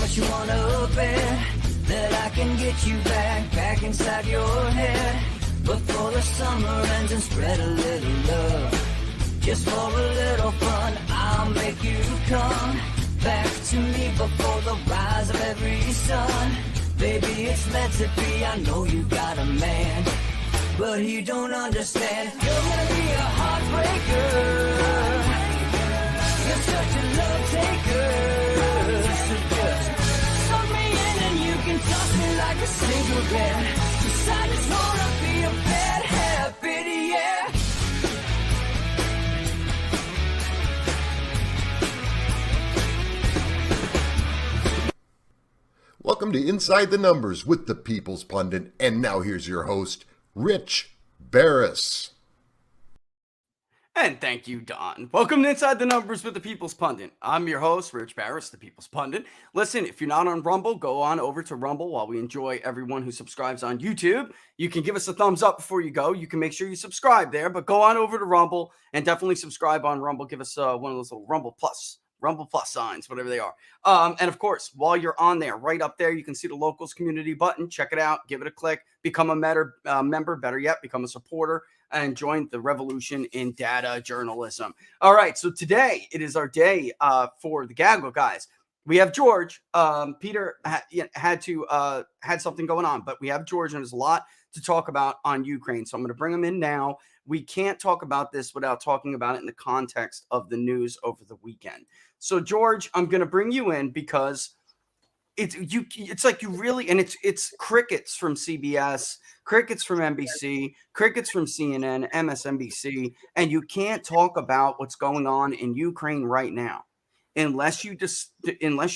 much you wanna bet that I can get you back inside your head before the summer ends, and spread a little love. Just for a little fun, I'll make you come back to me before the rise of every sun. Baby, it's meant to be. I know you got a man, but he don't understand. You're gonna be a heartbreaker. You're such a love taker. So just suck me in and you can toss me like a cigarette. 'Cause I just wanna be a bad habit, yeah. Welcome to Inside the Numbers with the People's Pundit, and now here's your host, Rich Barris. And thank you, Don. Welcome to Inside the Numbers with the People's Pundit. I'm your host, Rich Barris, the People's Pundit. Listen, if you're not on Rumble, go on over to Rumble. While we enjoy everyone who subscribes on YouTube, you can give us a thumbs up before you go. You can make sure you subscribe there, but go on over to Rumble and definitely subscribe on Rumble. Give us one of those little Rumble Plus signs, whatever they are. And of course, while you're on there, right up there, you can see the locals community button. Check it out. Give it a click. Become a member. Better yet, become a supporter and join the revolution in data journalism. All right. So today it is our day for the Gaggle guys. We have George. Peter had something going on, but we have George, and there's a lot to talk about on Ukraine. So I'm going to bring him in now. We can't talk about this without talking about it in the context of the news over the weekend. So George, I'm going to bring you in because it's like you really, and it's crickets from CBS, crickets from NBC, crickets from CNN, MSNBC, and you can't talk about what's going on in Ukraine right now unless you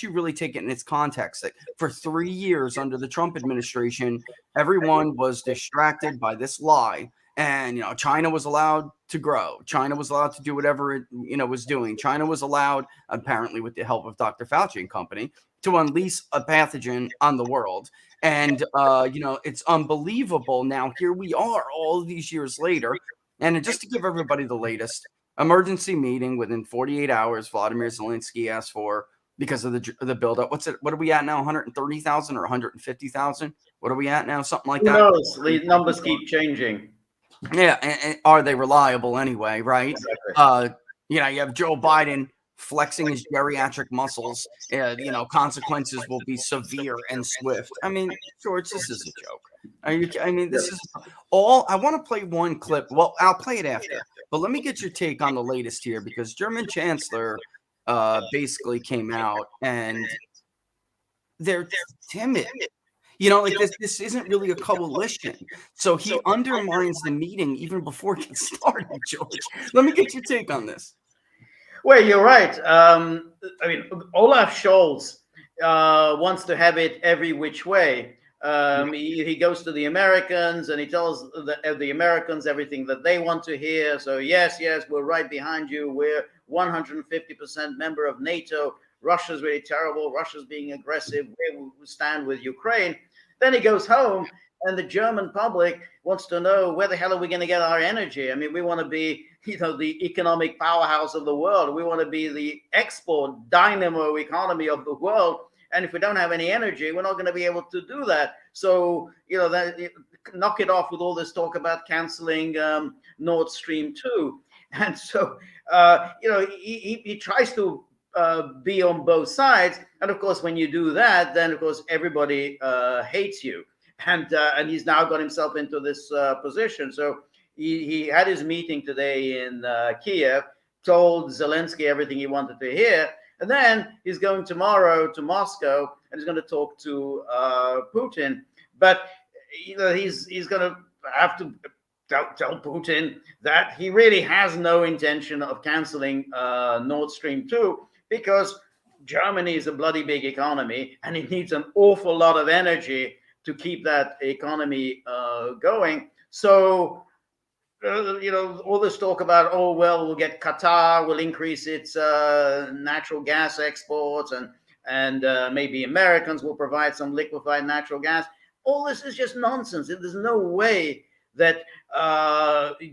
really take it in its context. That for 3 years under the Trump administration, everyone was distracted by this lie. And, China was allowed to grow. China was allowed to do whatever it, was doing. China was allowed, apparently with the help of Dr. Fauci and company, to unleash a pathogen on the world. And, it's unbelievable. Now, here we are all these years later. And just to give everybody the latest, emergency meeting within 48 hours, Vladimir Zelensky asked for because of the buildup. What are we at now? 130,000 or 150,000? What are we at now? Something like that? Who knows? The numbers keep changing. Yeah, and are they reliable anyway, right? Exactly. You have Joe Biden flexing his geriatric muscles. Consequences will be severe and swift. I mean, George, this is a joke. This is all. I want to play one clip. Well, I'll play it after. But let me get your take on the latest here, because German Chancellor basically came out and they're timid. This isn't really a coalition. So he undermines the meeting even before it gets started, George. Let me get your take on this. Well, you're right. Olaf Scholz wants to have it every which way. He goes to the Americans and he tells the Americans everything that they want to hear. So, yes, we're right behind you. We're 150% member of NATO. Russia's really terrible. Russia's being aggressive. We stand with Ukraine. Then he goes home, and the German public wants to know, where the hell are we going to get our energy? I mean, we want to be, the economic powerhouse of the world. We want to be the export dynamo economy of the world. And if we don't have any energy, we're not going to be able to do that. So, knock it off with all this talk about canceling Nord Stream 2. And so, he tries to be on both sides. And of course, when you do that, then of course everybody hates you. And he's now got himself into this position. So he had his meeting today in Kiev, told Zelensky everything he wanted to hear, and then he's going tomorrow to Moscow and he's going to talk to Putin. But he's going to have to tell Putin that he really has no intention of canceling Nord Stream 2, because Germany is a bloody big economy and it needs an awful lot of energy to keep that economy going. So, all this talk about, we'll get Qatar, will increase its natural gas exports, and maybe Americans will provide some liquefied natural gas. All this is just nonsense. There's no way that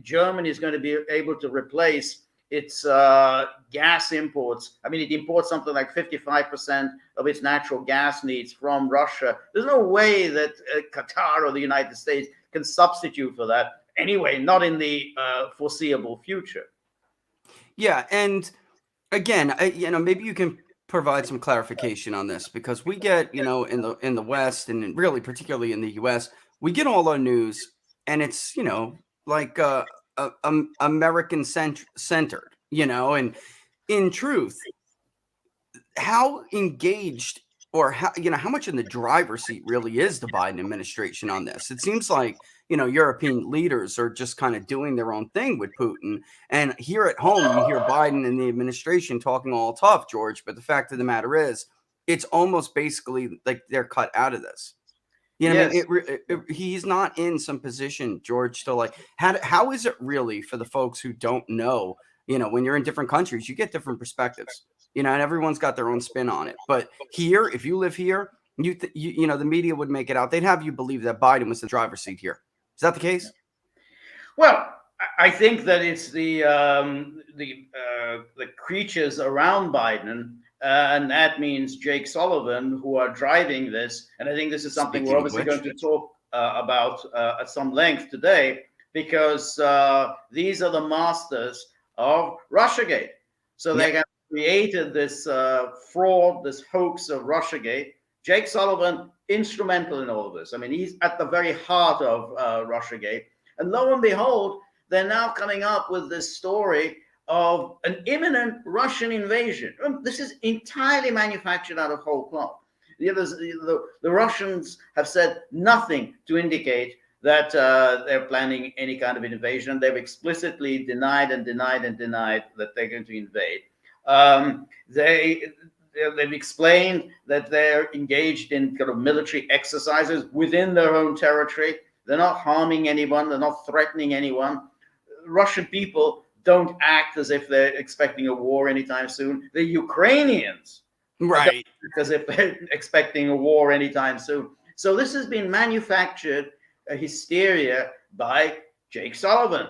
Germany is going to be able to replace its gas imports. I mean, it imports something like 55% of its natural gas needs from Russia. There's no way that Qatar or the United States can substitute for that. Anyway, not in the foreseeable future. Yeah, and again, maybe you can provide some clarification on this, because we get, in the West, and really particularly in the U.S., we get all our news, and it's like American centered, and in truth, how engaged, or how much in the driver's seat really is the Biden administration on this? It seems like European leaders are just kind of doing their own thing with Putin, and here at home you hear Biden and the administration talking all tough, George. But the fact of the matter is, it's almost basically like they're cut out of this. Yes. I mean, he's not in some position, George, to like, how is it really for the folks who don't know? When you're in different countries, you get different perspectives. And everyone's got their own spin on it. But here, if you live here, the media would make it out. They'd have you believe that Biden was the driver's seat here. Is that the case? Well, I think that it's the creatures around Biden, and that means Jake Sullivan, who are driving this. And I think this is something we're obviously going to talk about at some length today, because these are the masters of Russiagate. So they have created this fraud, this hoax of Russiagate. Jake Sullivan, instrumental in all of this. I mean, he's at the very heart of Russiagate. And lo and behold, they're now coming up with this story of an imminent Russian invasion. This is entirely manufactured out of whole cloth. The Russians have said nothing to indicate that they're planning any kind of invasion. They've explicitly denied that they're going to invade. They've explained that they're engaged in kind of military exercises within their own territory. They're not harming anyone. They're not threatening anyone. Russian people don't act as if they're expecting a war anytime soon. The Ukrainians, right, as if they're expecting a war anytime soon. So this has been manufactured hysteria by Jake Sullivan.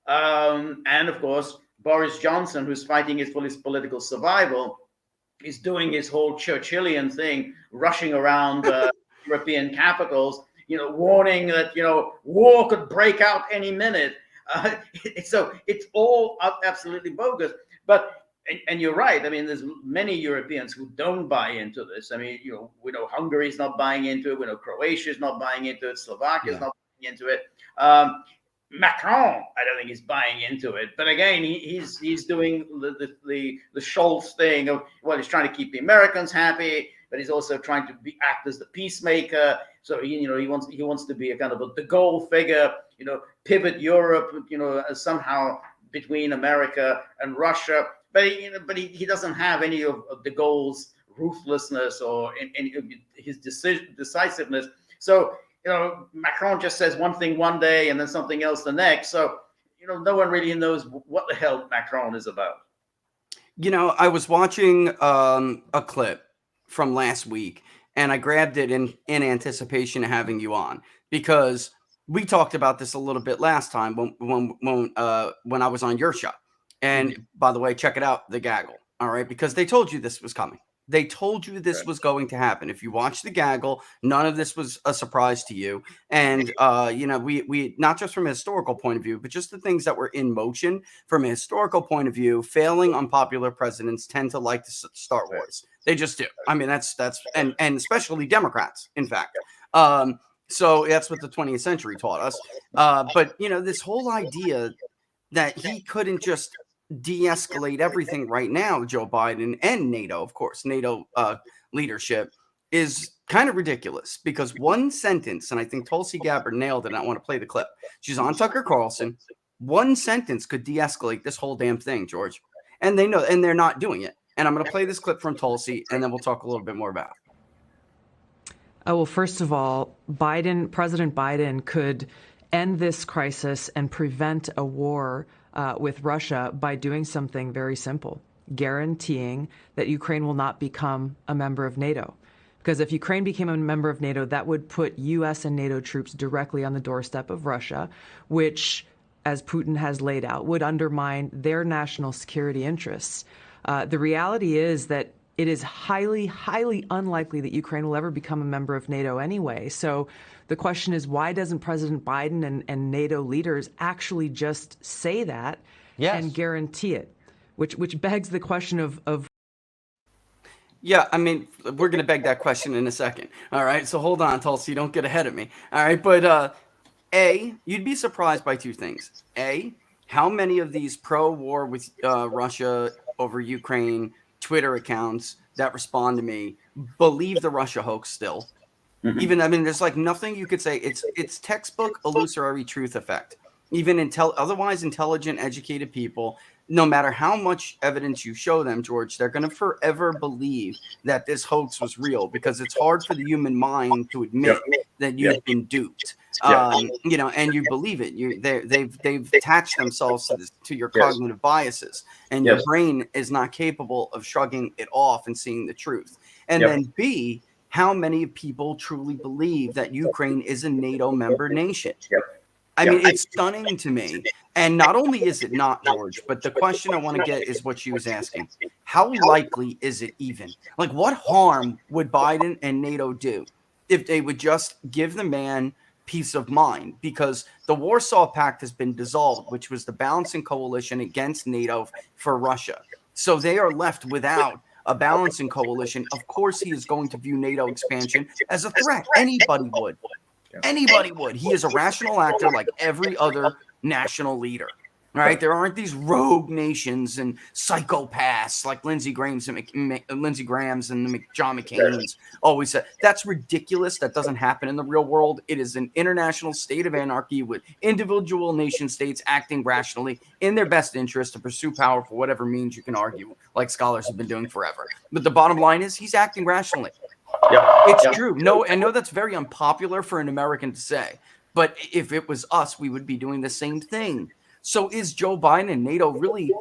And of course, Boris Johnson, who's fighting for his political survival, is doing his whole Churchillian thing, rushing around European capitals, warning that, war could break out any minute. So it's all absolutely bogus. But, and you're right, I mean, there's many Europeans who don't buy into this. I mean, we know Hungary's not buying into it. We know Croatia's not buying into it. Slovakia's not buying into it. Macron, I don't think he's buying into it. But again, he's doing the Scholz thing of, well, he's trying to keep the Americans happy, but he's also trying to act as the peacemaker. So he wants to be a kind of a de Gaulle figure, pivot Europe, somehow between America and Russia. But he doesn't have any of de Gaulle's ruthlessness or any of his decisiveness. So Macron just says one thing one day and then something else the next. So, no one really knows what the hell Macron is about. I was watching a clip from last week, and I grabbed it in anticipation of having you on, because we talked about this a little bit last time when I was on your show. And by the way, check it out, the Gaggle. All right, because they told you this was coming. They told you this was going to happen. If you watch the Gaggle, none of this was a surprise to you. And, we not just from a historical point of view, but just the things that were in motion from a historical point of view, failing unpopular presidents tend to like to start wars. They just do. I mean, that's and especially Democrats, in fact. So that's what the 20th century taught us. But, this whole idea that he couldn't just de-escalate everything right now, Joe Biden and NATO, of course, NATO leadership, is kind of ridiculous, because one sentence, and I think Tulsi Gabbard nailed it, and I want to play the clip. She's on Tucker Carlson. One sentence could de-escalate this whole damn thing, George. And they know, and they're not doing it. And I'm going to play this clip from Tulsi, and then we'll talk a little bit more about it. Well, first of all, President Biden could end this crisis and prevent a war with Russia by doing something very simple, guaranteeing that Ukraine will not become a member of NATO. Because if Ukraine became a member of NATO, that would put U.S. and NATO troops directly on the doorstep of Russia, which as Putin has laid out, would undermine their national security interests. The reality is that it is highly, highly unlikely that Ukraine will ever become a member of NATO anyway. So the question is, why doesn't President Biden and NATO leaders actually just say that and guarantee it? Which begs the question of Yeah, I mean, we're going to beg that question in a second. All right, so hold on, Tulsi, don't get ahead of me. All right, but A, you'd be surprised by two things. A, how many of these pro-war with Russia over Ukraine Twitter accounts that respond to me believe the Russia hoax still? Even, I mean, there's like nothing you could say. It's textbook illusory truth effect. Even otherwise intelligent, educated people, no matter how much evidence you show them, George, they're going to forever believe that this hoax was real, because it's hard for the human mind to admit that you've been duped. You know, and you believe it. They've attached themselves to your cognitive biases, and your brain is not capable of shrugging it off and seeing the truth. And then B, how many people truly believe that Ukraine is a NATO member nation? I mean, it's stunning to me. And not only is it not, George, but the question I want to get is what she was asking. How likely is it even? Like, what harm would Biden and NATO do if they would just give the man peace of mind? Because the Warsaw Pact has been dissolved, which was the balancing coalition against NATO for Russia. So they are left without a balancing coalition. Of course, he is going to view NATO expansion as a threat. Anybody would. Anybody would. He is a rational actor like every other national leader. All right. There aren't these rogue nations and psychopaths like Lindsey Graham's and John McCain's always said. That's ridiculous. That doesn't happen in the real world. It is an international state of anarchy with individual nation states acting rationally in their best interest to pursue power for whatever means you can argue, like scholars have been doing forever. But the bottom line is he's acting rationally. It's true. No, I know that's very unpopular for an American to say, but if it was us, we would be doing the same thing. So is Joe Biden and NATO really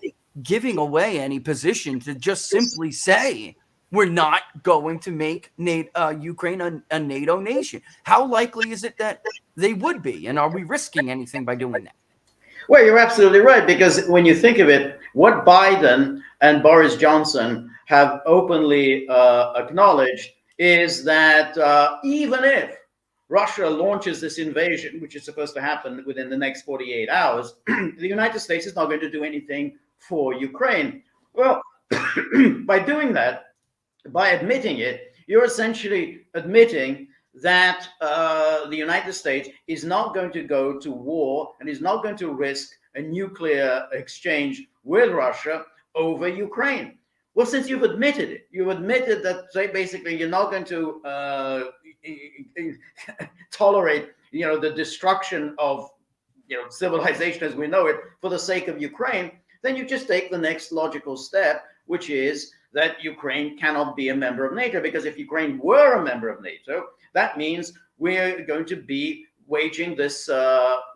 giving away any position to just simply say we're not going to make Ukraine a NATO nation? How likely is it that they would be? And are we risking anything by doing that? Well, you're absolutely right, because when you think of it, what Biden and Boris Johnson have openly acknowledged is that even if Russia launches this invasion, which is supposed to happen within the next 48 hours, the United States is not going to do anything for Ukraine. Well, by doing that, by admitting it, you're essentially admitting that the United States is not going to go to war and is not going to risk a nuclear exchange with Russia over Ukraine. Well, since you've admitted it, you've admitted that, say, basically you're not going to tolerate, the destruction of, civilization as we know it for the sake of Ukraine, then you just take the next logical step, which is that Ukraine cannot be a member of NATO, because if Ukraine were a member of NATO, that means we're going to be waging this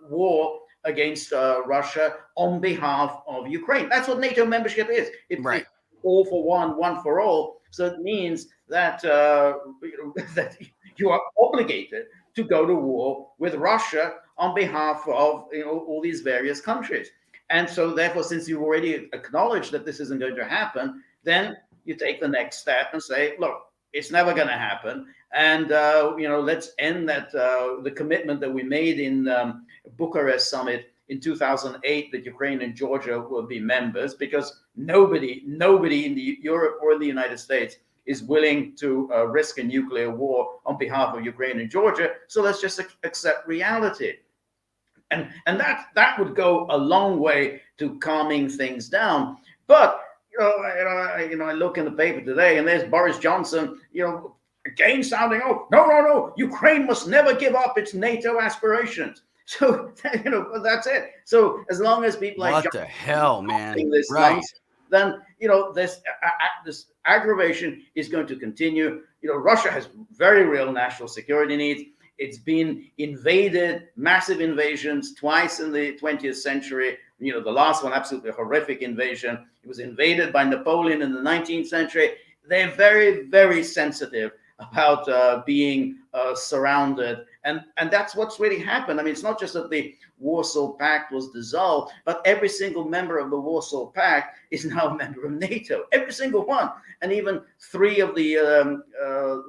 war against Russia on behalf of Ukraine. That's what NATO membership is. It's all for one, one for all. So it means that that you are obligated to go to war with Russia on behalf of all these various countries. And so therefore, since you've already acknowledged that this isn't going to happen, then you take the next step and say, look, it's never going to happen. And, let's end that the commitment that we made in Bucharest summit in 2008 that Ukraine and Georgia will be members, because nobody in Europe or the United States is willing to risk a nuclear war on behalf of Ukraine and Georgia. So let's just accept reality. And that would go a long way to calming things down. But I look in the paper today, and there's Boris Johnson, again sounding, oh, no, Ukraine must never give up its NATO aspirations. So that's it. So as long as people like what the hell, man, this nonsense, then this aggravation is going to continue. Russia has very real national security needs. It's been invaded, massive invasions twice in the 20th century. The last one, absolutely horrific invasion. It was invaded by Napoleon in the 19th century. They're very, very sensitive about being surrounded And that's what's really happened. I mean, it's not just that the Warsaw Pact was dissolved, but every single member of the Warsaw Pact is now a member of NATO. Every single one. And even 3 of the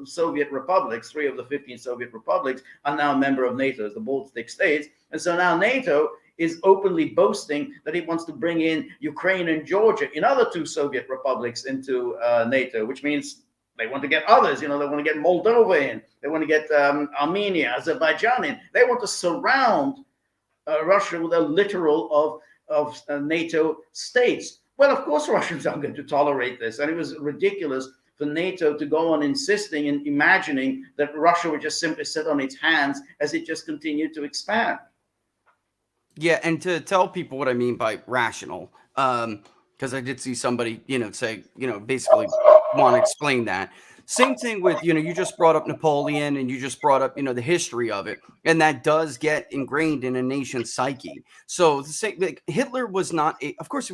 Soviet republics, 3 of the 15 Soviet republics are now a member of NATO, the Baltic states. And so now NATO is openly boasting that it wants to bring in Ukraine and Georgia, in other 2 Soviet republics, into NATO, which means they want to get others. They want to get Moldova in. They want to get Armenia, Azerbaijan in. They want to surround Russia with a littoral of NATO states. Well, of course, Russians aren't going to tolerate this. And it was ridiculous for NATO to go on insisting and imagining that Russia would just simply sit on its hands as it just continued to expand. Yeah, and to tell people what I mean by rational, because I did see somebody, say, basically want to explain that. Same thing with, you just brought up Napoleon and you just brought up, the history of it. And that does get ingrained in a nation's psyche. So the same, like, Hitler was not, of course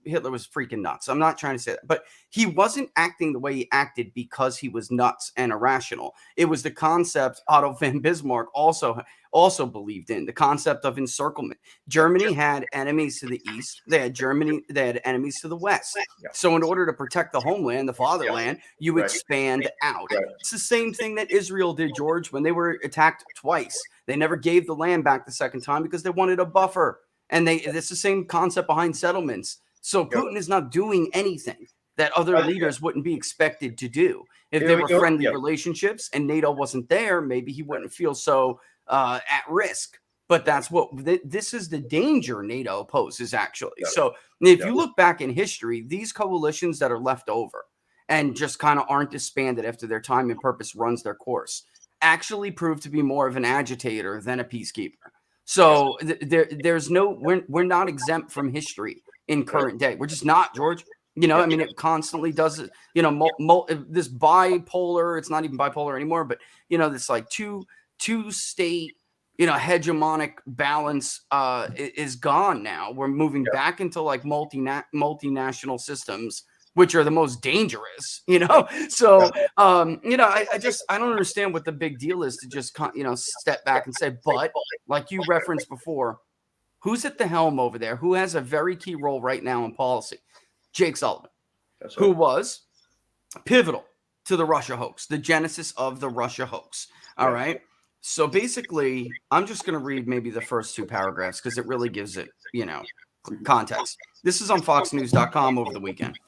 Hitler was freaking nuts. I'm not trying to say that, but he wasn't acting the way he acted because he was nuts and irrational. It was the concept Otto von Bismarck also believed in, the concept of encirclement. Germany had enemies to the east. They had enemies to the west. So in order to protect the homeland, the fatherland, you expand out. It's the same thing that Israel did, George, when they were attacked twice. They never gave the land back the second time because they wanted a buffer. And it's the same concept behind settlements. So Putin is not doing anything that other leaders wouldn't be expected to do. If there were friendly relationships and NATO wasn't there, maybe he wouldn't feel so at risk. But that's what this is, the danger NATO poses, actually. So if you look back in history, these coalitions that are left over and just kind of aren't disbanded after their time and purpose runs their course actually prove to be more of an agitator than a peacekeeper. So there's no, we're not exempt from history in current day. We're just not, George. I mean, it constantly does it, this bipolar, it's not even bipolar anymore, but, this like two state, hegemonic balance is gone now. We're moving back into like multinational systems, which are the most dangerous, So, I don't understand what the big deal is to just, step back and say, but like you referenced before, who's at the helm over there? Who has a very key role right now in policy? Jake Sullivan, who was pivotal to the Russia hoax, the genesis of the Russia hoax. All right. So basically, I'm just going to read maybe the first 2 paragraphs because it really gives it, context. This is on foxnews.com over the weekend.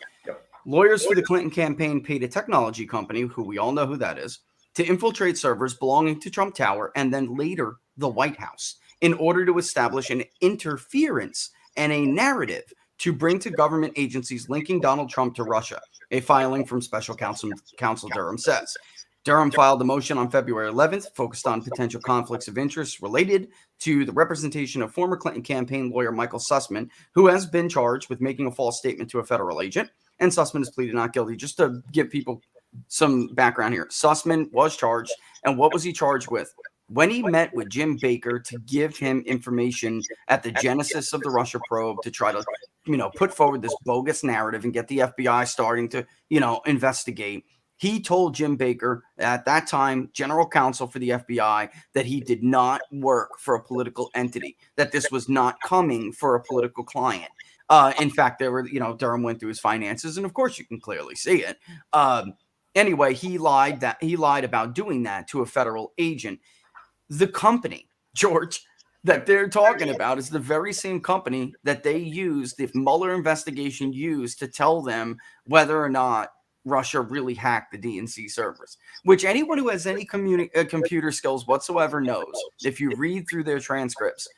Lawyers for the Clinton campaign paid a technology company, who we all know who that is, to infiltrate servers belonging to Trump Tower and then later the White House in order to establish an interference and a narrative to bring to government agencies linking Donald Trump to Russia, a filing from Special Counsel Durham says. Durham filed a motion on February 11th focused on potential conflicts of interest related to the representation of former Clinton campaign lawyer Michael Sussman, who has been charged with making a false statement to a federal agent, and Sussman has pleaded not guilty. Just to give people some background here, Sussman was charged, and what was he charged with? When he met with Jim Baker to give him information at the genesis of the Russia probe to try to, put forward this bogus narrative and get the FBI starting to, investigate, he told Jim Baker, at that time, general counsel for the FBI, that he did not work for a political entity, that this was not coming for a political client. In fact, there were, Durham went through his finances, and of course you can clearly see it. Anyway, he lied about doing that to a federal agent. The company, George, that they're talking about is the very same company that they used, the Mueller investigation used, to tell them whether or not Russia really hacked the DNC servers, which anyone who has any computer skills whatsoever knows. If you read through their transcripts,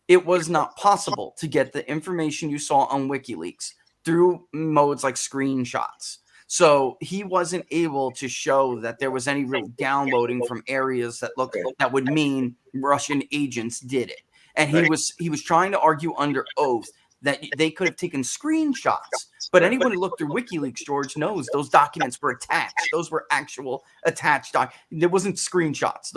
it was not possible to get the information you saw on WikiLeaks through modes like screenshots. So he wasn't able to show that there was any real downloading from areas that would mean Russian agents did it. And he was trying to argue under oath that they could have taken screenshots. But anyone who looked through WikiLeaks, George, knows those documents were attached. Those were actual attached documents. There wasn't screenshots.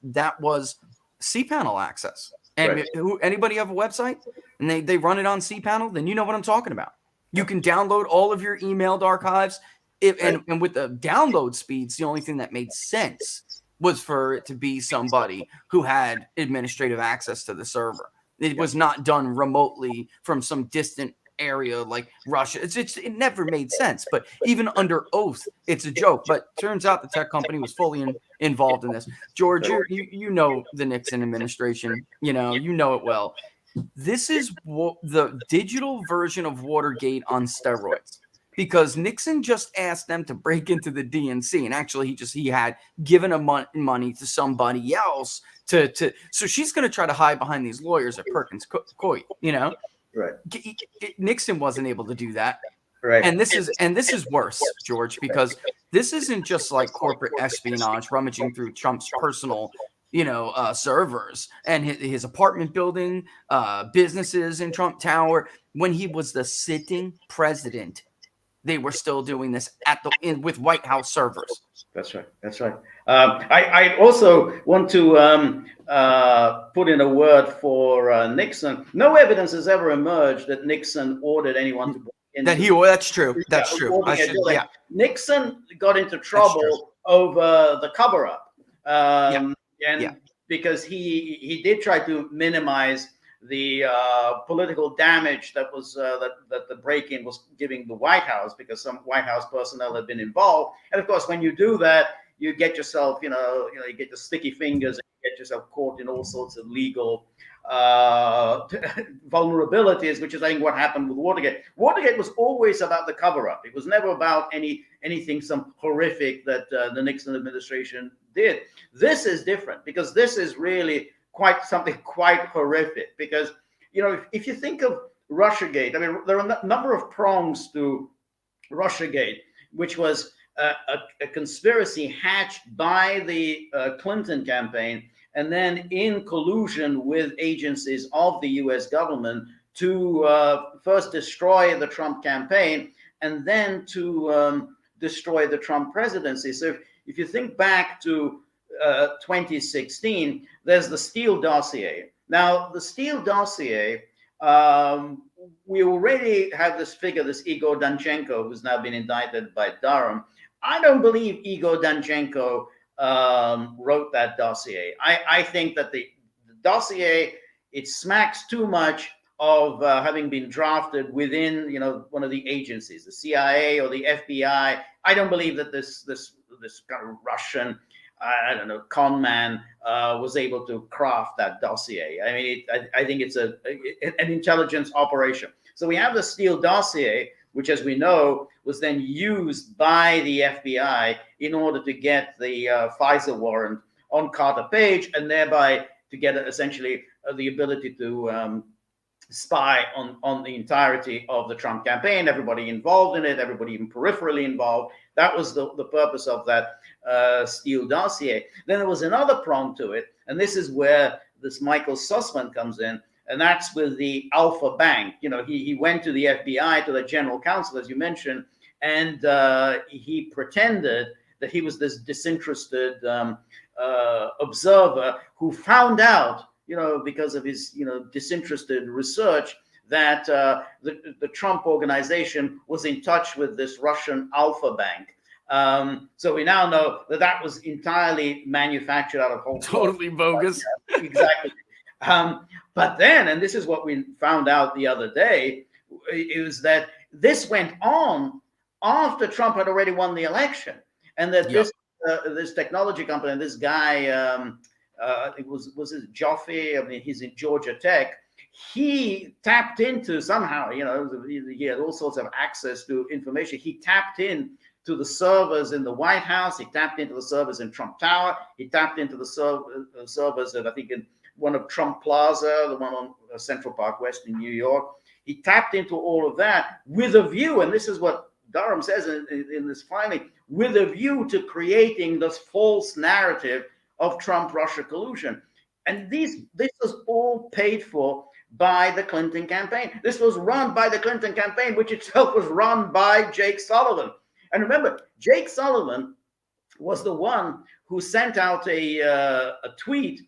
That was cPanel access. And anybody have a website and they run it on cPanel, then you know what I'm talking about. You can download all of your emailed archives. And with the download speeds, the only thing that made sense was for it to be somebody who had administrative access to the server. It was not done remotely from some distant area like Russia. It never made sense. But even under oath, it's a joke. But turns out the tech company was fully involved in this. George, you know the Nixon administration. You know it well. This is the digital version of Watergate on steroids. Because Nixon just asked them to break into the DNC, and actually he had given money to somebody else to. So she's going to try to hide behind these lawyers at Perkins Coie, Right. Nixon wasn't able to do that, Right. and this is worse, George, because this isn't just like corporate espionage, rummaging through Trump's personal servers and his apartment building, businesses in Trump Tower. When he was the sitting president, they were still doing this with White House servers. That's right. That's right. I also want to put in a word for Nixon. No evidence has ever emerged that Nixon ordered anyone to break into. That's true. That's true. Nixon got into trouble over the cover-up, because he did try to minimize the political damage that was that the break-in was giving the White House, because some White House personnel had been involved. And of course, when you do that, you get yourself, you get the sticky fingers, and you get yourself caught in all sorts of legal vulnerabilities, which is, I think, what happened with Watergate. Watergate was always about the cover-up. It was never about anything some horrific that the Nixon administration did. This is different, because this is really something quite horrific. Because if you think of Russiagate, I mean, there are a number of prongs to Russiagate, which was a conspiracy hatched by the Clinton campaign, and then in collusion with agencies of the U.S. government to first destroy the Trump campaign and then to destroy the Trump presidency. So if you think back to 2016, there's the Steele dossier. Now, the Steele dossier, we already have this figure, this Igor Danchenko, who's now been indicted by Durham. I don't believe Igor Danchenko wrote that dossier. I think that the dossier, it smacks too much of having been drafted within, one of the agencies, the CIA or the FBI. I don't believe that this kind of Russian, I don't know, con man was able to craft that dossier. I mean, I think it's an intelligence operation. So we have the Steele dossier, which, as we know, was then used by the FBI in order to get the FISA warrant on Carter Page, and thereby to get essentially the ability to spy on the entirety of the Trump campaign, everybody involved in it, everybody even peripherally involved. That was the purpose of that Steele dossier. Then there was another prong to it, and this is where this Michael Sussman comes in, and that's with the Alpha Bank. He went to the FBI, to the general counsel, as you mentioned, and he pretended that he was this disinterested observer who found out, because of his, disinterested research, that the Trump organization was in touch with this Russian Alpha Bank. So we now know that was entirely manufactured out of whole totally bogus. Exactly. But then, and this is what we found out the other day, is that this went on after Trump had already won the election, and that this technology company, this guy, it was it Joffe? I mean, he's in Georgia Tech. He tapped into somehow, he had all sorts of access to information. He tapped in to the servers in the White House. He tapped into the servers in Trump Tower. He tapped into the servers that I think in one of Trump Plaza, the one on Central Park West in New York. He tapped into all of that with a view, and this is what Durham says in this filing, with a view to creating this false narrative of Trump-Russia collusion. And this was all paid for by the Clinton campaign. This was run by the Clinton campaign, which itself was run by Jake Sullivan. And remember, Jake Sullivan was the one who sent out a tweet.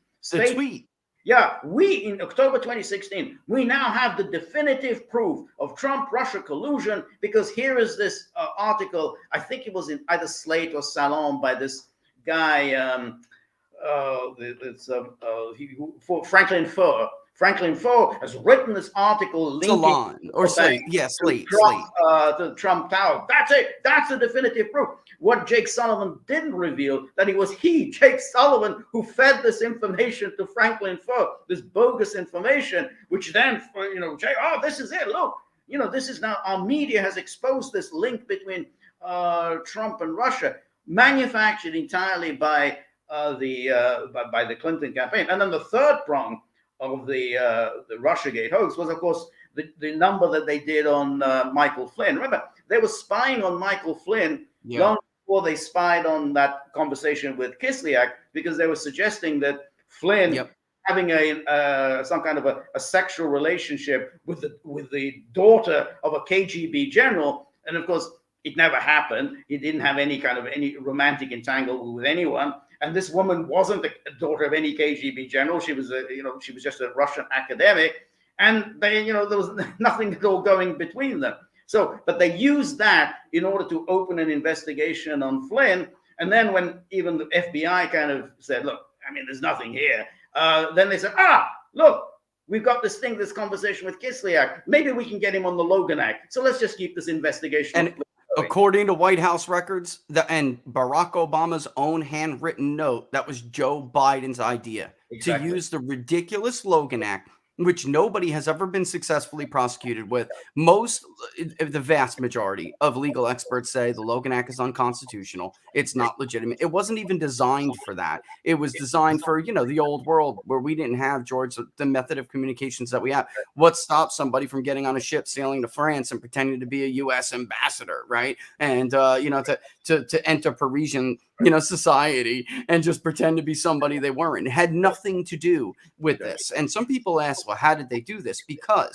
Yeah, in October 2016, we now have the definitive proof of Trump-Russia collusion, because here is this article, I think it was in either Slate or Salon, by this guy, Franklin Foer. Franklin Foer has written this article linking Salon or Slate. Yeah, Slate. Slate. To the Trump Tower. That's it. That's the definitive proof. What Jake Sullivan didn't reveal, that it was Jake Sullivan, who fed this information to Franklin Foer, this bogus information, which then, Jake, oh, this is it. Look, this is now, our media has exposed this link between Trump and Russia, manufactured entirely by the Clinton campaign. And then the third prong of the Russiagate hoax was, of course, the number that they did on Michael Flynn. Remember, they were spying on Michael Flynn long before they spied on that conversation with Kislyak, because they were suggesting that Flynn having some kind of a sexual relationship with the daughter of a KGB general, and of course it never happened. He didn't have any romantic entanglement with anyone. And this woman wasn't the daughter of any KGB general. She was she was just a Russian academic, and there was nothing at all going between them. So, but they used that in order to open an investigation on Flynn. And then when even the FBI kind of said, look, I mean, there's nothing here. Then they said, look, we've got this conversation with Kislyak. Maybe we can get him on the Logan Act. So let's just keep this investigation. And according to White House records and Barack Obama's own handwritten note, that was Joe Biden's idea to use the ridiculous Logan Act, which nobody has ever been successfully prosecuted with. The vast majority of legal experts say the Logan Act is unconstitutional. It's not legitimate. It wasn't even designed for that. It was designed for, the old world where we didn't have, George, the method of communications that we have. What stops somebody from getting on a ship, sailing to France and pretending to be a U.S. ambassador, right? And, to enter Parisian, society and just pretend to be somebody they weren't. It had nothing to do with this. And some people ask, well, how did they do this? Because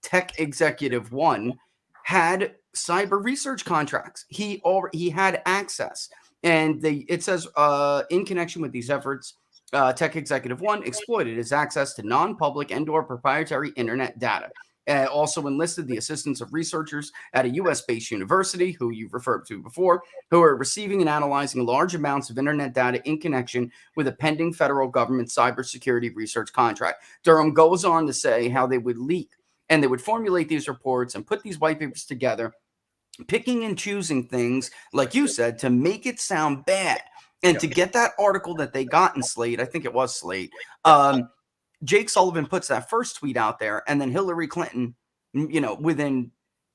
Tech Executive One had cyber research contracts. He had access. And it says, in connection with these efforts, Tech Executive One exploited his access to non-public and/or proprietary internet data. Also enlisted the assistance of researchers at a U.S.-based university, who you've referred to before, who are receiving and analyzing large amounts of internet data in connection with a pending federal government cybersecurity research contract. Durham goes on to say how they would leak and they would formulate these reports and put these white papers together, picking and choosing things, like you said, to make it sound bad. And to get that article that they got in Slate, I think it was Slate, Jake Sullivan puts that first tweet out there, and then Hillary Clinton, within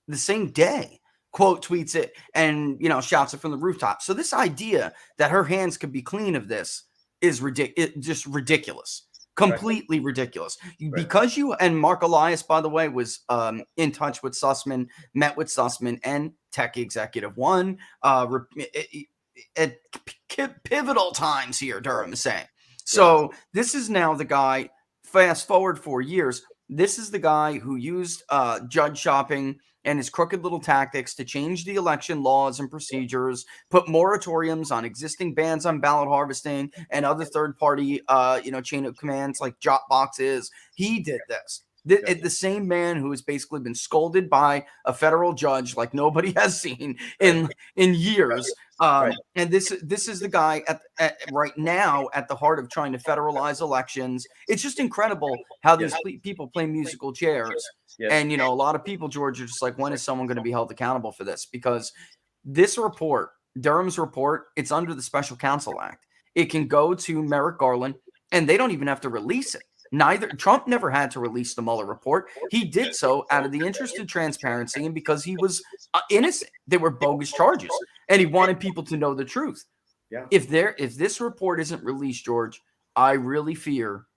the same day, quote tweets it and, shouts it from the rooftop. So this idea that her hands could be clean of this is just ridiculous, completely ridiculous. Because and Mark Elias, by the way, was in touch with Sussman, met with Sussman and Tech Executive One at pivotal times here, Durham is saying. So this is now the guy. Fast forward 4 years, this is the guy who used judge shopping and his crooked little tactics to change the election laws and procedures, put moratoriums on existing bans on ballot harvesting and other third-party, chain of commands like drop boxes. He did this. The same man who has basically been scolded by a federal judge like nobody has seen in years. And this is the guy at right now at the heart of trying to federalize elections. It's just incredible how these people play musical chairs. And, a lot of people, George, are just like, when is someone going to be held accountable for this? Because this report, Durham's report, it's under the Special Counsel Act. It can go to Merrick Garland, and they don't even have to release it. Trump never had to release the Mueller report. He did so out of the interest of transparency and because he was innocent. They were bogus charges, and he wanted people to know the truth. If this report isn't released, George, I really fear,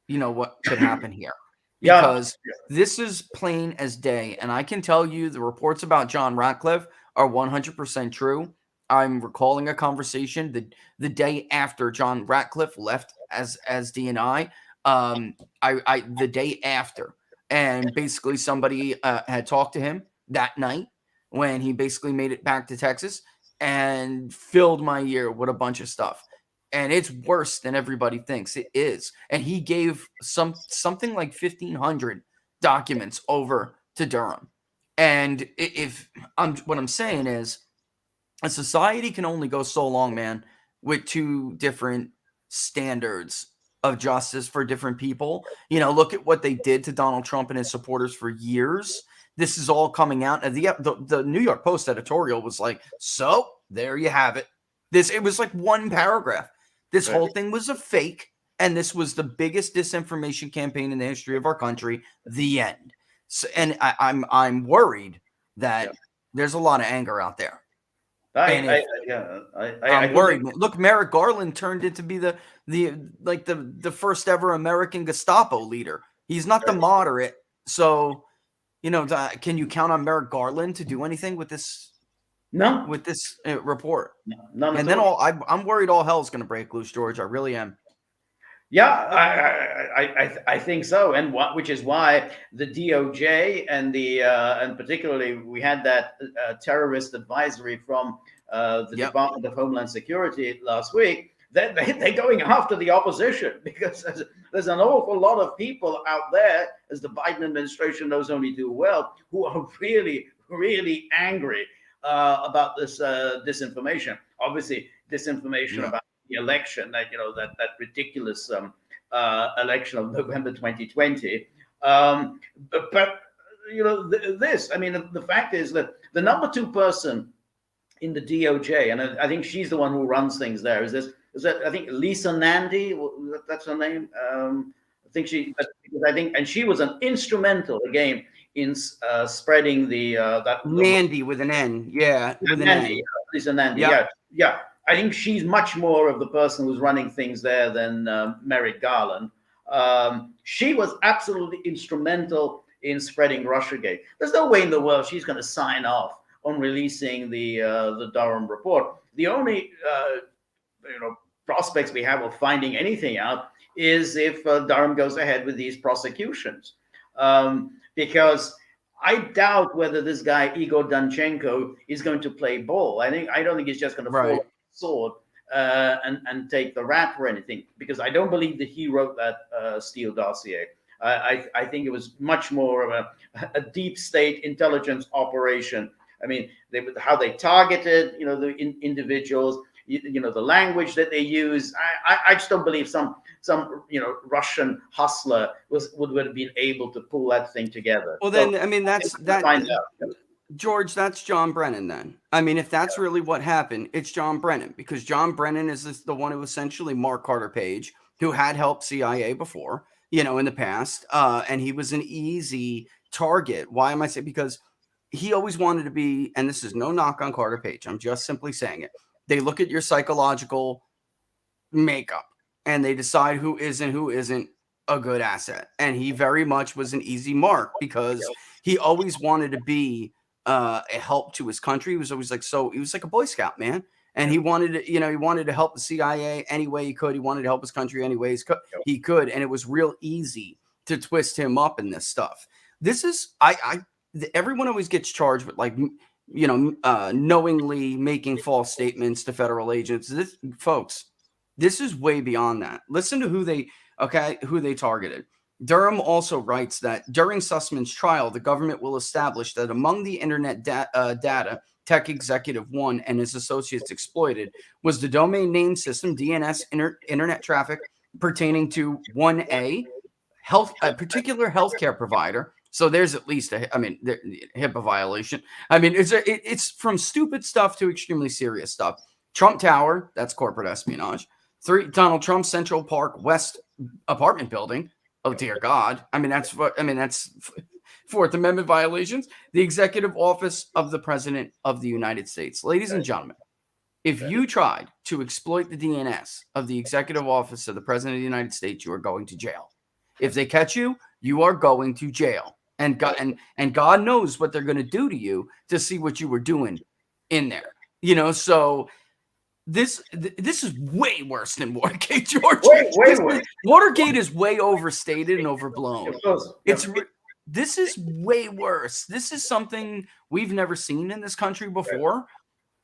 what could happen here. Because this is plain as day, and I can tell you the reports about John Ratcliffe are 100% true. I'm recalling a conversation the day after John Ratcliffe left as DNI. The day after, and basically somebody had talked to him that night when he basically made it back to Texas and filled my ear with a bunch of stuff. And it's worse than everybody thinks it is. And he gave something like 1,500 documents over to Durham. And what I'm saying is, a society can only go so long, man, with two different standards of justice for different people. You know, look at what they did to Donald Trump and his supporters for years. This is all coming out. And the New York Post editorial was like, so there you have it. It was like one paragraph. This whole thing was a fake, and this was the biggest disinformation campaign in the history of our country. The end. So, and I'm worried that there's a lot of anger out there. I'm worried. Look, Merrick Garland turned into be the first ever American Gestapo leader. He's not the moderate, so you know. Can you count on Merrick Garland to do anything with this? No, with this report. None. And then I'm worried all hell's going to break loose, George. I really am. Yeah, I think so, and which is why the DOJ and and particularly we had that terrorist advisory from the Department of Homeland Security last week. They're going after the opposition because there's an awful lot of people out there, as the Biden administration knows only too well, who are really, really angry about this disinformation. Obviously, disinformation about the election, that that ridiculous election of November 2020. But this, I mean, the fact is that the number 2 person in the DOJ, and I think she's the one who runs things there, is that I think Lisa Nandy, that's her name. I think and she was an instrumental again in spreading that Nandy with an N, with an N. Lisa Nandy, yeah. I think she's much more of the person who's running things there than Merrick Garland. She was absolutely instrumental in spreading Russiagate. There's no way in the world she's going to sign off on releasing the Durham report. The only prospects we have of finding anything out is if Durham goes ahead with these prosecutions, because I doubt whether this guy Igor Danchenko is going to play ball. I don't think he's just going to fall on the sword and take the rap or anything, because I don't believe that he wrote that Steele dossier. I think it was much more of a deep state intelligence operation. I mean, how they targeted, the individuals, the language that they use. I just don't believe some Russian hustler would have been able to pull that thing together. Well, then, I mean, George, that's John Brennan then. I mean, if that's really what happened, it's John Brennan, because John Brennan is the one who essentially Mark Carter Page, who had helped CIA before, in the past, and he was an easy target. Why am I saying? Because he always wanted to be, and this is no knock on Carter Page, I'm just simply saying it. They look at your psychological makeup and they decide who is and who isn't a good asset. And he very much was an easy mark because he always wanted to be a help to his country. He was always he was like a Boy Scout, man. And he wanted to, he wanted to help the CIA any way he could. He wanted to help his country any way he could. And it was real easy to twist him up in this stuff. This is, everyone always gets charged with knowingly making false statements to federal agents. This is way beyond that. Listen to who they targeted. Durham also writes that during Sussman's trial, the government will establish that among the internet data Tech Executive 1 and his associates exploited was the domain name system DNS internet traffic pertaining to 1A, a particular healthcare provider. So there's at least HIPAA violation. I mean, it's from stupid stuff to extremely serious stuff. Trump Tower, that's corporate espionage. 3, Donald Trump Central Park West apartment building. Oh dear God. That's Fourth Amendment violations. The Executive Office of the President of the United States. Ladies and gentlemen, if you tried to exploit the DNS of the Executive Office of the President of the United States, you are going to jail. If they catch you, you are going to jail. And God knows what they're going to do to you to see what you were doing in there. So this is way worse than Watergate, George. Way worse. Watergate is way overstated and overblown. This is way worse. This is something we've never seen in this country before.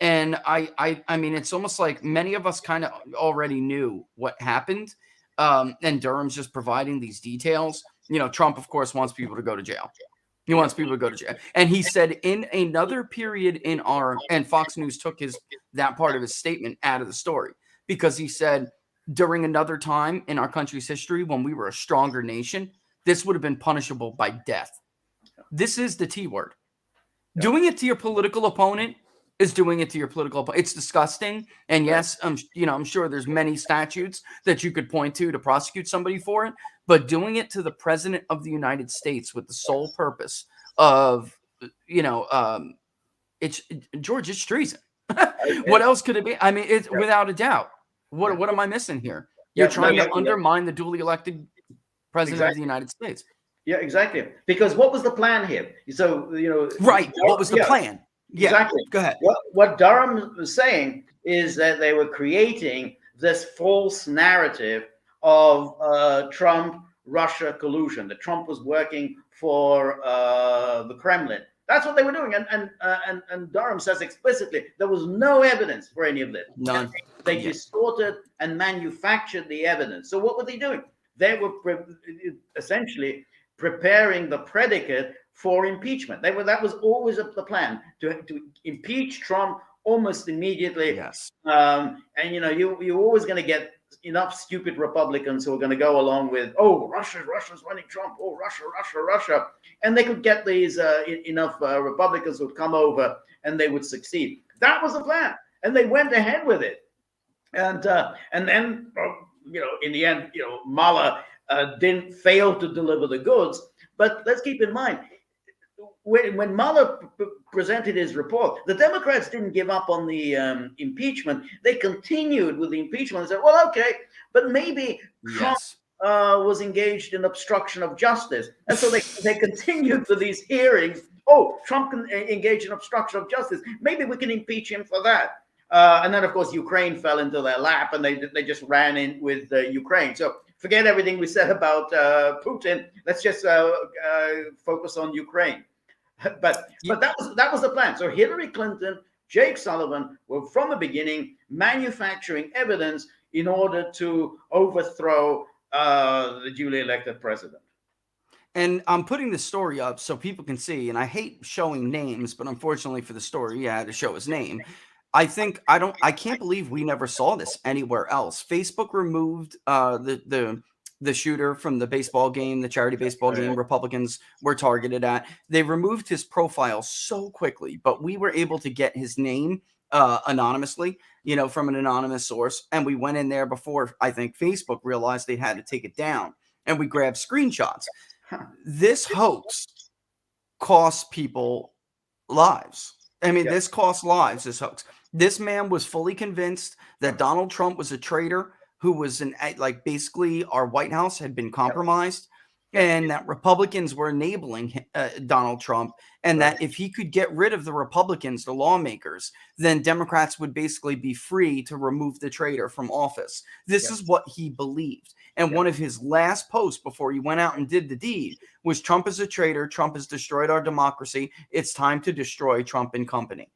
And I mean, it's almost like many of us kind of already knew what happened. And Durham's just providing these details. Trump, of course, wants people to go to jail. He wants people to go to jail. And he said in another period and Fox News took that part of his statement out of the story because he said during another time in our country's history when we were a stronger nation, this would have been punishable by death. This is the T word. Doing it to your political opponent is doing it to your political opponent. It's disgusting. And yes, I'm sure there's many statutes that you could point to prosecute somebody for it, but doing it to the president of the United States with the sole purpose of, George, it's treason. What else could it be? I mean, it's without a doubt. What am I missing here? You're trying to undermine the duly elected president of the United States. Yeah, exactly. Because what was the plan here? So, right. What was the plan? Yeah. Exactly. Go ahead. What Durham was saying is that they were creating this false narrative of Trump-Russia collusion, that Trump was working for the Kremlin. That's what they were doing. And Durham says explicitly there was no evidence for any of this. None. They distorted and manufactured the evidence. So what were they doing? They were essentially preparing the predicate for impeachment. That was always the plan, to impeach Trump almost immediately. Yes. And you're always going to get enough stupid Republicans who are going to go along with, oh, Russia's running Trump, oh, Russia. And they could get these enough Republicans who would come over and they would succeed. That was the plan. And they went ahead with it. And then, in the end, Mueller didn't fail to deliver the goods. But let's keep in mind, when Mueller presented his report, the Democrats didn't give up on the impeachment. They continued with the impeachment and said, well, okay, but maybe Trump was engaged in obstruction of justice. And so they continued for these hearings. Oh, Trump can engage in obstruction of justice. Maybe we can impeach him for that. And then, of course, Ukraine fell into their lap, and they just ran in with Ukraine. So forget everything we said about Putin. Let's just focus on Ukraine. But that was the plan. So Hillary Clinton, Jake Sullivan were from the beginning manufacturing evidence in order to overthrow the duly elected president. And I'm putting the story up so people can see. And I hate showing names, but unfortunately for the story, you had to show his name. I can't believe we never saw this anywhere else. Facebook removed the shooter from the baseball game, the charity baseball game Republicans were targeted at. They removed his profile so quickly, but we were able to get his name anonymously, from an anonymous source. And we went in there before I think Facebook realized they had to take it down, and we grabbed screenshots. This hoax cost people lives. I mean, this cost lives, this hoax. This man was fully convinced that Donald Trump was a traitor who was basically our White House had been compromised, and that Republicans were enabling Donald Trump, and that if he could get rid of the Republicans, the lawmakers, then Democrats would basically be free to remove the traitor from office. This is what he believed. And one of his last posts before he went out and did the deed was, Trump is a traitor. Trump has destroyed our democracy. It's time to destroy Trump and company.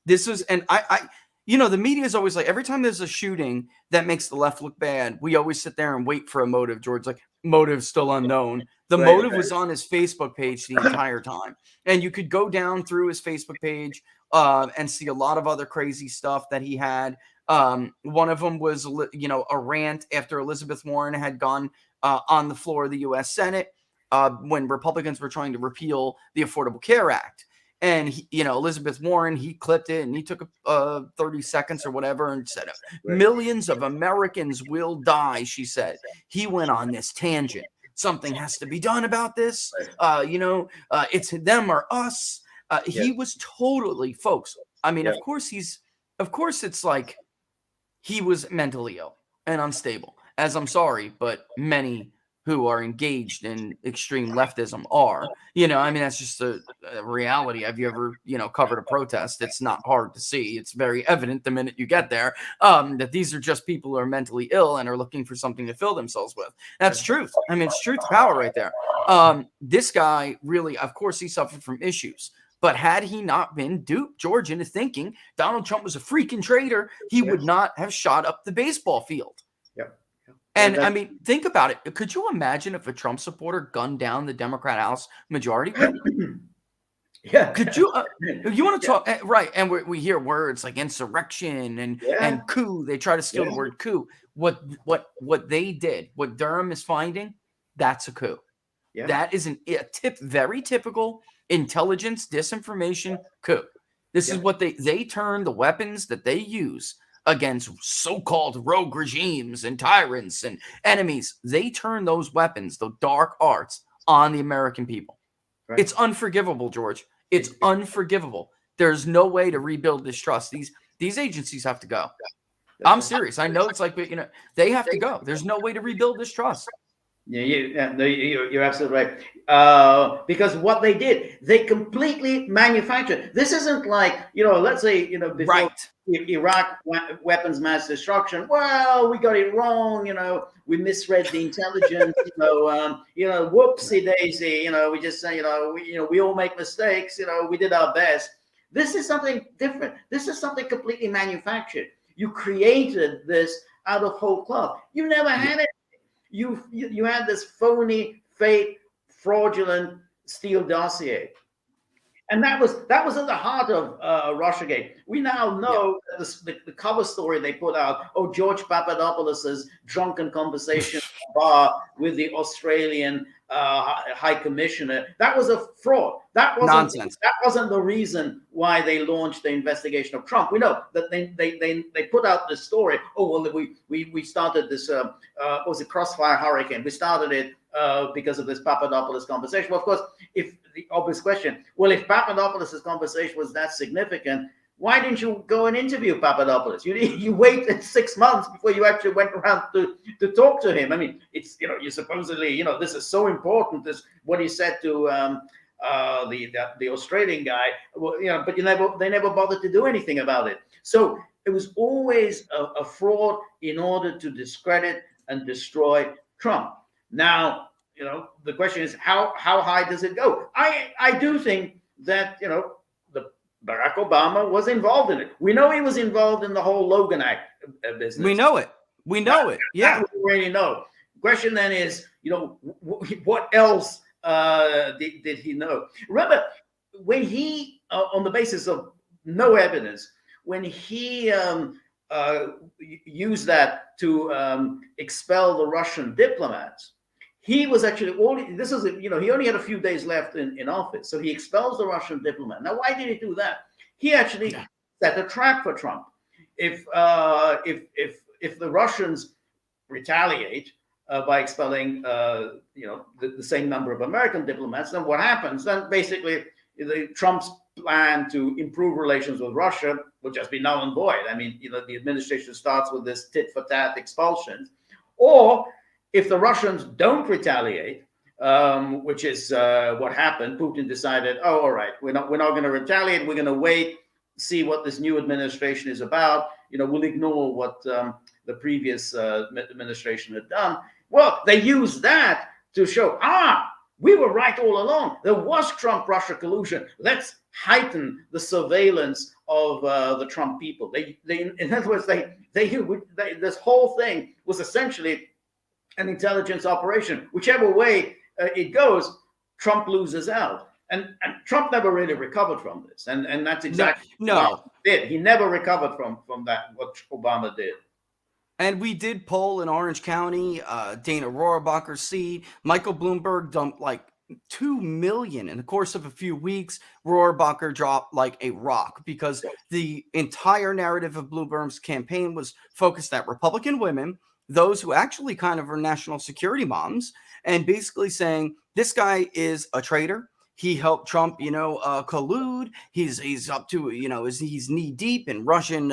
This is, and the media is always like, every time there's a shooting that makes the left look bad, we always sit there and wait for a motive. George, motive still unknown. The motive was on his Facebook page the entire time. And you could go down through his Facebook page and see a lot of other crazy stuff that he had. One of them was, a rant after Elizabeth Warren had gone on the floor of the U.S. Senate when Republicans were trying to repeal the Affordable Care Act. And, Elizabeth Warren, he clipped it and he took 30 seconds or whatever and said, millions of Americans will die, she said. He went on this tangent. Something has to be done about this. It's them or us. He was totally, folks. I mean, of course it's like he was mentally ill and unstable, as I'm sorry, but many who are engaged in extreme leftism are, that's just a reality. Have you ever, covered a protest? It's not hard to see. It's very evident the minute you get there that these are just people who are mentally ill and are looking for something to fill themselves with. That's truth. I mean, it's truth to power right there. This guy really, of course, he suffered from issues. But had he not been duped, George, into thinking Donald Trump was a freaking traitor, he would not have shot up the baseball field. And I mean, think about it. Could you imagine if a Trump supporter gunned down the Democrat House majority? Yeah. Could you you want to talk right? And we hear words like insurrection and coup. They try to steal the word coup. What they did, what Durham is finding, that's a coup. Yeah. That is very typical intelligence disinformation coup. This is what they turn the weapons that they use against so-called rogue regimes and tyrants and enemies. They turn those weapons, the dark arts, on the American people. Right. It's unforgivable, George. It's unforgivable. There's no way to rebuild this trust. These agencies have to go. I'm serious. I know it's like, they have to go. There's no way to rebuild this trust. Yeah, you're absolutely right. Because what they did, they completely manufactured. This isn't like, let's say, before Iraq weapons mass destruction. Well, we got it wrong. We misread the intelligence. Whoopsie daisy. We just say, we all make mistakes. We did our best. This is something different. This is something completely manufactured. You created this out of whole cloth. You never had it. You had this phony, fake, fraudulent Steele dossier, and that was at the heart of Russiagate. We now know that the cover story they put out. Oh, George Papadopoulos's drunken conversation at a bar with the Australian High Commissioner. That was a fraud. That wasn't nonsense. That wasn't the reason why they launched the investigation of Trump. We know that they put out this story. Oh well, we started this what was it, Crossfire Hurricane? We started it because of this Papadopoulos conversation. Well, of course, if the obvious question, well, if Papadopoulos' conversation was that significant, why didn't you go and interview Papadopoulos? You waited 6 months before you actually went around to talk to him. I mean, it's you supposedly this is so important. This what he said to the Australian guy. Well, but they never bothered to do anything about it. So it was always a fraud in order to discredit and destroy Trump. Now, the question is how high does it go? I do think that Barack Obama was involved in it. We know he was involved in the whole Logan Act business. We know it. Yeah, we already know. Question then is, what else did he know? Remember, when he, on the basis of no evidence, when he used that to expel the Russian diplomats, he was actually he only had a few days left in office, so he expels the Russian diplomat. Now, why did he do that? He actually set a trap for Trump. If the Russians retaliate by expelling the same number of American diplomats, then what happens? Then basically Trump's plan to improve relations with Russia will just be null and void. I mean, the administration starts with this tit for tat expulsions, or if the Russians don't retaliate, which is what happened, Putin decided, oh, all right, we're not going to retaliate. We're going to wait, see what this new administration is about. We'll ignore what the previous administration had done. Well, they used that to show, we were right all along. There was Trump-Russia collusion. Let's heighten the surveillance of the Trump people. They in other words, this whole thing was essentially an intelligence operation. Whichever way it goes, Trump loses out. And Trump never really recovered from this. And that's exactly what he did. He never recovered from that, what Obama did. And we did poll in Orange County, Dana Rohrabacher's seat. Michael Bloomberg dumped like 2 million in the course of a few weeks. Rohrabacher dropped like a rock because the entire narrative of Bloomberg's campaign was focused at Republican women, those who actually kind of are national security moms, and basically saying this guy is a traitor. He helped Trump, collude. He's up to, he's knee deep in Russian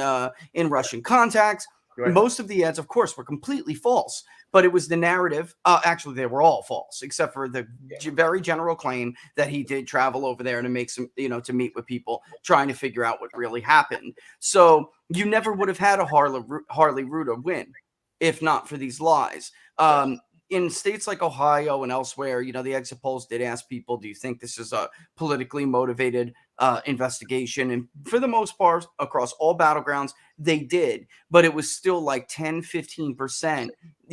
contacts. Right. Most of the ads, of course, were completely false, but it was the narrative. Actually, they were all false, except for the very general claim that he did travel over there to make some, to meet with people trying to figure out what really happened. So you never would have had a Harley Reuter win if not for these lies. In states like Ohio and elsewhere, the exit polls did ask people, do you think this is a politically motivated investigation. And for the most part, across all battlegrounds, they did. But it was still like 10, 15%,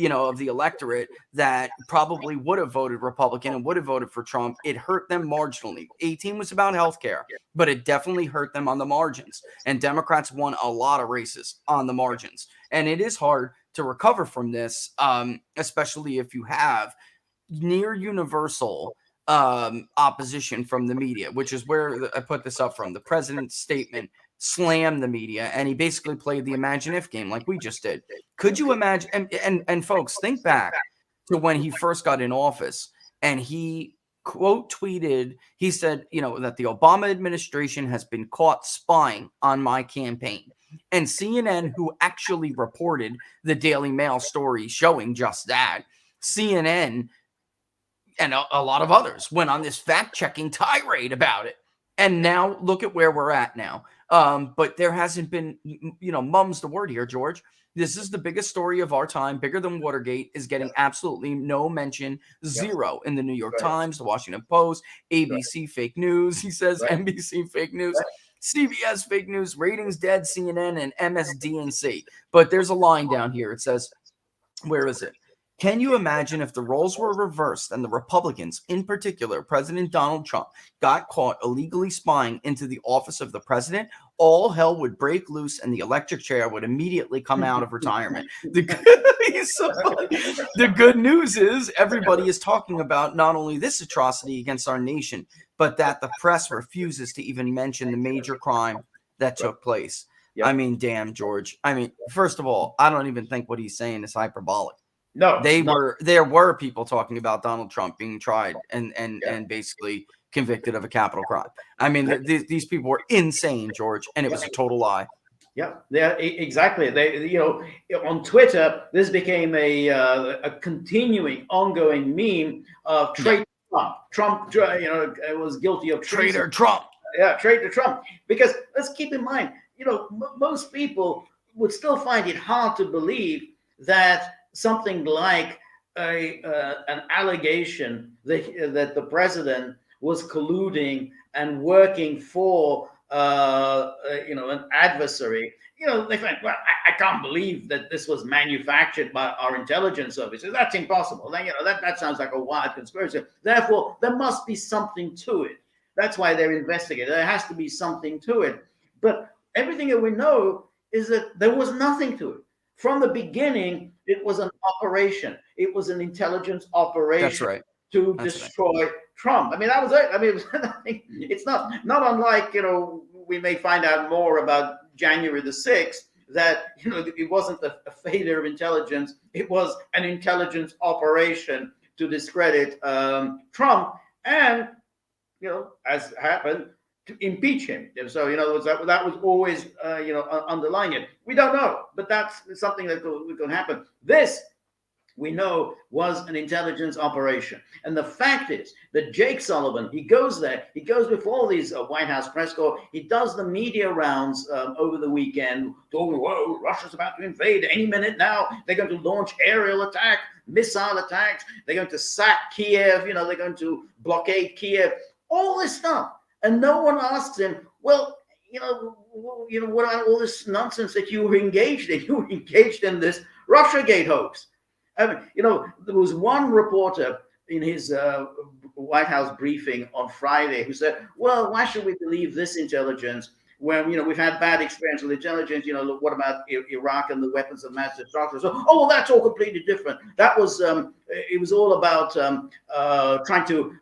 of the electorate that probably would have voted Republican and would have voted for Trump. It hurt them marginally. 18 was about healthcare, but it definitely hurt them on the margins. And Democrats won a lot of races on the margins. And it is hard to recover from this, especially if you have near universal opposition from the media, which is where I put this up from. The president's statement slammed the media, and he basically played the imagine if game like we just did. Could you imagine? And folks, think back to when he first got in office, and he quote tweeted, he said, that the Obama administration has been caught spying on my campaign. And CNN, who actually reported the Daily Mail story showing just that, CNN and a lot of others went on this fact-checking tirade about it. And now look at where we're at now. But there hasn't been, mum's the word here, George. This is the biggest story of our time, bigger than Watergate, is getting absolutely no mention, zero in the New York Times, the Washington Post, ABC fake news. He says NBC fake news, CBS fake news, ratings dead, CNN, and MSDNC. But there's a line down here. It says, where is it? Can you imagine if the roles were reversed and the Republicans, in particular, President Donald Trump, got caught illegally spying into the office of the president? All hell would break loose and the electric chair would immediately come out of retirement. The good news is everybody is talking about not only this atrocity against our nation, but that the press refuses to even mention the major crime that took place. Yep. I mean, damn, George. I mean, first of all, I don't even think what he's saying is hyperbolic. No, there were people talking about Donald Trump being tried and basically convicted of a capital crime. I mean, these people were insane, George, and it was a total lie. Yeah, exactly. They, on Twitter, this became a continuing, ongoing meme of traitor Trump. Trump, was guilty of treason. Traitor Trump. Yeah, traitor Trump. Because let's keep in mind, most people would still find it hard to believe that something like an allegation that the president was colluding and working for an adversary. They find, well, I can't believe that this was manufactured by our intelligence services. That's impossible. That sounds like a wild conspiracy. Therefore, there must be something to it. That's why they're investigating. There has to be something to it. But everything that we know is that there was nothing to it. From the beginning, it was an operation. It was an intelligence operation. That's right. To destroy Trump. I mean, that was it. I mean, it's not unlike, we may find out more about January the 6th, that, it wasn't a failure of intelligence. It was an intelligence operation to discredit Trump and, as happened, to impeach him. So, that was always, underlying it. We don't know, but that's something that could happen. This, we know, was an intelligence operation. And the fact is that Jake Sullivan, he goes there, he goes before these White House press corps, he does the media rounds over the weekend, talking, whoa, Russia's about to invade any minute now. They're going to launch aerial attack, missile attacks. They're going to sack Kiev. They're going to blockade Kiev. All this stuff. And no one asks him, well, what about all this nonsense that you were engaged in? You were engaged in this Russiagate hoax. I mean, there was one reporter in his White House briefing on Friday who said, well, why should we believe this intelligence when, we've had bad experience with intelligence? What about Iraq and the weapons of mass destruction? So, well, that's all completely different. That was, it was all about trying to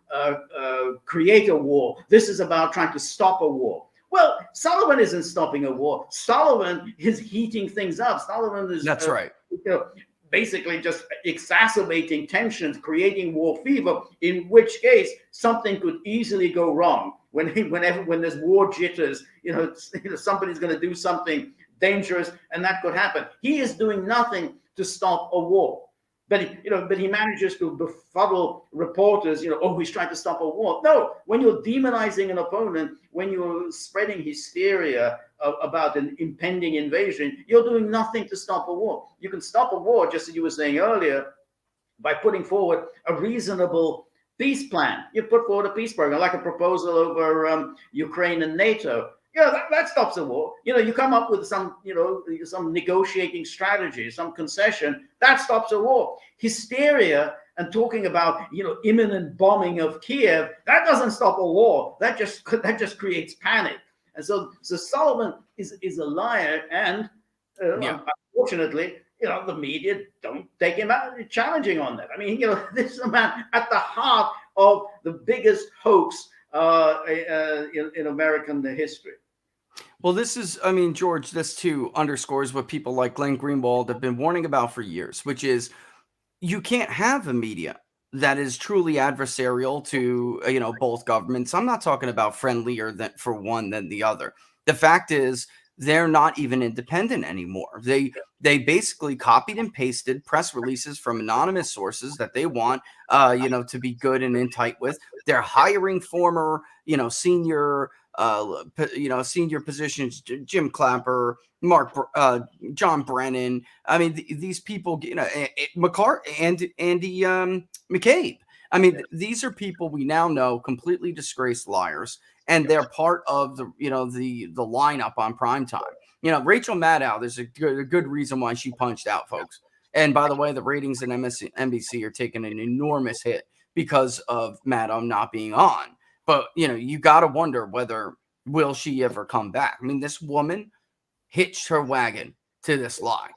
create a war. This is about trying to stop a war. Well, Sullivan isn't stopping a war. Sullivan is heating things up. Sullivan is... That's right. Basically just exacerbating tensions, creating war fever, in which case something could easily go wrong. When there's war jitters, somebody's going to do something dangerous, and that could happen. He is doing nothing to stop a war. But he manages to befuddle reporters, he's trying to stop a war. No, when you're demonizing an opponent, when you're spreading hysteria about an impending invasion, you're doing nothing to stop a war. You can stop a war, just as you were saying earlier, by putting forward a reasonable peace plan. You put forward a peace program, like a proposal over Ukraine and NATO. That stops a war. You come up with some negotiating strategy, some concession, that stops a war. Hysteria and talking about, imminent bombing of Kiev, that doesn't stop a war. That just creates panic. And so Solomon is a liar, and unfortunately, the media don't take him out challenging on that. I mean, this is a man at the heart of the biggest hoax in American history. Well, this is, I mean, George, this too underscores what people like Glenn Greenwald have been warning about for years, which is you can't have a media that is truly adversarial to, both governments. I'm not talking about friendlier for one than the other. The fact is, they're not even independent anymore. They basically copied and pasted press releases from anonymous sources that they want, to be good and in tight with. They're hiring former, senior positions, Jim Clapper, John Brennan. I mean, these people, Andy McCabe. I mean, these are people we now know completely disgraced liars, and they're part of the lineup on primetime. Rachel Maddow, there's a good reason why she punched out, folks. And by the way, the ratings in NBC are taking an enormous hit because of Maddow not being on. But, you got to wonder will she ever come back? I mean, this woman hitched her wagon to this lie.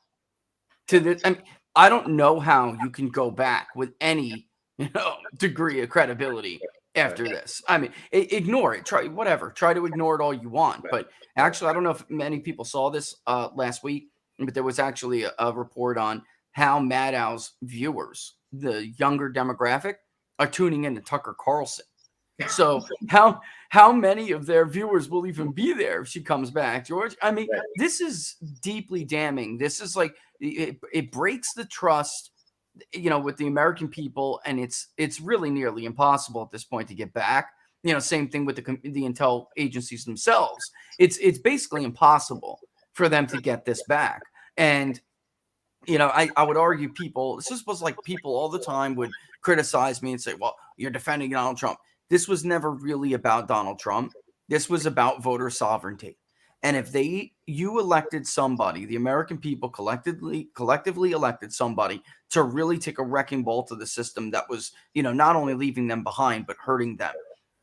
I don't know how you can go back with any, degree of credibility after this. I mean, ignore it. Try to ignore it all you want. But actually, I don't know if many people saw this last week, but there was actually a report on how Maddow's viewers, the younger demographic, are tuning in to Tucker Carlson. So how many of their viewers will even be there if she comes back, George? I mean, this is deeply damning. This is like it breaks the trust, with the American people, and it's really nearly impossible at this point to get back. Same thing with the intel agencies themselves. It's basically impossible for them to get this back. And I would argue this was like people all the time would criticize me and say, well, you're defending Donald Trump. This was never really about Donald Trump. This was about voter sovereignty. And if you elected somebody, the American people collectively elected somebody to really take a wrecking ball to the system that was, not only leaving them behind, but hurting them.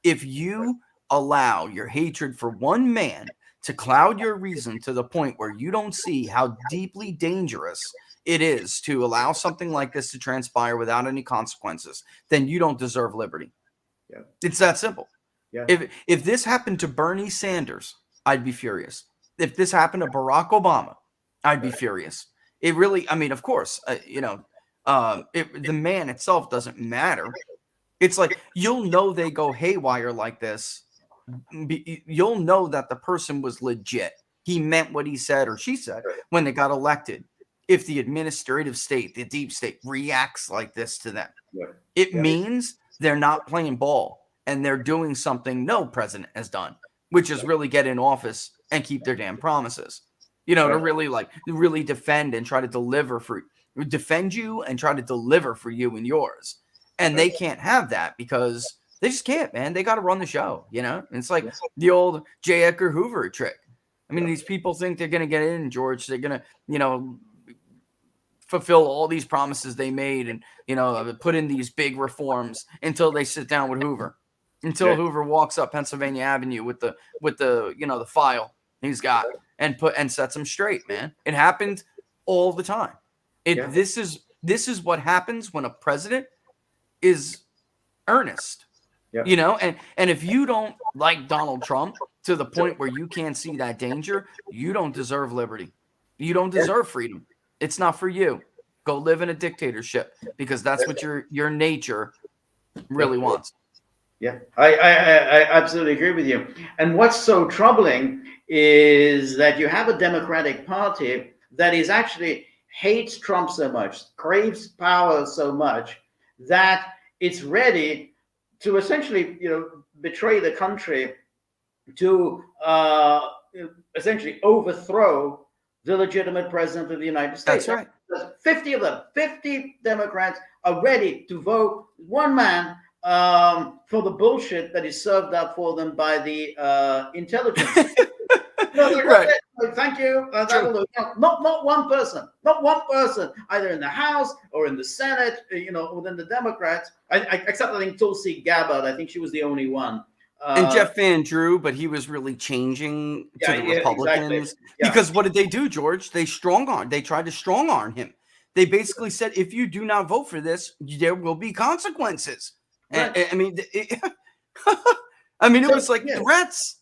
If you allow your hatred for one man to cloud your reason to the point where you don't see how deeply dangerous it is to allow something like this to transpire without any consequences, then you don't deserve liberty. Yeah. It's that simple. Yeah. If this happened to Bernie Sanders, I'd be furious. If this happened to Barack Obama, I'd be furious. It really, I mean, of course, the man itself doesn't matter. It's like, they go haywire like this. You'll know that the person was legit. He meant what he said or she said when they got elected. If the administrative state, the deep state, reacts like this to them, it means they're not playing ball and they're doing something no president has done, which is really get in office and keep their damn promises, to really defend and try to defend you and try to deliver for you and yours. And they can't have that because they just can't, man. They got to run the show, And it's like the old J. Edgar Hoover trick. I mean, these people think they're going to get in, George. They're going to, fulfill all these promises they made and, put in these big reforms until they sit down with Hoover, until Hoover walks up Pennsylvania Avenue with the the file he's got and sets them straight, man. It happened all the time. This is what happens when a president is earnest, and if you don't like Donald Trump to the point where you can't see that danger, you don't deserve liberty. You don't deserve freedom. It's not for you. Go live in a dictatorship because that's what your nature really wants. Yeah, I absolutely agree with you. And what's so troubling is that you have a Democratic Party that is actually hates Trump so much, craves power so much that it's ready to essentially, betray the country, to essentially overthrow the legitimate president of the United States. That's right. 50 of them, 50 Democrats are ready to vote one man for the bullshit that is served up for them by the intelligence. Right. Thank you. That'll do. Not one person, either in the House or in the Senate, within the Democrats. Except I think Tulsi Gabbard. I think she was the only one. And Jeff Van Drew, but he was really changing to the Republicans. Exactly. Yeah. Because what did they do, George? They tried to strong arm him. They basically said, if you do not vote for this, there will be consequences. Right. And, I mean, it was like threats.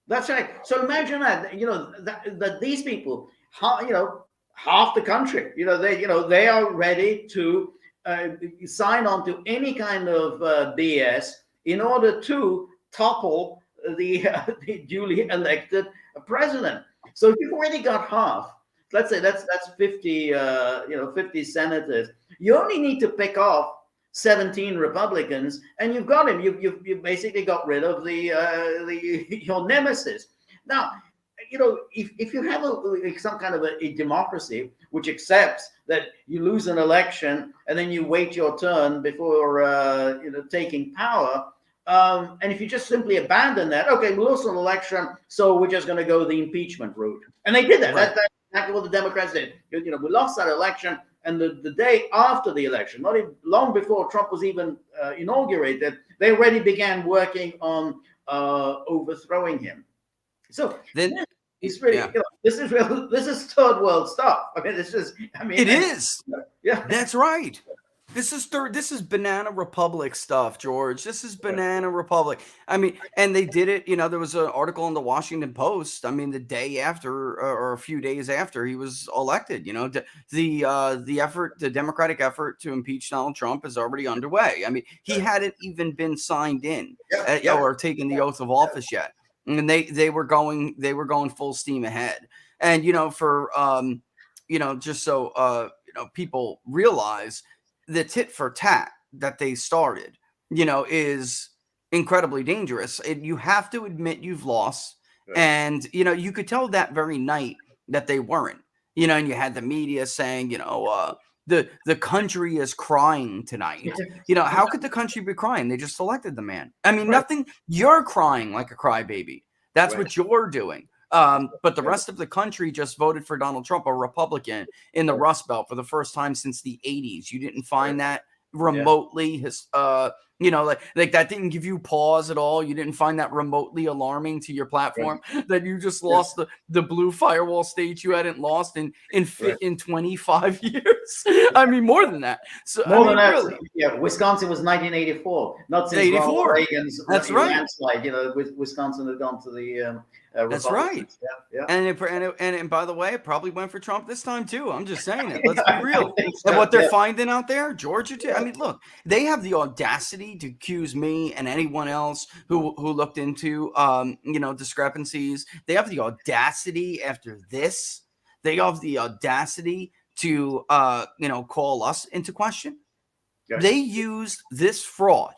That's right. So imagine that, that these people, half the country, they are ready to sign on to any kind of BS in order to topple the duly elected president. So if you've already got half, let's say that's 50, 50 senators, you only need to pick off 17 Republicans, and you've got him. You basically got rid of your nemesis. Now, if you have some kind of a democracy which accepts that you lose an election and then you wait your turn before taking power, and if you just simply abandon that, okay, we lost an election, so we're just going to go the impeachment route, and they did that. Right. That's exactly what the Democrats did. We lost that election. And the day after the election, not even long before Trump was even inaugurated, they already began working on overthrowing him. So then it's really, this is third world stuff. I mean, it is. Yeah, that's right. This is Banana Republic stuff, George. This is Banana Republic. I mean, and they did it. There was an article in the Washington Post. I mean, the day after or a few days after he was elected. The Democratic effort to impeach Donald Trump is already underway. I mean, he hadn't even been signed in or taken the oath of office yet, and they were going full steam ahead. And just so people realize, the tit for tat that they started, is incredibly dangerous. You have to admit you've lost. Right. And, you could tell that very night that they weren't, and you had the media saying, the country is crying tonight. How could the country be crying? They just elected the man. I mean, nothing, you're crying like a crybaby. That's what you're doing. But the rest of the country just voted for Donald Trump, a Republican, in the Rust Belt for the first time since the 80s. You didn't find that remotely, like that didn't give you pause at all. You didn't find that remotely alarming to your platform that you just lost the blue firewall state you hadn't lost in 25 years. I mean, more than that. So more than that, really. Yeah, Wisconsin was 1984, not since 84. Reagan's That's right. landslide. Wisconsin had gone to the that's right. Yeah. And by the way, it probably went for Trump this time too. I'm just saying it. Let's be real. And what they're finding out there, Georgia too. I mean, look, they have the audacity to accuse me and anyone else who looked into discrepancies. They have the audacity after this. They have the audacity to call us into question. Yes. They used this fraud.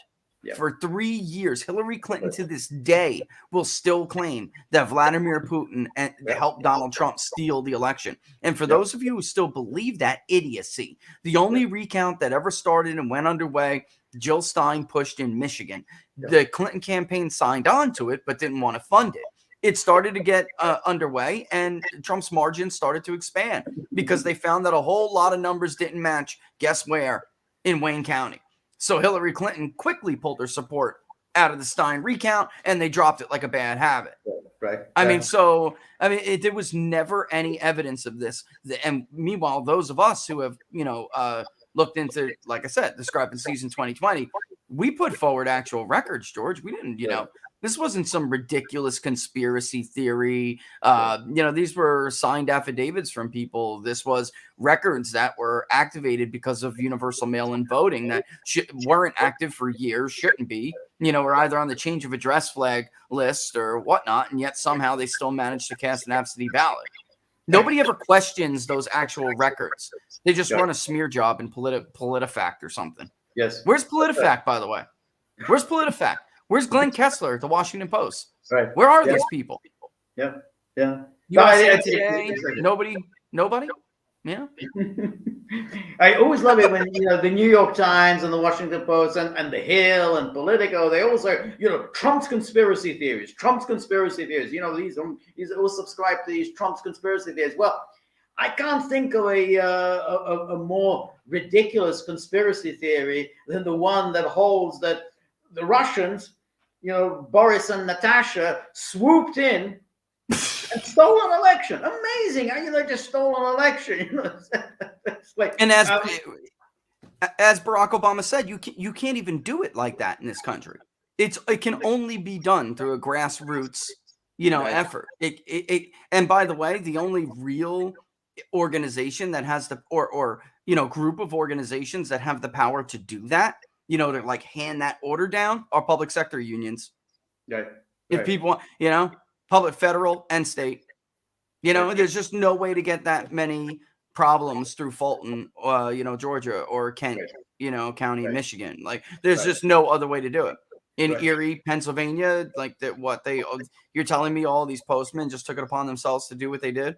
For 3 years. Hillary Clinton to this day will still claim that Vladimir Putin helped Donald Trump steal the election. And for those of you who still believe that idiocy, the only recount that ever started and went underway, Jill Stein pushed in Michigan. The Clinton campaign signed on to it, but didn't want to fund it. It started to get underway, and Trump's margins started to expand because they found that a whole lot of numbers didn't match. Guess where? In Wayne County. So Hillary Clinton quickly pulled her support out of the Stein recount, and they dropped it like a bad habit. Right. I mean, there was never any evidence of this. And meanwhile, those of us who have, looked into, like I said, discrepancies in 2020, we put forward actual records, George. We didn't, this wasn't some ridiculous conspiracy theory. These were signed affidavits from people. This was records that were activated because of universal mail-in voting that weren't active for years, shouldn't be, or either on the change of address flag list or whatnot. And yet somehow they still managed to cast an absentee ballot. Nobody ever questions those actual records. They just run a smear job in PolitiFact or something. Yes. Where's PolitiFact, by the way? Where's PolitiFact? Where's Glenn Kessler at the Washington Post? Right. Where are these people? Yeah. USA Today? Nobody? Yeah. I always love it when the New York Times and the Washington Post and the Hill and Politico, they all say, Trump's conspiracy theories. These all subscribe to these Trump's conspiracy theories. Well, I can't think of a more ridiculous conspiracy theory than the one that holds that the Russians, Boris and Natasha, swooped in and stole an election. Amazing. They just stole an election. It's like, and as Barack Obama said, you can't even do it like that in this country. It can only be done through a grassroots, effort. And by the way, the only real organization that has the group of organizations that have the power to do that, to like hand that order down, are public sector unions. Right. If people want, public, federal, and state, there's just no way to get that many problems through Fulton, Georgia, or Kent, County, Michigan. Like, there's just no other way to do it. In Erie, Pennsylvania, like you're telling me all these postmen just took it upon themselves to do what they did?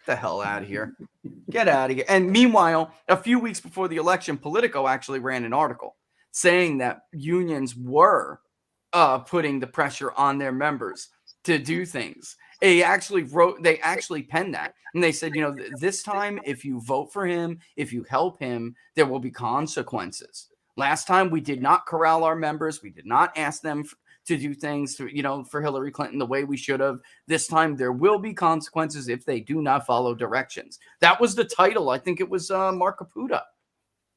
Get the hell out of here. Get out of here. And meanwhile, a few weeks before the election, Politico actually ran an article saying that unions were putting the pressure on their members to do things. They actually penned that. And they said, this time, if you vote for him, if you help him, there will be consequences. Last time, we did not corral our members. We did not ask them to do things, for Hillary Clinton the way we should have. This time, there will be consequences if they do not follow directions. That was the title. I think it was Mark Caputa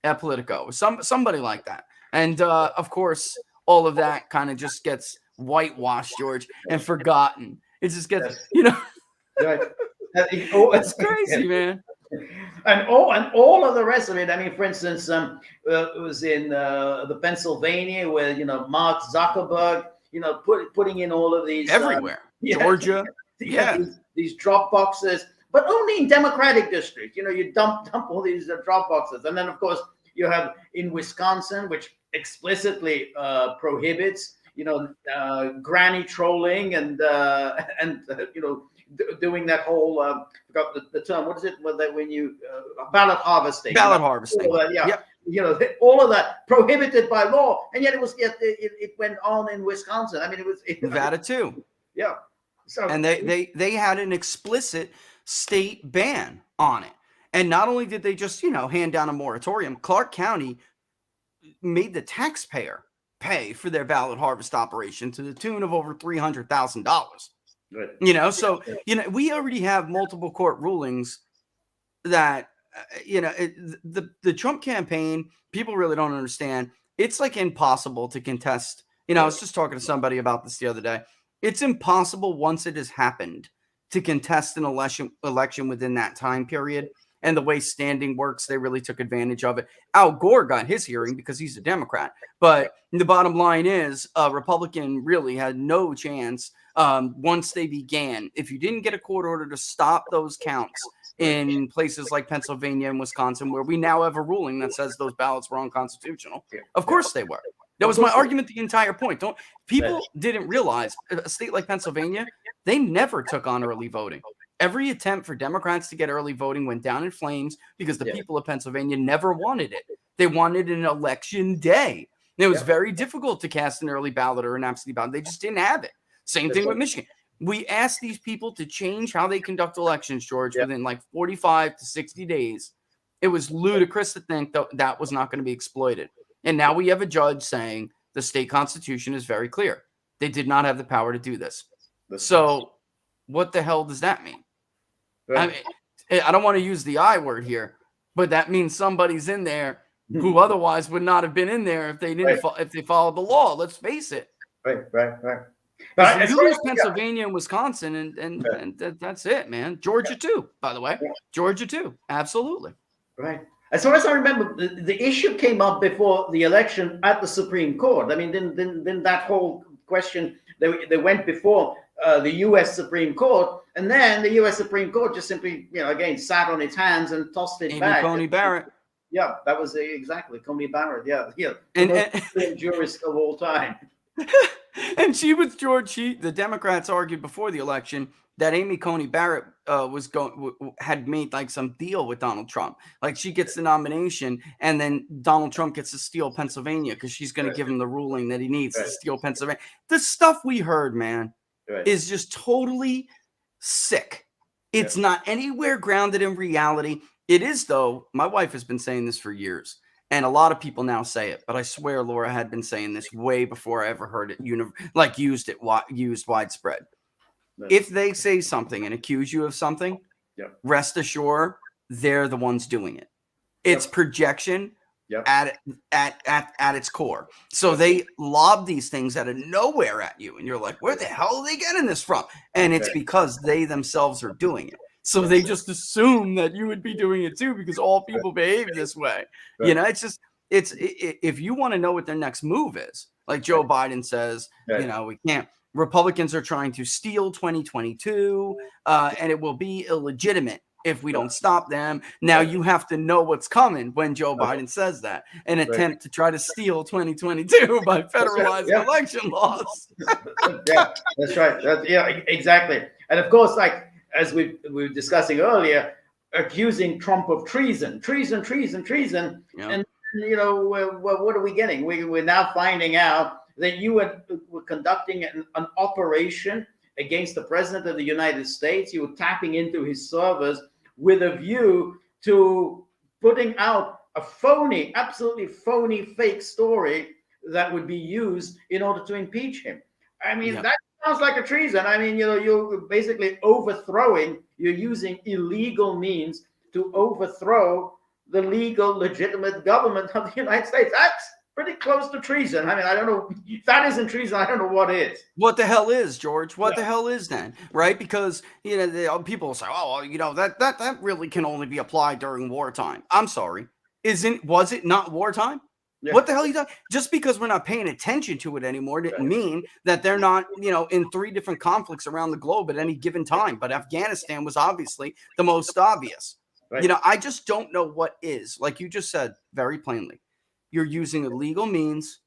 at Politico, somebody like that. And of course, all of that kind of just gets whitewashed, George, and forgotten. It just gets, Right. It's crazy, man. And all of the rest of it. I mean, for instance, it was in the Pennsylvania where Mark Zuckerberg, putting in all of these everywhere, Georgia, these drop boxes, but only in Democratic districts. You dump all these drop boxes, and then of course you have in Wisconsin, which explicitly prohibits granny trolling and doing that whole forgot the term. What is it? When you ballot harvesting? Ballot harvesting. All that, all of that prohibited by law, and yet it went on in Wisconsin. I mean, it was Nevada too. Yeah. So and they had an explicit state ban on it. And not only did they just hand down a moratorium, Clark County made the taxpayer pay for their ballot harvest operation to the tune of over $300,000. Right. So we already have multiple court rulings that the Trump campaign, people really don't understand. It's like impossible to contest. I was just talking to somebody about this the other day. It's impossible once it has happened to contest an election within that time period. And the way standing works, they really took advantage of it. Al Gore got his hearing because he's a Democrat. But the bottom line is a Republican really had no chance once they began. If you didn't get a court order to stop those counts in places like Pennsylvania and Wisconsin, where we now have a ruling that says those ballots were unconstitutional, of course they were. That was my argument, the entire point. People didn't realize a state like Pennsylvania, they never took on early voting. Every attempt for Democrats to get early voting went down in flames because the people of Pennsylvania never wanted it. They wanted an election day. And it was very difficult to cast an early ballot or an absentee ballot. They just didn't have it. Same thing with Michigan. We asked these people to change how they conduct elections, George, within like 45 to 60 days. It was ludicrous to think that was not going to be exploited. And now we have a judge saying the state constitution is very clear. They did not have the power to do this. So what the hell does that mean? Right. I mean, I don't want to use the I word here, but that means somebody's in there who otherwise would not have been in there if they didn't if they followed the law. Let's face it. Right. You lose Pennsylvania and Wisconsin, and that's it, man. Georgia too, by the way. Georgia too, absolutely. Right. As far as I remember, the issue came up before the election at the Supreme Court. I mean, didn't that whole question they went before the U.S. Supreme Court, and then the U.S. Supreme Court just simply, again, sat on its hands and tossed it back. Coney Barrett. Yeah, that was exactly Coney Barrett. Yeah, and the jurist of all time. And she withdrew. The Democrats argued before the election that Amy Coney Barrett had made like some deal with Donald Trump. Like she gets the nomination, and then Donald Trump gets to steal Pennsylvania because she's going to give him the ruling that he needs to steal Pennsylvania. The stuff we heard, man, is just totally sick. It's not anywhere grounded in reality. It is, though. My wife has been saying this for years, and a lot of people now say it, but I swear Laura had been saying this way before I ever heard it, used widespread. If they say something and accuse you of something, rest assured they're the ones doing it. It's projection at its core. So they lob these things out of nowhere at you, and you're like, where the hell are they getting this from? And it's because they themselves are doing it. So they just assume that you would be doing it too, because all people behave this way. You know, if you want to know what their next move is, like Joe Biden says, you know, we can't. Republicans are trying to steal 2022, and it will be illegitimate if we don't stop them. Now you have to know what's coming when Joe Biden says that, an attempt to try to steal 2022 by federalizing election laws. That's right. Exactly. And of course, like as we were discussing earlier, accusing Trump of treason. And you know, what are we getting? We're now finding out that you were conducting an operation against the president of the United States. You were tapping into his servers with a view to putting out a phony, absolutely phony, fake story that would be used in order to impeach him. I mean, that sounds like a treason. I mean, you know, you're basically you're using illegal means to overthrow the legal, legitimate government of the United States. That's pretty close to treason. I mean, I don't know if that isn't treason. I don't know what is. What the hell is, George? What the hell is then? Right? Because, you know, people say, oh, you know, that really can only be applied during wartime. I'm sorry. Was it not wartime? Yeah. What the hell are you talking? Just because we're not paying attention to it anymore didn't mean that they're not, you know, in 3 different conflicts around the globe at any given time. But Afghanistan was obviously the most obvious. Right. You know, I just don't know what is. Like you just said very plainly, you're using illegal means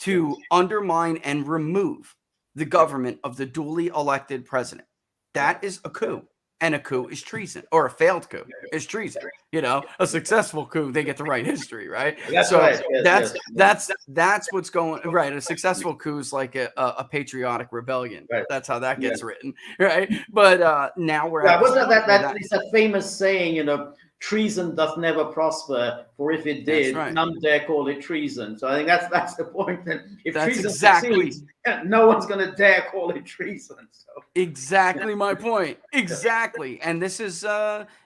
to undermine and remove the government of the duly elected president. That is a coup. And a coup is treason, or a failed coup is treason. You know, a successful coup, they get to write history, right? That's so right. That's what's going right. A successful coup is like a patriotic rebellion. Right. That's how that gets written, right? But now we're at that's a famous saying, you know, treason doth never prosper, for if it did, none dare call it treason. So I think that's the point. That if treason succeeds, no one's going to dare call it treason. So. Exactly my point. Exactly. And this is,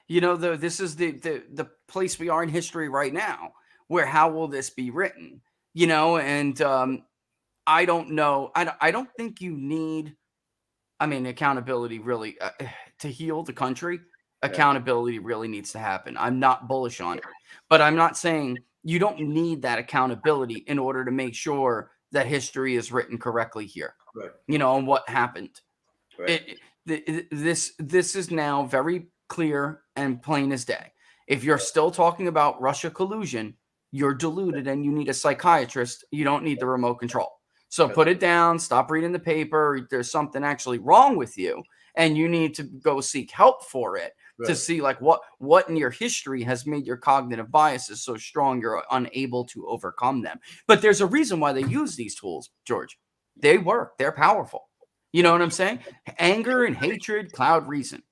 you know, this is the place we are in history right now, where how will this be written? You know, and I don't know. I don't think you need, I mean, accountability really to heal the country. Accountability really needs to happen. I'm not bullish on it, but I'm not saying you don't need that accountability in order to make sure that history is written correctly here. Right. You know, and what happened. Right. This is now very clear and plain as day. If you're still talking about Russia collusion, you're deluded and you need a psychiatrist. You don't need the remote control. So put it down, stop reading the paper. There's something actually wrong with you, and you need to go seek help for it. Right. To see like what in your history has made your cognitive biases so strong you're unable to overcome them. But there's a reason why they use these tools, George. They work. They're powerful. You know what I'm saying? Anger and hatred cloud reason.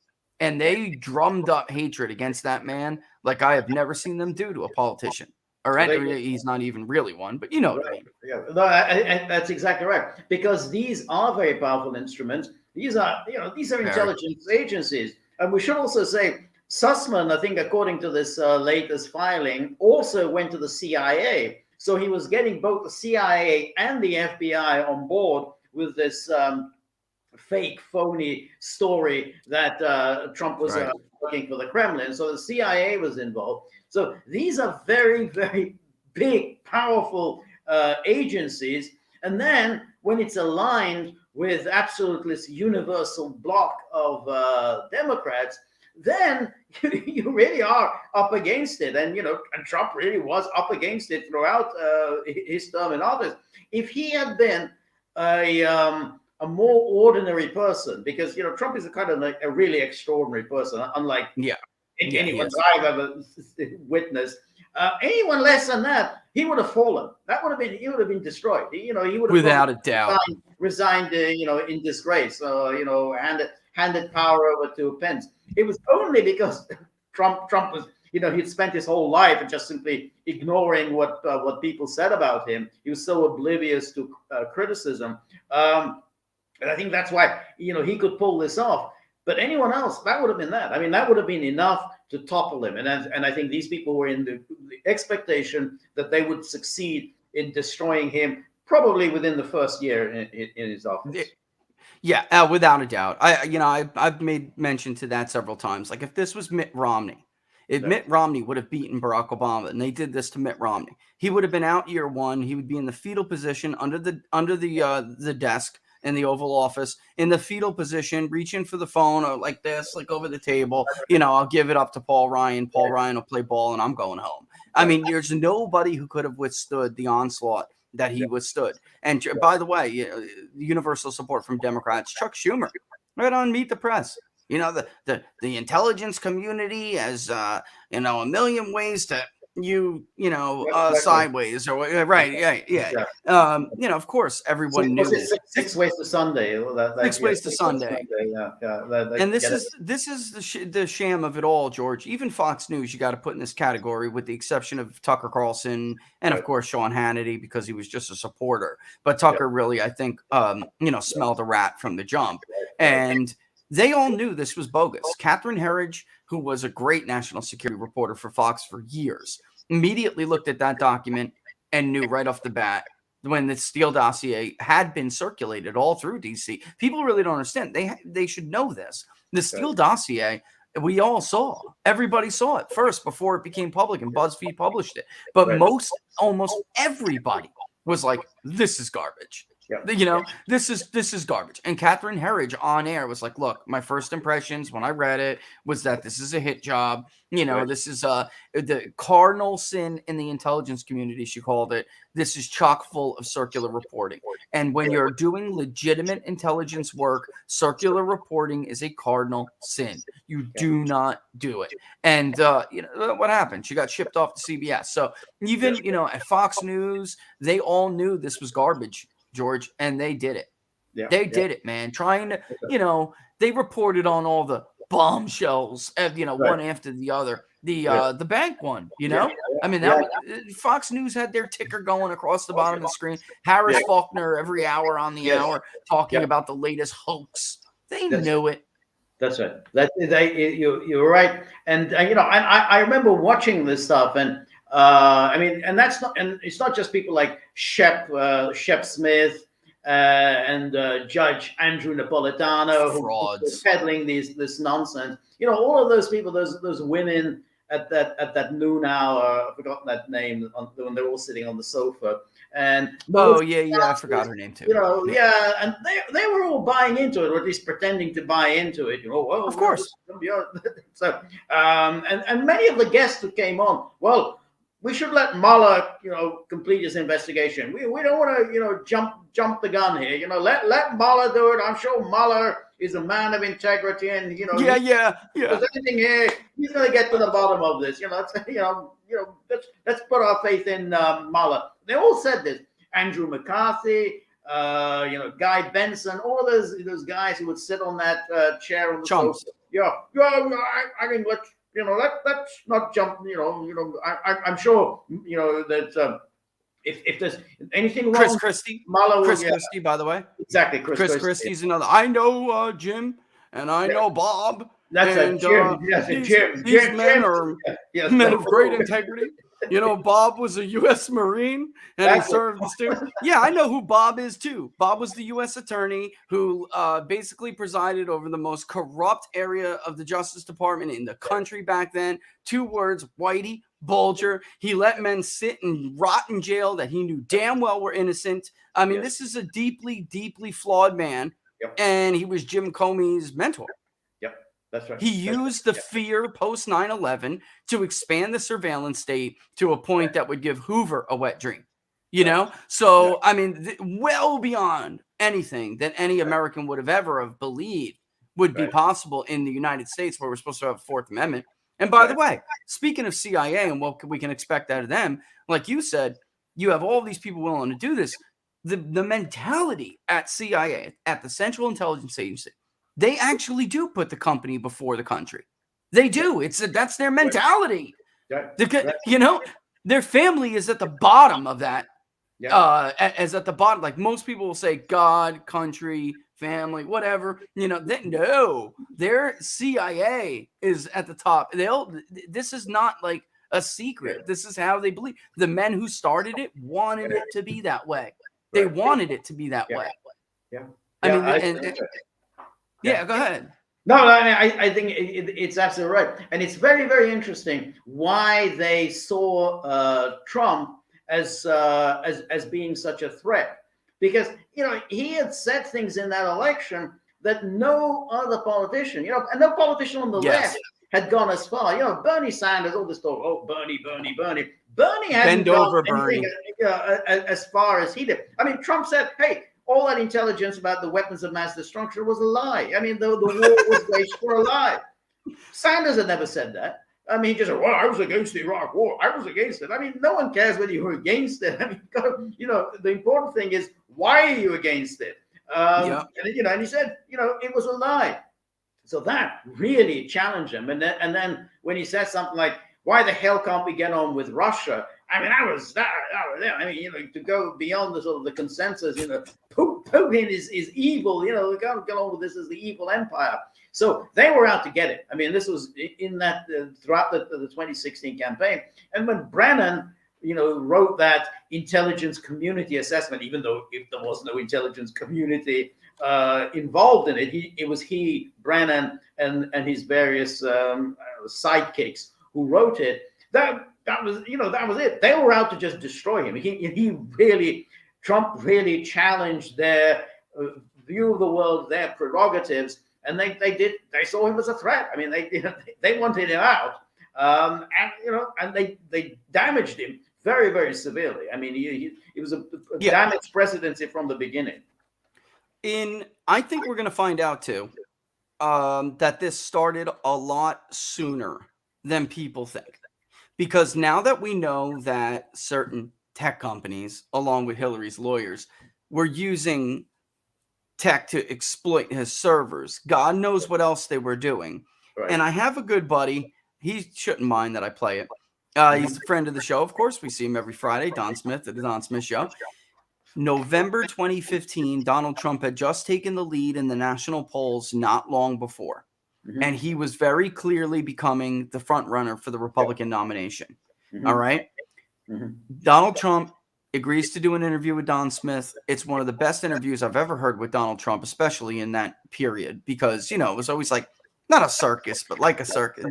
And they drummed up hatred against that man like I have never seen them do to a politician. Or he's not even really one, but you know what I mean. Yeah, no, that's exactly right. Because these are very powerful instruments. These are intelligence agencies. And we should also say, Sussman, I think, according to this latest filing, also went to the CIA. So he was getting both the CIA and the FBI on board with this fake, phony story that Trump was working for the Kremlin. So the CIA was involved. So these are very, very big, powerful agencies. And then when it's aligned with absolutely this universal block of Democrats, then you really are up against it. And, you know, and Trump really was up against it throughout his term in office. If he had been a a more ordinary person, because Trump is a kind of like a really extraordinary person, unlike Yeah. Yeah, anyone yes. that I've ever witnessed. Anyone less than that, he would have fallen. He would have been destroyed. He would have Without a doubt. resigned, in disgrace. Handed power over to Pence. It was only because Trump was, he'd spent his whole life just simply ignoring what people said about him. He was so oblivious to criticism. And I think that's why, he could pull this off. But anyone else, that would have been that. I mean, that would have been enough to topple him. And I think these people were in the expectation that they would succeed in destroying him probably within the first year in his office. Yeah, without a doubt. I've made mention to that several times. Like, if this was Mitt Romney, if Mitt Romney would have beaten Barack Obama, and they did this to Mitt Romney, he would have been out year one. He would be in the fetal position under the desk in the Oval Office, in the fetal position, reaching for the phone or like this, like over the table. I'll give it up to Paul Ryan. Paul Ryan will play ball, and I'm going home. I mean, there's nobody who could have withstood the onslaught that he withstood. And by the way, universal support from Democrats. Chuck Schumer, right on Meet the Press. The intelligence community has a million ways to sideways or right. Yeah. Of course, everyone knew. Six ways to Sunday. Six ways to Sunday. Yeah. And this is the sham of it all, George. Even Fox News, you got to put in this category, with the exception of Tucker Carlson and of course Sean Hannity, because he was just a supporter. But Tucker really, I think, smelled a rat from the jump, and they all knew this was bogus. Catherine Herridge, who was a great national security reporter for Fox for years, immediately looked at that document and knew right off the bat, when the Steele dossier had been circulated all through DC. People really don't understand. They should know this. The Steele dossier, we all saw. Everybody saw it first before it became public, and BuzzFeed published it. But almost everybody was like, this is garbage. This is garbage. And Catherine Herridge on air was like, look, my first impressions when I read it was that this is a hit job. This is the cardinal sin in the intelligence community, she called it. This is chock full of circular reporting. And when you're doing legitimate intelligence work, circular reporting is a cardinal sin. You do not do it. And what happened? She got shipped off to CBS. So even, at Fox News, they all knew this was garbage, George, and they did it. They did it, man. Trying to, they reported on all the bombshells, one after the other. The bank one, I mean, Fox News had their ticker going across the bottom of the screen. Harris Faulkner every hour on the hour talking about the latest hoax. They knew it. That's right. You're right. And I remember watching this stuff, and and it's not just people like Shep Smith and Judge Andrew Napolitano who were peddling this nonsense. All of those people, those women at that noon hour, I've forgotten that name, when they're all sitting on the sofa. And I forgot her name too. And they were all buying into it, or at least pretending to buy into it. Well, of course. So, and many of the guests who came on, well, we should let Mueller, complete his investigation. We don't want to, jump the gun here. Let Mueller do it. I'm sure Mueller is a man of integrity, and If there's anything here, he's going to get to the bottom of this. Let's put our faith in Mueller. They all said this. Andrew McCarthy, Guy Benson, all of those guys who would sit on that chair on the sofa. I think let's not jump. I'm sure that if there's anything wrong, Chris Christie, by the way, exactly. Chris Christie's another. I know Jim, and I know Bob. That's and, Jim. Jim. These men are men of great integrity. Bob was a U.S. Marine, and he served the state. Yeah, I know who Bob is too. Bob was the U.S. attorney who basically presided over the most corrupt area of the Justice Department in the country back then. 2 words: Whitey Bulger. He let men sit and rot in jail that he knew damn well were innocent. I mean, this is a deeply, deeply flawed man, and he was Jim Comey's mentor. That's right. He used the fear post 9/11 to expand the surveillance state to a point that would give Hoover a wet dream, So, I mean, well beyond anything that any American would have believed would be possible in the United States, where we're supposed to have a Fourth Amendment. And by the way, speaking of CIA and what we can expect out of them, like you said, you have all these people willing to do this. The mentality at CIA, at the Central Intelligence Agency, they actually do put the company before the country. They do. That's their mentality. You know, their family is at the bottom of that. As at the bottom, like most people will say, God, country, family, whatever. You know, their CIA is at the top. This is not like a secret. This is how they believe. The men who started it wanted it to be that way. They wanted it to be that way. I mean, go ahead. No, I think it's absolutely right, and it's very, very interesting why they saw Trump as being such a threat, because he had said things in that election that no other politician, and no politician on the left had gone as far. Bernie Sanders, all this talk, oh, Bernie. Bernie hadn't gone anything as far as he did. I mean, Trump said, hey, all that intelligence about the weapons of mass destruction was a lie. I mean, the war was waged for a lie. Sanders had never said that. I mean, he just said, well, I was against the Iraq war. I was against it. I mean, no one cares whether you were against it. I mean, the important thing is, why are you against it? And he said, it was a lie. So that really challenged him. And then when he said something like, why the hell can't we get on with Russia? I mean, I was there. I mean, to go beyond the sort of the consensus, Putin is evil. We can't get on with this as the evil empire. So they were out to get it. I mean, this was in that throughout the 2016 campaign. And when Brennan, wrote that intelligence community assessment, even though if there was no intelligence community involved in it, it was Brennan, and his various sidekicks who wrote it. That was it. They were out to just destroy him. Trump really challenged their view of the world, their prerogatives, and they saw him as a threat. I mean, they wanted him out, and they damaged him very, very severely. I mean, it was a damaged presidency from the beginning. I think we're going to find out too that this started a lot sooner than people think. Because now that we know that certain tech companies, along with Hillary's lawyers, were using tech to exploit his servers, God knows what else they were doing. Right. And I have a good buddy. He shouldn't mind that I play it. He's a friend of the show, of course. We see him every Friday, Don Smith at the Don Smith Show. November 2015, Donald Trump had just taken the lead in the national polls not long before. Mm-hmm. And he was very clearly becoming the front runner for the Republican nomination. Mm-hmm. All right. Mm-hmm. Donald Trump agrees to do an interview with Don Smith. It's one of the best interviews I've ever heard with Donald Trump, especially in that period, because, it was always like, not a circus, but like a circus.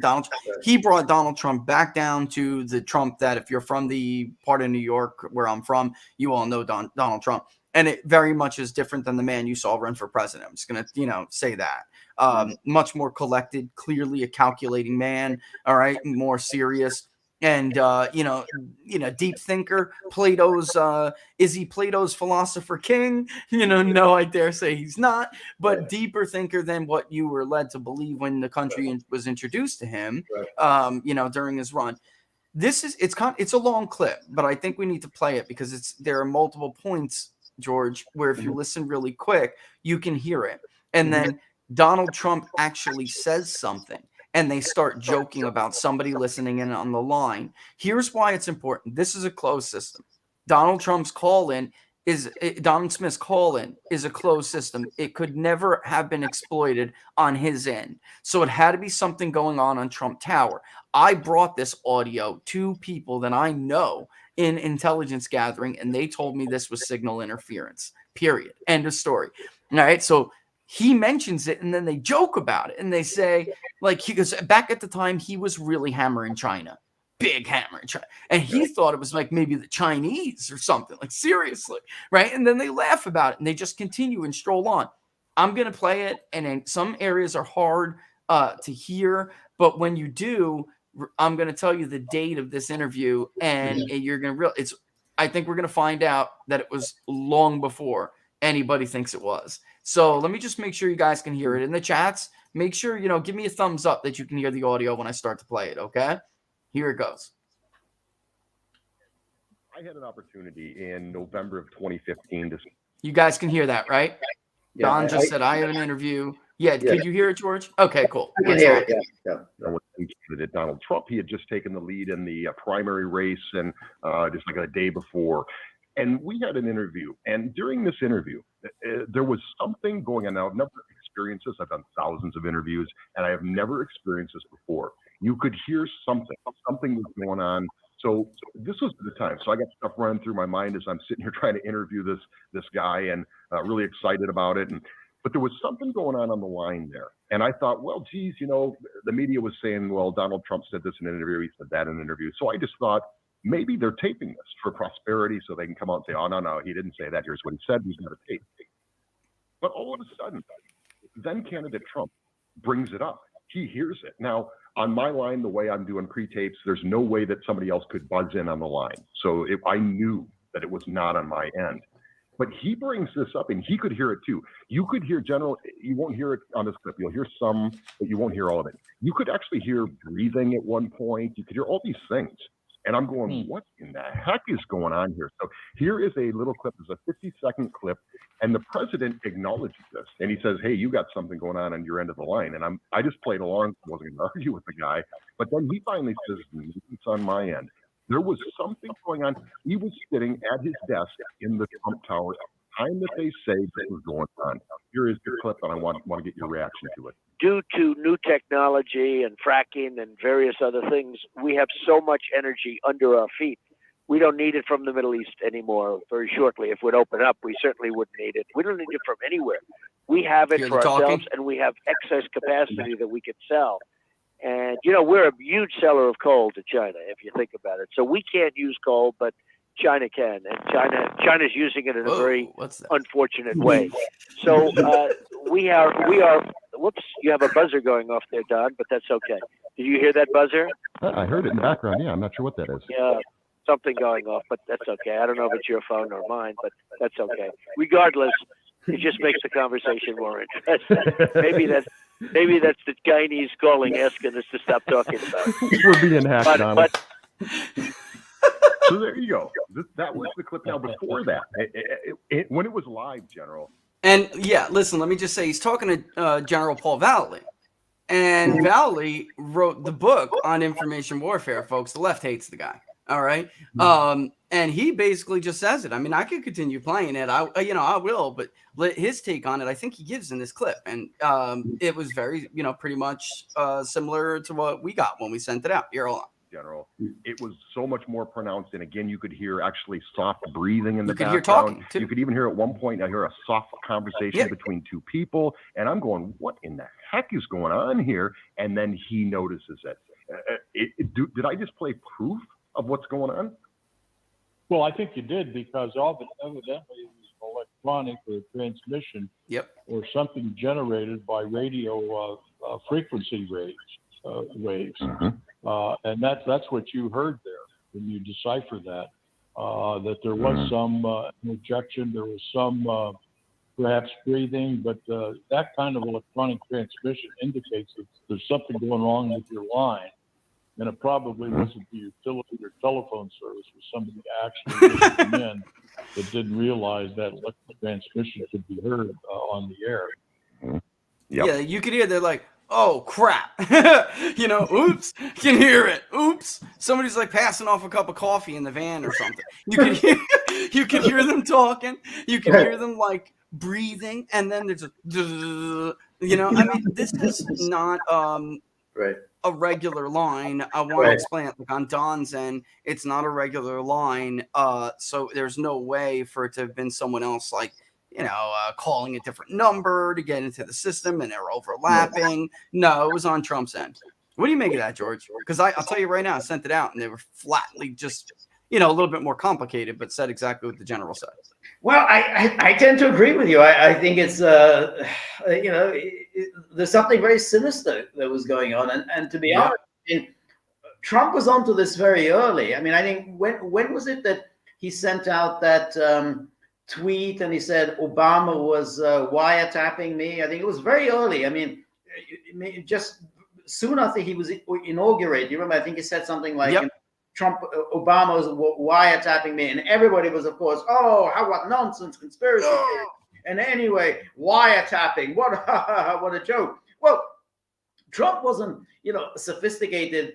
He brought Donald Trump back down to the Trump that if you're from the part of New York where I'm from, you all know Donald Trump. And it very much is different than the man you saw run for president. I'm just going to, say that. Much more collected, clearly a calculating man. All right. More serious. And, deep thinker. Is he Plato's philosopher king? No, I dare say he's not. But deeper thinker than what you were led to believe when the country was introduced to him, during his run. It's a long clip, but I think we need to play it because there are multiple points, George, where if you listen really quick, you can hear it. And then Donald Trump actually says something. And they start joking about somebody listening in on the line. Here's why it's important. This is a closed system. Donald Smith's call-in is a closed system. It could never have been exploited on his end. So it had to be something going on Trump Tower. I brought this audio to people that I know in intelligence gathering, and they told me this was signal interference, period. End of story. All right. So he mentions it, and then they joke about it, and they say, because back at the time, he was really hammering China, big hammer in China, and he thought it was like maybe the Chinese or something, like seriously, right? And then they laugh about it, and they just continue and stroll on. I'm going to play it, and in some areas are hard to hear, but when you do, I'm going to tell you the date of this interview, and you're going to I think we're going to find out that it was long before anybody thinks it was. So let me just make sure you guys can hear it in the chats. Make sure, give me a thumbs up that you can hear the audio when I start to play it, okay? Here it goes. I had an opportunity in November of 2015 to. You guys can hear that, right? Yeah, Don just said, I have an interview. Yeah, Yeah. could you hear it, George? Okay, cool. I can Let's hear rock it. Yeah. Candidate Donald Trump. He had just taken the lead in the primary race, and just like a day before. And we had an interview. And during this interview, there was something going on. Now, I've never experienced this. I've done thousands of interviews, and I have never experienced this before. You could hear something. Something was going on. So this was the time. So I got stuff running through my mind as I'm sitting here trying to interview this guy, and really excited about it. But there was something going on the line there. And I thought, well, geez, the media was saying, well, Donald Trump said this in an interview, he said that in an interview. So I just thought, maybe they're taping this for prosperity so they can come out and say, oh, no, he didn't say that. Here's what he said. He's got a tape. But all of a sudden, then candidate Trump brings it up. He hears it. Now, on my line, the way I'm doing pre-tapes, there's no way that somebody else could buzz in on the line. So I knew that it was not on my end. But he brings this up, and he could hear it too. You could hear you won't hear it on this clip. You'll hear some, but you won't hear all of it. You could actually hear breathing at one point. You could hear all these things. And I'm going, what in the heck is going on here? So here is a little clip. It's a 50-second clip. And the president acknowledges this. And he says, hey, you got something going on your end of the line. And I just played along. I wasn't going to argue with the guy. But then he finally says, it's on my end. There was something going on. He was sitting at his desk in the Trump Tower at the time that they say that was going on. Here is the clip, and I want to get your reaction to it. Due to new technology and fracking and various other things, we have so much energy under our feet. We don't need it from the Middle East anymore very shortly. If we'd open up, we certainly wouldn't need it. We don't need it from anywhere. We have it for ourselves, and we have excess capacity that we can sell. And, we're a huge seller of coal to China, if you think about it. So we can't use coal, but China can. And China's using it in a very unfortunate way. So we are, whoops, you have a buzzer going off there, Don, but that's okay. Did you hear that buzzer? I heard it in the background. Yeah, I'm not sure what that is. Yeah, something going off, but that's okay. I don't know if it's your phone or mine, but that's okay. Regardless, it just makes the conversation more interesting. Maybe that's the Chinese calling, asking us to stop talking about it. We're being hacked, Donald. But So there you go. That was the clip. Now, before that, when it was live, General. And yeah, listen, let me just say, he's talking to General Paul Valley. And Valley wrote the book on information warfare, folks. The left hates the guy. All right. And he basically just says it. I mean, I could continue playing it. I will, but his take on it, I think he gives in this clip. And it was very, pretty much similar to what we got when we sent it out. Here, hold on. General, it was so much more pronounced. And again, you could hear actually soft breathing in the background. Hear talking too. You could even hear at one point, I hear a soft conversation between two people. And I'm going, what in the heck is going on here? And then he notices it. Did I just play proof of what's going on? Well, I think you did, because evidently it was electronic or transmission or something generated by radio frequency waves. And that's what you heard there when you decipher that, that there was some interjection, there was some perhaps breathing, but that kind of electronic transmission indicates that there's something going wrong with your line. And it probably wasn't the utility or telephone service, was somebody actually listening in that didn't realize that electric transmission could be heard on the air. Yeah, you could hear they're like, oh crap, oops, can hear it. Oops, somebody's like passing off a cup of coffee in the van or something. You can hear them talking. You can hear them like breathing, and then there's I mean, this is not a regular line. I want to explain it. Like on Don's end, it's not a regular line. So there's no way for it to have been someone else, like, calling a different number to get into the system and they're overlapping. No, it was on Trump's end. What do you make of that, George? Because I'll tell you right now, I sent it out and they were flatly just, a little bit more complicated, but said exactly what the general said. Well, I tend to agree with you. I think it's, there's something very sinister that was going on. And to be honest, Trump was onto this very early. I mean, I think when was it that he sent out that tweet, and he said Obama was wiretapping me. I think it was very early. I mean, just soon after he was inaugurated. You remember? I think he said something like, Yep. Trump, Obama was wiretapping me, and everybody was, of course, oh, what nonsense, conspiracy theory. And anyway, wiretapping, what a joke. Well, Trump wasn't, sophisticated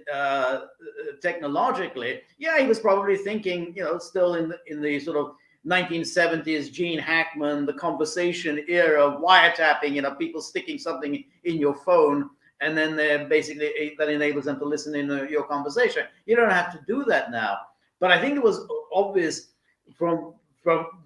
technologically. Yeah, he was probably thinking, still in the sort of 1970s Gene Hackman, the conversation era of wiretapping, people sticking something in your phone, and then they're basically, that enables them to listen in your conversation. You don't have to do that now. But I think it was obvious from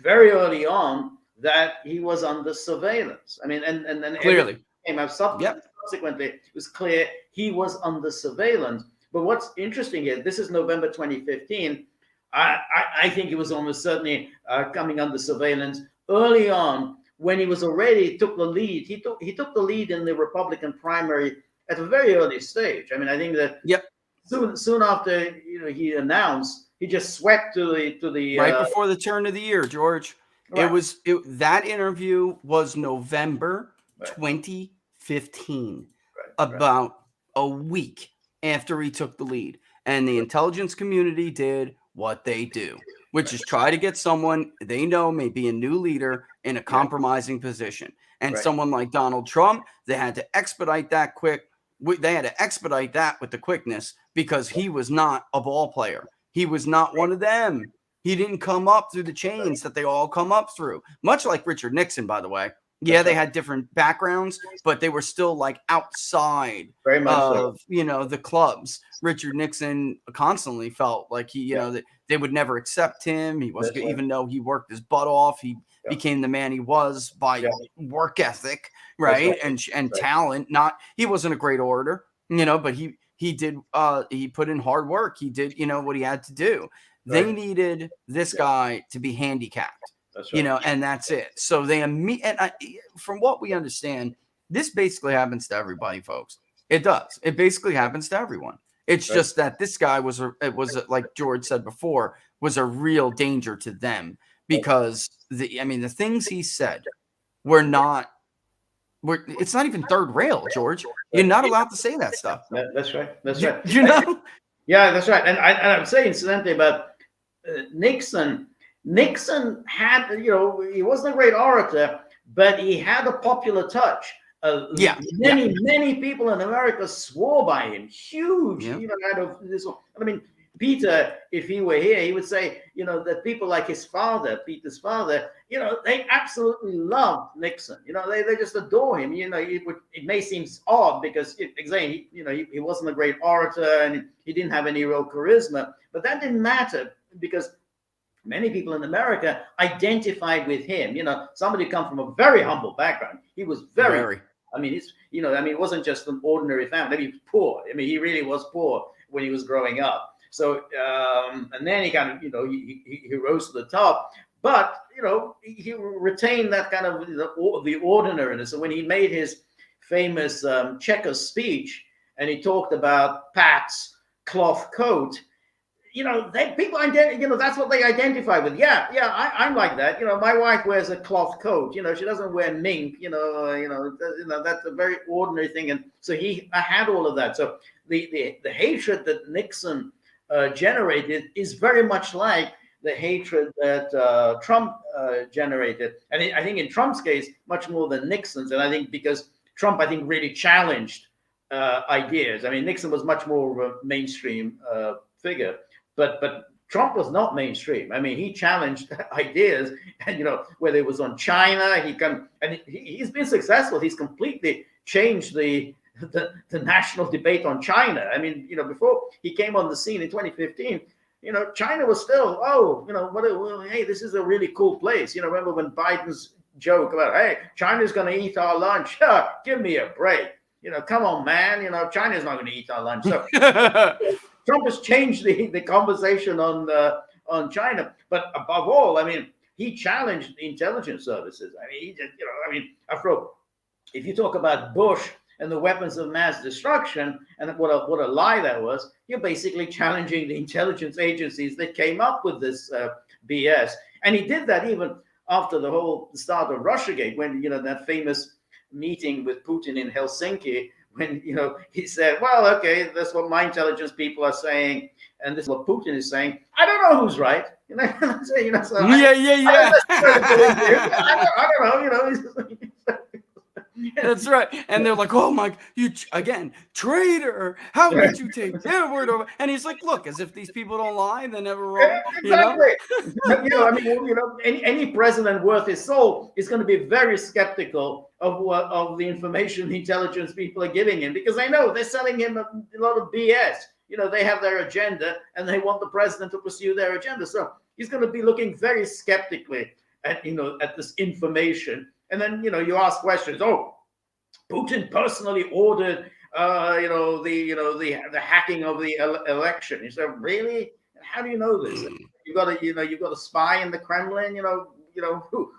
very early on that he was under surveillance. I mean, and Clearly came out subsequently, it was clear he was under surveillance. But what's interesting here, this is November 2015. I think he was almost certainly coming under surveillance early on, when he was already took the lead. He took the lead in the Republican primary at a very early stage. I mean, I think that soon after he announced, he just swept to the right before the turn of the year, George. Right. That interview was November 2015, about a week after he took the lead, and the intelligence community did what they do, which is try to get someone they know may be a new leader in a compromising position. And someone like Donald Trump, they had to expedite that quick. They had to expedite that with the quickness, because he was not a ball player. He was not one of them. He didn't come up through the chains that they all come up through, much like Richard Nixon, by the way. Yeah, they had different backgrounds, but they were still like outside very much of the clubs. Richard Nixon constantly felt like he, that they would never accept him. He wasn't, even though he worked his butt off, he became the man he was by work ethic, right? And talent. He wasn't a great orator, but he did. He put in hard work. He did, what he had to do. They needed this guy to be handicapped. And that's it. So from what we understand, this basically happens to everybody, folks. It does. It basically happens to everyone. It's just that this guy was like George said before, was a real danger to them, because the things he said were not. It's not even third rail, George. You're not allowed to say that stuff. That's right. That's right. Yeah, that's right. And I'm saying incidentally about Nixon. Nixon had, he wasn't a great orator, but he had a popular touch. Many people in America swore by him. Huge, out of this. I mean, Peter, if he were here, he would say, that people like his father, Peter's father, they absolutely loved Nixon. They just adore him. It may seem odd because, he wasn't a great orator and he didn't have any real charisma, but that didn't matter, because many people in America identified with him. Somebody come from a very humble background. He was very. I mean, it wasn't just an ordinary family. Maybe he was poor. I mean, he really was poor when he was growing up. So, and then he kind of, he rose to the top. But, he retained that kind of the ordinariness. So when he made his famous Chequers speech, and he talked about Pat's cloth coat, people that's what they identify with. I'm like that. My wife wears a cloth coat. She doesn't wear mink. That's a very ordinary thing. And so I had all of that. So the hatred that Nixon generated is very much like the hatred that Trump generated. And I think in Trump's case, much more than Nixon's. And I think because Trump, really challenged ideas. I mean, Nixon was much more of a mainstream figure. But Trump was not mainstream. I mean, he challenged ideas, and whether it was on China, he's been successful. He's completely changed the national debate on China. I mean, before he came on the scene in 2015, China was still, hey, this is a really cool place. Remember when Biden's joke about, hey, China's going to eat our lunch? Give me a break. Come on, man. China's not going to eat our lunch. So Trump has changed the conversation on China, but above all, I mean, he challenged the intelligence services. I mean, he just, after all, if you talk about Bush and the weapons of mass destruction, and what a lie that was, you're basically challenging the intelligence agencies that came up with this BS. And he did that even after the whole start of Russiagate, when, that famous meeting with Putin in Helsinki, when, he said, well, okay, that's what my intelligence people are saying, and this is what Putin is saying. I don't know who's right. So yeah. I don't know. That's right. And they're like, oh my, again, traitor. How could you take their word over? And he's like, look, as if these people don't lie, they're never wrong. Exactly. Any president worth his soul is going to be very skeptical of the information the intelligence people are giving him, because they know they're selling him a lot of BS. They have their agenda and they want the president to pursue their agenda. So he's going to be looking very skeptically at this information. And then, you ask questions. Oh, Putin personally ordered, the hacking of the election. You say, really? How do you know this? You've got a spy in the Kremlin.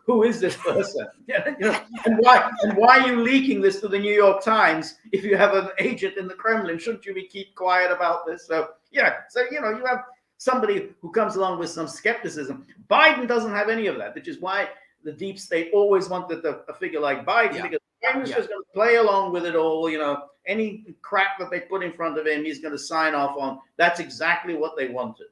Who is this person? And why are you leaking this to the New York Times if you have an agent in the Kremlin? Shouldn't you keep quiet about this? So you have somebody who comes along with some skepticism. Biden doesn't have any of that, which is why the deep state always wanted a figure like Biden, because Biden's just going to play along with it all. Any crap that they put in front of him, he's going to sign off on. That's exactly what they wanted.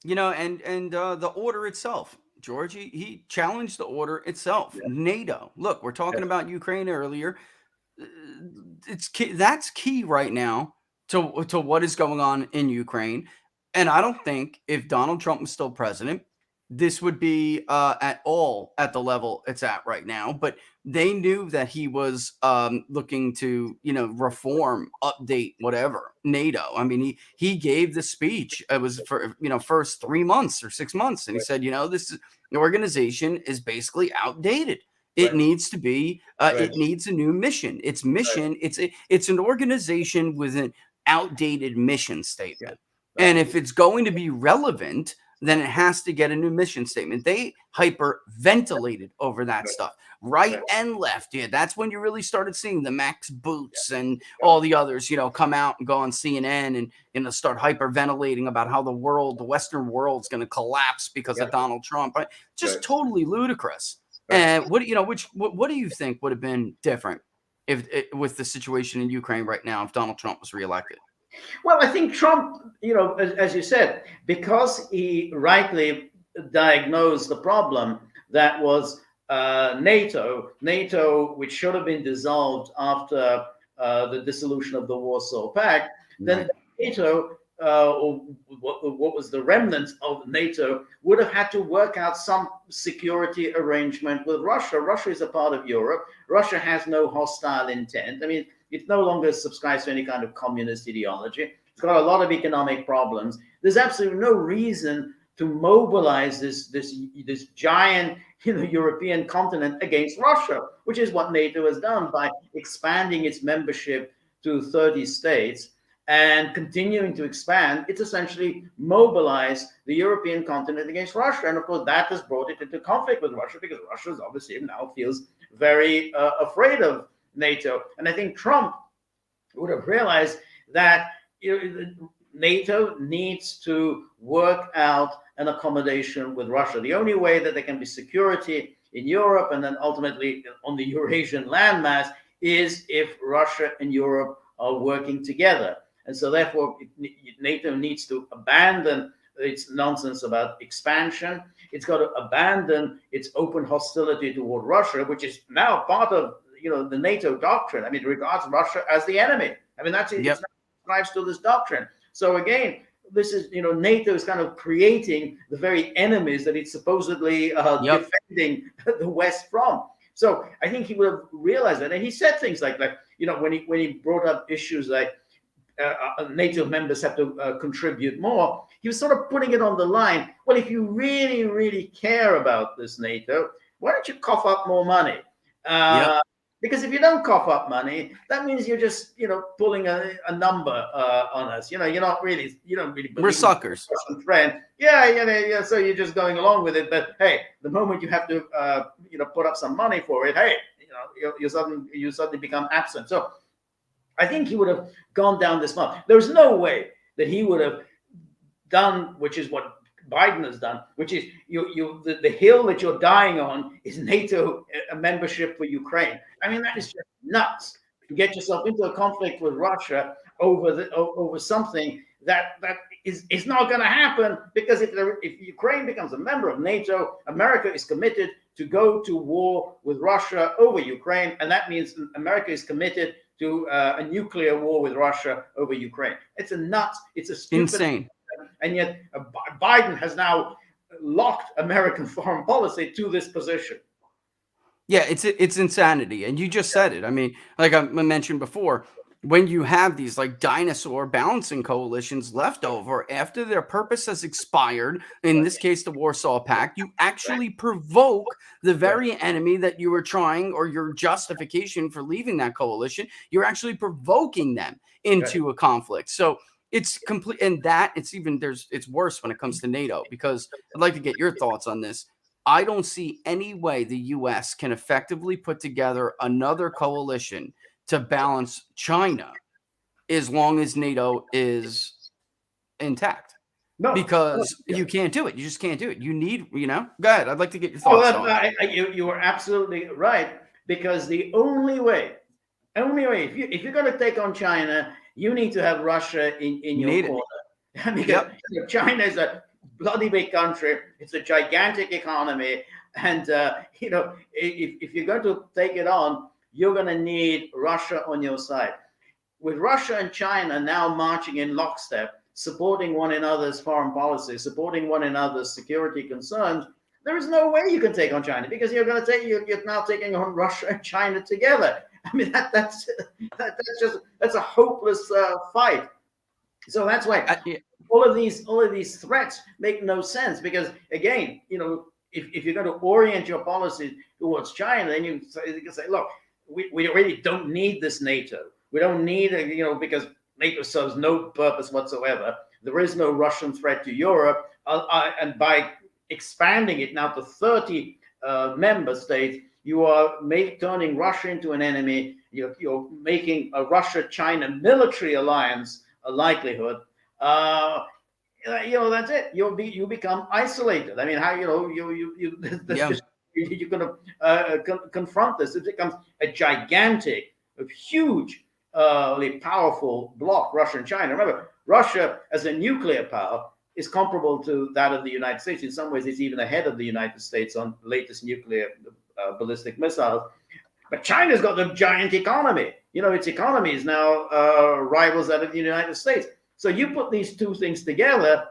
And the order itself, George, he challenged the order itself. Yeah. NATO. Look, we're talking about Ukraine earlier. That's key right now to what is going on in Ukraine. And I don't think if Donald Trump was still president, this would be at all at the level it's at right now. But they knew that he was looking to, reform, update, whatever, NATO. I mean, he gave the speech. It was for, first 3 months or 6 months. And he said, the organization is basically outdated. It needs to be, it needs a new mission. Its mission, it's an organization with an outdated mission statement. And if it's going to be relevant, then it has to get a new mission statement. They hyperventilated over that stuff, right and left. Yeah, that's when you really started seeing the Max Boots and all the others, come out and go on CNN and start hyperventilating about how the Western world's going to collapse because of Donald Trump. Just totally ludicrous. And what do you think would have been different with the situation in Ukraine right now if Donald Trump was reelected? Well, I think Trump, as you said, because he rightly diagnosed the problem that was NATO, which should have been dissolved after the dissolution of the Warsaw Pact, then NATO, or what was the remnants of NATO, would have had to work out some security arrangement with Russia. Russia is a part of Europe. Russia has no hostile intent. I mean, it no longer subscribes to any kind of communist ideology. It's got a lot of economic problems. There's absolutely no reason to mobilize this giant European continent against Russia, which is what NATO has done by expanding its membership to 30 states and continuing to expand. It's essentially mobilized the European continent against Russia. And of course, that has brought it into conflict with Russia, because Russia obviously now feels very afraid of NATO. And I think Trump would have realized that NATO needs to work out an accommodation with Russia. The only way that there can be security in Europe and then ultimately on the Eurasian landmass is if Russia and Europe are working together. And so therefore, NATO needs to abandon its nonsense about expansion. It's got to abandon its open hostility toward Russia, which is now part of the NATO doctrine. I mean, it regards Russia as the enemy. I mean, that's it. It subscribes to this doctrine. So again, this is, NATO is kind of creating the very enemies that it's supposedly defending the West from. So I think he would have realized that. And he said things like that, when he brought up issues like NATO members have to contribute more, he was sort of putting it on the line. Well, if you really, really care about this NATO, why don't you cough up more money? Because if you don't cough up money, that means you're just, pulling a number on us. You don't really believe we're suckers. Friend. Yeah. So you're just going along with it. But hey, the moment you have to, put up some money for it, hey, you suddenly become absent. So I think he would have gone down this path. There's no way that he would have done, which is what Biden has done, which is the hill that you're dying on is NATO membership for Ukraine. I mean, that is just nuts to get yourself into a conflict with Russia over something that is not going to happen, because if Ukraine becomes a member of NATO, America is committed to go to war with Russia over Ukraine, and that means America is committed to a nuclear war with Russia over Ukraine. It's a stupid, Insane. And yet Biden has now locked American foreign policy to this position. Yeah, it's insanity. And you just said it. I mean, like I mentioned before, when you have these like dinosaur balancing coalitions left over after their purpose has expired, in this case, the Warsaw Pact, you actually provoke the very enemy that you were trying, or your justification for leaving that coalition, you're actually provoking them into a conflict. So it's complete. And that it's worse when it comes to NATO, because I'd like to get your thoughts on this. I don't see any way the U.S. can effectively put together another coalition to balance China as long as NATO is intact. No, because you can't do it. You just can't do it. You need, go ahead. I'd like to get your thoughts on it. You are absolutely right, because the only way, if you're going to take on China, you need to have Russia in your corner. Because China is a bloody big country. It's a gigantic economy. And, if you're going to take it on, you're going to need Russia on your side. With Russia and China now marching in lockstep, supporting one another's foreign policy, supporting one another's security concerns, there is no way you can take on China, because you're now taking on Russia and China together. I mean, that's a hopeless fight. So that's why all of these threats make no sense, because again, if you're going to orient your policy towards China, then you can say, look, we really don't need this NATO. We don't need it, because NATO serves no purpose whatsoever. There is no Russian threat to Europe, and by expanding it now to 30 member states, you are turning Russia into an enemy. You're making a Russia-China military alliance a likelihood. That's it. You become isolated. I mean, how you're going to confront this? It becomes a gigantic, huge, powerful bloc, Russia and China. Remember, Russia as a nuclear power is comparable to that of the United States. In some ways, it's even ahead of the United States on the latest nuclear ballistic missiles. But China's got a giant economy. Its economy is now rivals that of the United States. So you put these two things together,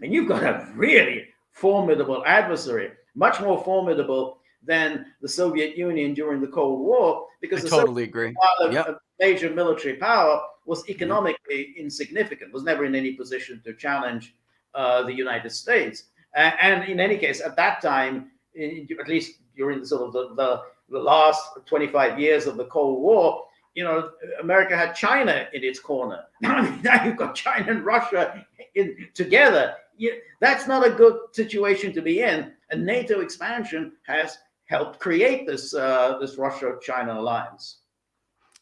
and you've got a really formidable adversary, much more formidable than the Soviet Union during the Cold War, because I totally agree. A major military power was economically insignificant, was never in any position to challenge the United States. And in any case, at that time, at least during the sort of the last 25 years of the Cold War, America had China in its corner. Now you've got China and Russia together. That's not a good situation to be in. And NATO expansion has helped create this Russia-China alliance.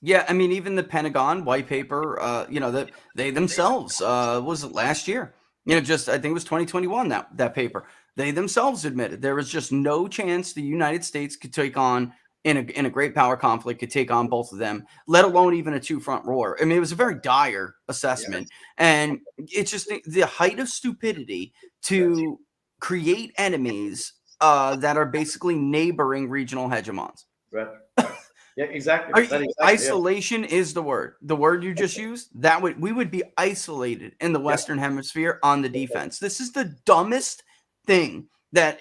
Yeah, I mean, even the Pentagon white paper, that they themselves, was it last year? I think it was 2021, that paper. They themselves admitted there was just no chance the United States could take on, in a great power conflict, could take on both of them, let alone even a two-front war. I mean, it was a very dire assessment. And it's just the height of stupidity to create enemies that are basically neighboring regional hegemons. Right. Yeah, exactly. Isolation is the word. The word you just used, we would be isolated in the Western Hemisphere on the defense. This is the dumbest thing that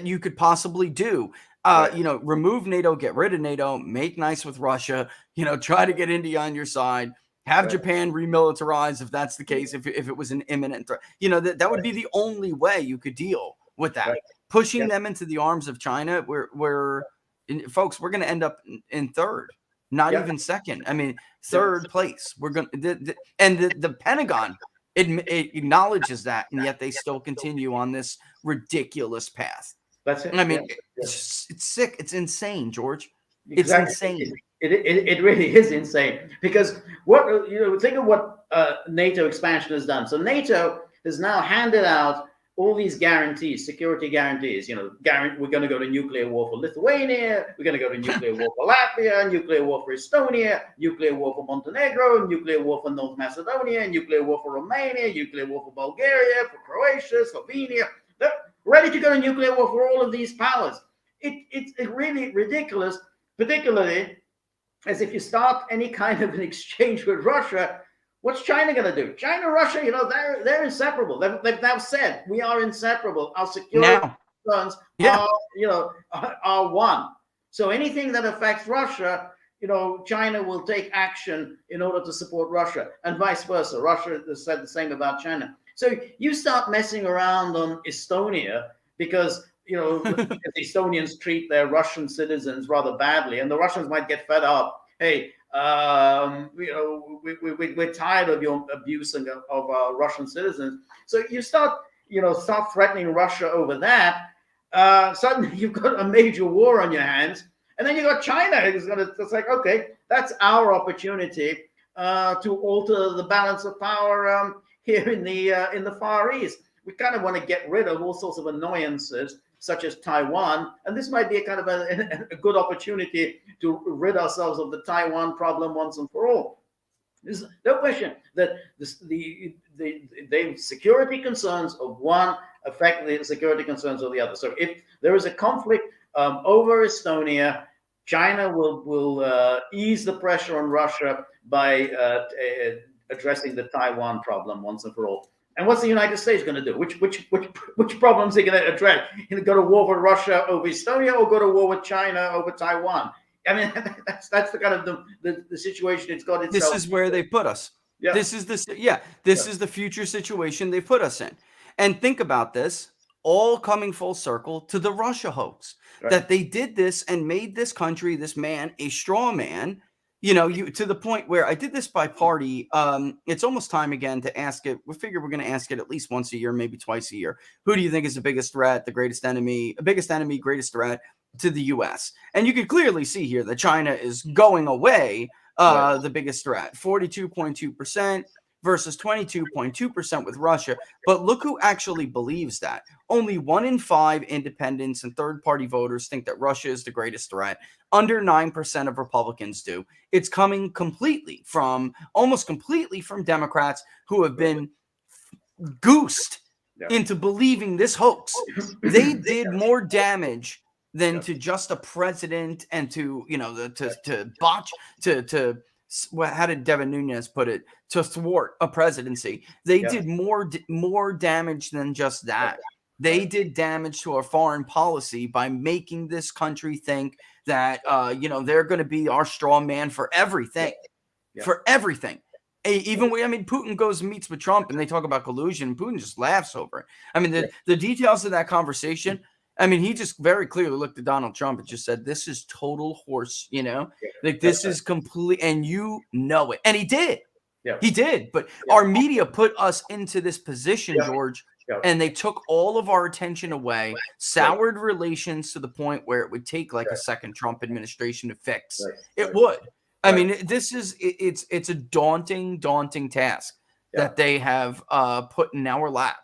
you could possibly do. Remove NATO, get rid of NATO, make nice with Russia, try to get India on your side, have Japan remilitarize if that's the case, if it was an imminent threat. That would be the only way you could deal with that. Right. Pushing them into the arms of China, folks, we're going to end up in third, not even second. I mean, third place. We're going to, and the Pentagon acknowledges that, and yet they still continue on this ridiculous path. That's it. I mean, it's sick. It's insane, George. Exactly. It's insane. It really is insane, because think of what NATO expansion has done. So NATO has now handed out all these guarantees, security guarantees, we're going to go to nuclear war for Lithuania, we're going to go to nuclear war for Latvia, nuclear war for Estonia, nuclear war for Montenegro, nuclear war for North Macedonia, nuclear war for Romania, nuclear war for Bulgaria, for Croatia, Slovenia. They're ready to go to nuclear war for all of these powers. It's really ridiculous, particularly as if you start any kind of an exchange with Russia. What's China going to do? China, Russia, they're inseparable. They've now said we are inseparable. Our security concerns are one. So anything that affects Russia, China will take action in order to support Russia, and vice versa. Russia has said the same about China. So you start messing around on Estonia because the Estonians treat their Russian citizens rather badly, and the Russians might get fed up. Hey, we're tired of your abuse of our Russian citizens. So you start threatening Russia over that. Suddenly you've got a major war on your hands, and then you got China who's going to. It's like, okay, that's our opportunity to alter the balance of power here in the Far East. We kind of want to get rid of all sorts of annoyances, such as Taiwan, and this might be a kind of a good opportunity to rid ourselves of the Taiwan problem once and for all. There's no question that the security concerns of one affect the security concerns of the other. So if there is a conflict over Estonia, China will ease the pressure on Russia by addressing the Taiwan problem once and for all. And what's the United States going to do? Which problems are they going to address? Go to war with Russia over Estonia, or go to war with China over Taiwan? I mean, that's the kind of the situation it's got itself. This is where they put us. Yeah. This is is the future situation they put us in. And think about this, all coming full circle to the Russia hoax, that they did this and made this country, this man, a straw man. To the point where I did this by party. It's almost time again to ask it. We figure we're going to ask it at least once a year, maybe twice a year. Who do you think is the biggest threat, the greatest enemy, greatest threat to the U.S.? And you can clearly see here that China is going away, the biggest threat, 42.2% versus 22.2% with Russia. But look who actually believes that. Only 1 in 5 independents and third-party voters think that Russia is the greatest threat. Under 9% of Republicans do. It's coming almost completely from Democrats who have been goosed into believing this hoax. They did more damage than to just a president and to how did Devin Nunes put it? To thwart a presidency. They did more damage than just that. They did damage to our foreign policy by making this country think that they're going to be our straw man for everything, for everything. Putin goes and meets with Trump and they talk about collusion. Putin just laughs over it. I mean, the details of that conversation. I mean, he just very clearly looked at Donald Trump and just said, "This is total horse." This is complete, and it. And he did. Yeah. He did. But our media put us into this position, George. And they took all of our attention away, soured relations to the point where it would take like a second Trump administration to fix. It would. I mean, it's a daunting task that they have put in our lap,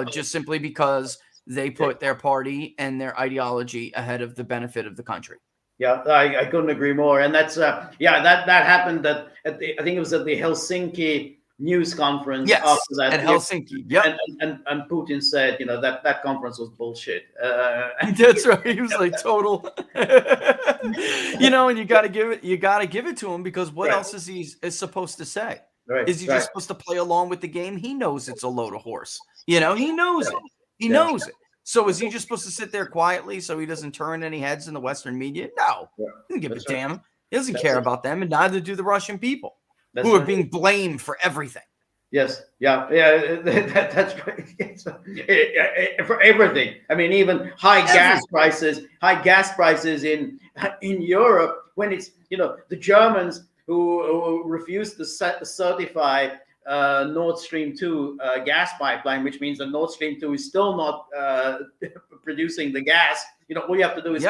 just simply because they put their party and their ideology ahead of the benefit of the country. Yeah, I couldn't agree more. And that's that happened I think it was at the Helsinki news conference. Yes, after that, at Helsinki. Yeah, and Putin said, that conference was bullshit. That's right. He was like total. And you got to give it to him, because what else is he supposed to say? Right. Is he just supposed to play along with the game? He knows it's a load of horse. He knows it. He knows it. So is he just supposed to sit there quietly so he doesn't turn any heads in the Western media? No, he doesn't give a damn. He doesn't care about them, and neither do the Russian people, who are being blamed for everything. Yes, that's great. For everything. I mean, even high gas prices in Europe, when it's the Germans who refused to certify Nord Stream 2 gas pipeline, which means that Nord Stream 2 is still not producing the gas. All you have to do is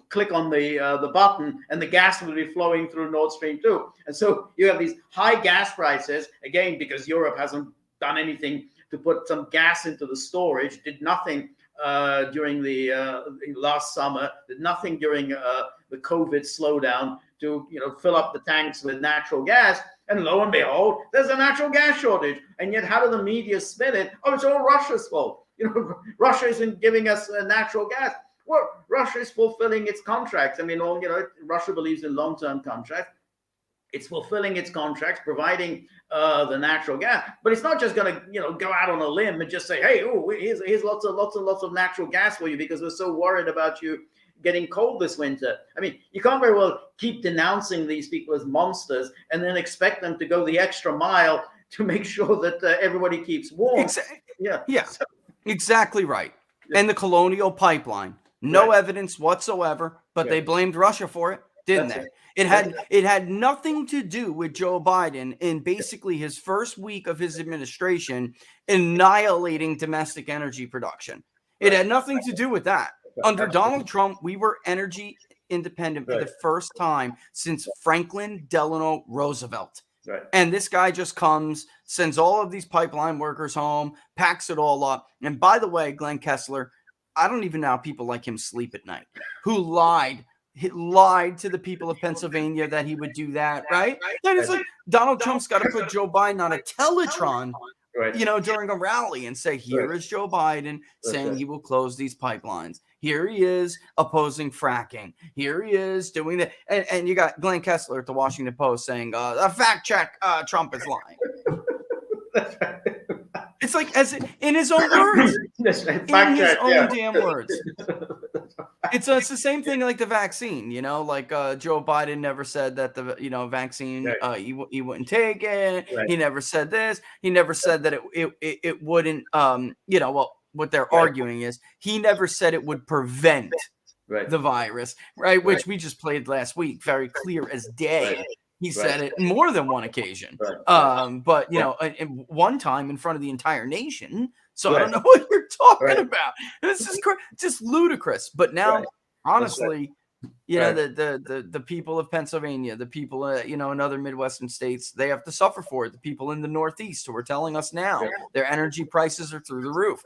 click on the button, and the gas will be flowing through Nord Stream 2. And so you have these high gas prices, again, because Europe hasn't done anything to put some gas into the storage, did nothing during the last summer, did nothing during the COVID slowdown to fill up the tanks with natural gas. And lo and behold, there's a natural gas shortage. And yet, how do the media spin it? Oh, it's all Russia's fault. Russia isn't giving us natural gas. Well, Russia is fulfilling its contracts. I mean, Russia believes in long-term contracts. It's fulfilling its contracts, providing the natural gas. But it's not just going to, go out on a limb and just say, "Hey, here's lots of natural gas for you because we're so worried about you getting cold this winter." I mean, you can't very well keep denouncing these people as monsters and then expect them to go the extra mile to make sure that everybody keeps warm. Exactly right. Yeah. And the Colonial Pipeline, no evidence whatsoever, but they blamed Russia for it, didn't they? It had nothing to do with Joe Biden in basically his first week of his administration annihilating domestic energy production. It had nothing to do with that. Under Donald Trump, we were energy independent for the first time since Franklin Delano Roosevelt. Right. And this guy just comes, sends all of these pipeline workers home, packs it all up. And by the way, Glenn Kessler, I don't even know how people like him sleep at night, who lied to the people of Pennsylvania that he would do that, right? And it's like Donald Trump's got to put Joe Biden on a Teletron, during a rally and say, here is Joe Biden saying he will close these pipelines. Here he is opposing fracking. Here he is doing that. And you got Glenn Kessler at the Washington Post saying, a fact check, Trump is lying. It's like in his own words. In his own damn words. It's the same thing like the vaccine, like Joe Biden never said that the vaccine he wouldn't take it. Right. He never said this. He never said that it wouldn't what they're arguing is he never said it would prevent the virus, right? Which we just played last week, very clear as day. Right. He said it more than one occasion, but one time in front of the entire nation. So I don't know what you're talking about. This is just ludicrous. But now, honestly, the people of Pennsylvania, the people in other Midwestern states, they have to suffer for it. The people in the Northeast who are telling us now their energy prices are through the roof.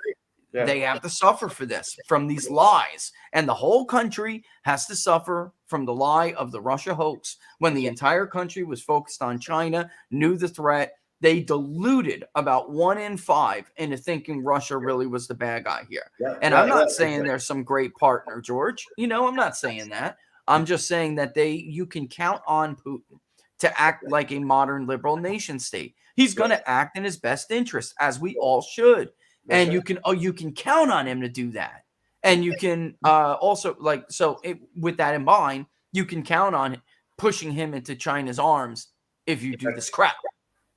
Yeah. They have to suffer for this, from these lies. And the whole country has to suffer from the lie of the Russia hoax. When the entire country was focused on China, knew the threat, they deluded about 1 in 5 into thinking Russia really was the bad guy here. Yeah, and I'm not saying they're some great partner, George. I'm not saying that. I'm just saying that you can count on Putin to act like a modern liberal nation state. He's going to act in his best interest, as we all should. And you can count on him to do that. And you can also with that in mind, you can count on pushing him into China's arms if you do this crap.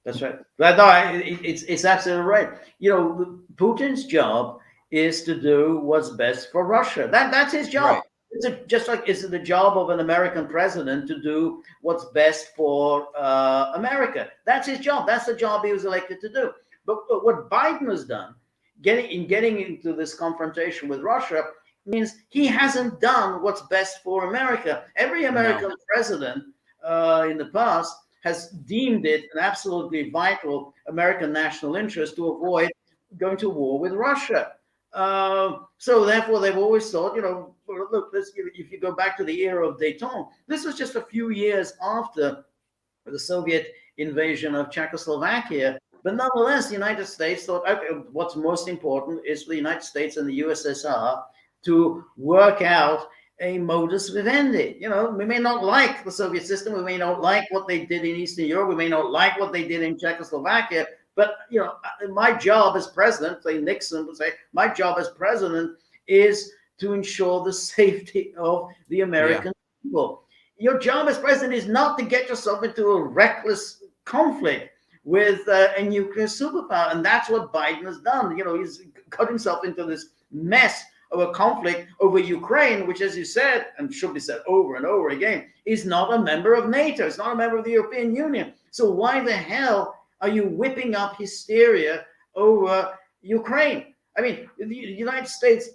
That's right. No, it's absolutely right. Putin's job is to do what's best for Russia. That's his job. Right. It's the job of an American president to do what's best for America. That's his job. That's the job he was elected to do. But what Biden has done, getting into this confrontation with Russia, means he hasn't done what's best for America. Every American president in the past has deemed it an absolutely vital American national interest to avoid going to war with Russia. So therefore, they've always thought, look, if you go back to the era of Dayton, this was just a few years after the Soviet invasion of Czechoslovakia. But nonetheless, the United States thought, okay, what's most important is for the United States and the USSR to work out a modus vivendi. We may not like the Soviet system. We may not like what they did in Eastern Europe. We may not like what they did in Czechoslovakia. But, my job as president, say Nixon would say, my job as president is to ensure the safety of the American people. Your job as president is not to get yourself into a reckless conflict with a nuclear superpower. And that's what Biden has done. He's got himself into this mess of a conflict over Ukraine, which, as you said, and should be said over and over again, is not a member of NATO. It's not a member of the European Union. So why the hell are you whipping up hysteria over Ukraine? I mean, the United States,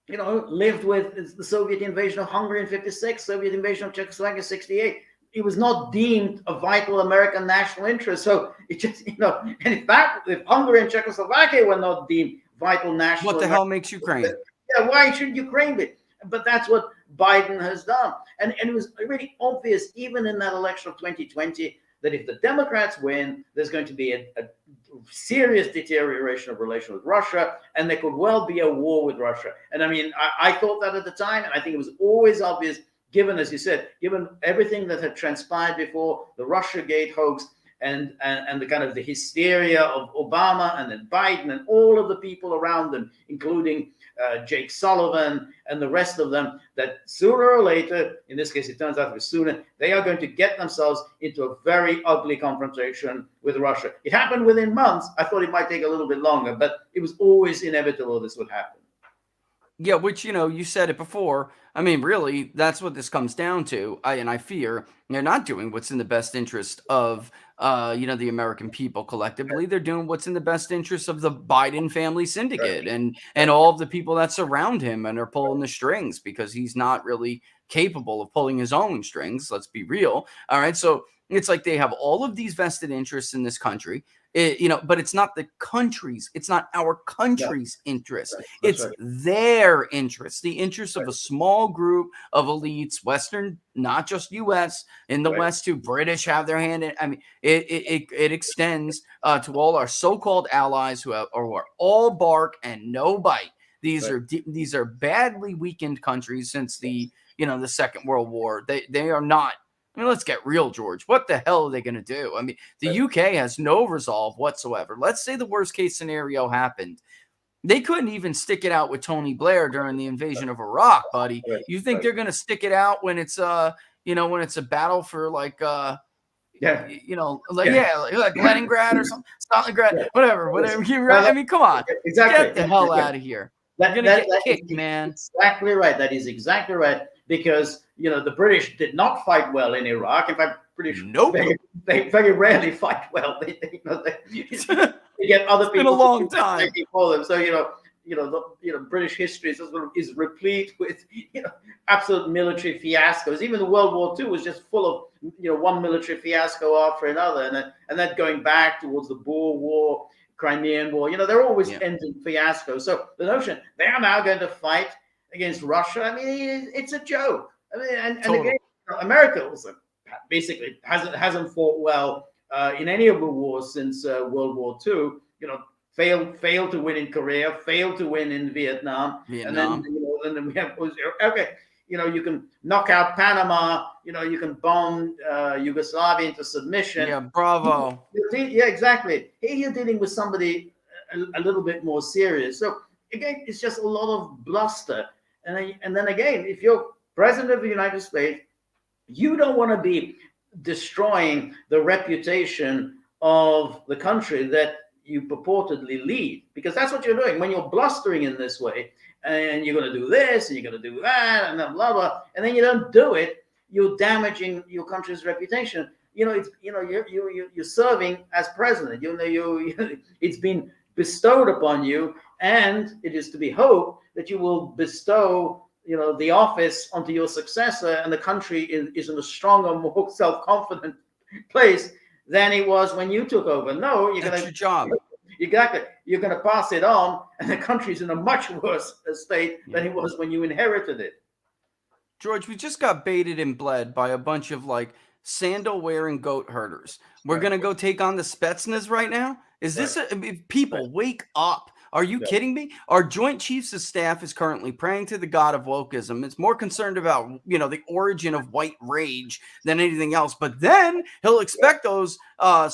lived with the Soviet invasion of Hungary in 56, Soviet invasion of Czechoslovakia in 68. it was not deemed a vital American national interest. So it just, and in fact, if Hungary and Czechoslovakia were not deemed vital national, What the hell makes Ukraine? Yeah, why should Ukraine be? But that's what Biden has done. And it was really obvious, even in that election of 2020, that if the Democrats win, there's going to be a serious deterioration of relations with Russia, and there could well be a war with Russia. And I mean, I thought that at the time, and I think it was always obvious, given, as you said, given everything that had transpired before the Russiagate hoax, and the kind of the hysteria of Obama and then Biden and all of the people around them, including Jake Sullivan and the rest of them, that sooner or later, in this case it turns out to be sooner, they are going to get themselves into a very ugly confrontation with Russia. It happened within months. I thought it might take a little bit longer, but it was always inevitable this would happen. Yeah, which, you said it before. I mean, really, that's what this comes down to. I fear they're not doing what's in the best interest of, the American people collectively. They're doing what's in the best interest of the Biden family syndicate and all of the people that surround him and are pulling the strings, because he's not really capable of pulling his own strings. Let's be real. All right. So it's like they have all of these vested interests in this country. But it's not the country's, it's not our country's interest. It's their interest, the interest of a small group of elites, Western, not just U.S. in the West too. British have their hand in. I mean, it extends to all our so-called allies who are all bark and no bite. These are badly weakened countries since the Second World War. They are not. I mean, let's get real, George. What the hell are they going to do? I mean, the UK has no resolve whatsoever. Let's say the worst case scenario happened. They couldn't even stick it out with Tony Blair during the invasion of Iraq, buddy. You think they're going to stick it out when it's when it's a battle for like Leningrad or something, Stalingrad, whatever. I mean, come on, exactly. Get the hell out of here. You're going to get kicked, man. Exactly right. That is exactly right. Because the British did not fight well in Iraq. In fact, British they very rarely fight well. They get other people. It's been a long time for them. So the British history is replete with absolute military fiascos. Even the World War II was just full of one military fiasco after another, and then going back towards the Boer War, Crimean War. They're always ending fiascos. So the notion they are now going to fight against Russia, I mean, it's a joke. I mean, and again, America also basically hasn't fought well in any of the wars since World War II. Failed to win in Korea, failed to win in Vietnam. and then we have you can knock out Panama. You can bomb Yugoslavia into submission. Yeah, bravo. Yeah, exactly. Here you're dealing with somebody a little bit more serious. So again, it's just a lot of bluster. And then again, if you're president of the United States, you don't want to be destroying the reputation of the country that you purportedly lead, because that's what you're doing when you're blustering in this way, and you're going to do this and you're going to do that and then blah blah, and then you don't do it. You're damaging your country's reputation. You're serving as president. It's been bestowed upon you, and it is to be hoped that you will bestow the office onto your successor, and the country is in a stronger, more self-confident place than it was when you took over. No, That's your job. Exactly. You're going to pass it on, and the country's in a much worse state than it was when you inherited it. George, we just got baited and bled by a bunch of sandal-wearing goat herders. We're going to go take on the Spetsnaz right now? Is this people, wake up. Are you kidding me? Our Joint Chiefs of Staff is currently praying to the god of wokeism. It's more concerned about, the origin of white rage than anything else. But then he'll expect those white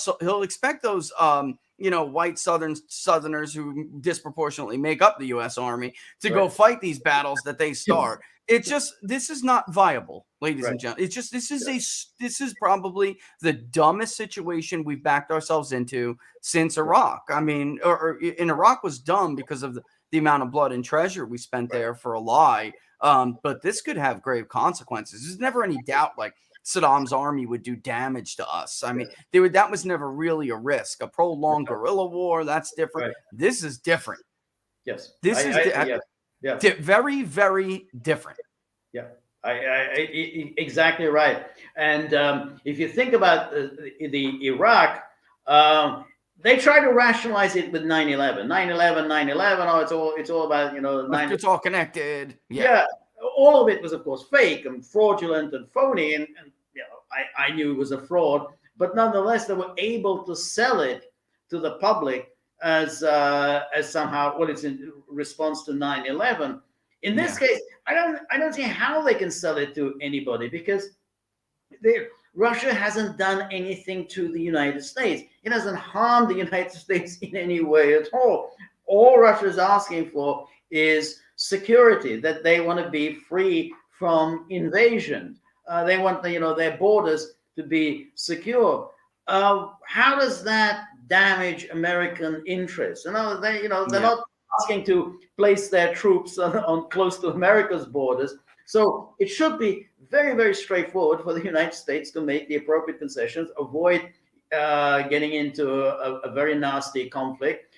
Southerners who disproportionately make up the U.S. Army to go fight these battles that they start. This is not viable, ladies and gentlemen. This is probably the dumbest situation we've backed ourselves into since Iraq. I mean, in Iraq was dumb because of the amount of blood and treasure we spent there for a lie. But this could have grave consequences. There's never any doubt Saddam's army would do damage to us. I mean, that was never really a risk. A prolonged guerrilla war, that's different. Right. This is different. Yes. This is very, very different. Yeah. Exactly right. And if you think about the Iraq, they try to rationalize it with 9/11. 9/11, 9/11. Oh, it's all about, 9. It's all connected. Yeah, all of it was, of course, fake and fraudulent and phony, and I knew it was a fraud, but nonetheless, they were able to sell it to the public as somehow, well, it's in response to 9/11. In this case, I don't see how they can sell it to anybody, because Russia hasn't done anything to the United States. It hasn't harmed the United States in any way at all. All Russia is asking for is security, that they want to be free from invasion. They want their borders to be secure. How does that damage American interests? They're not asking to place their troops on close to America's borders. So it should be very, very straightforward for the United States to make the appropriate concessions, avoid getting into a very nasty conflict,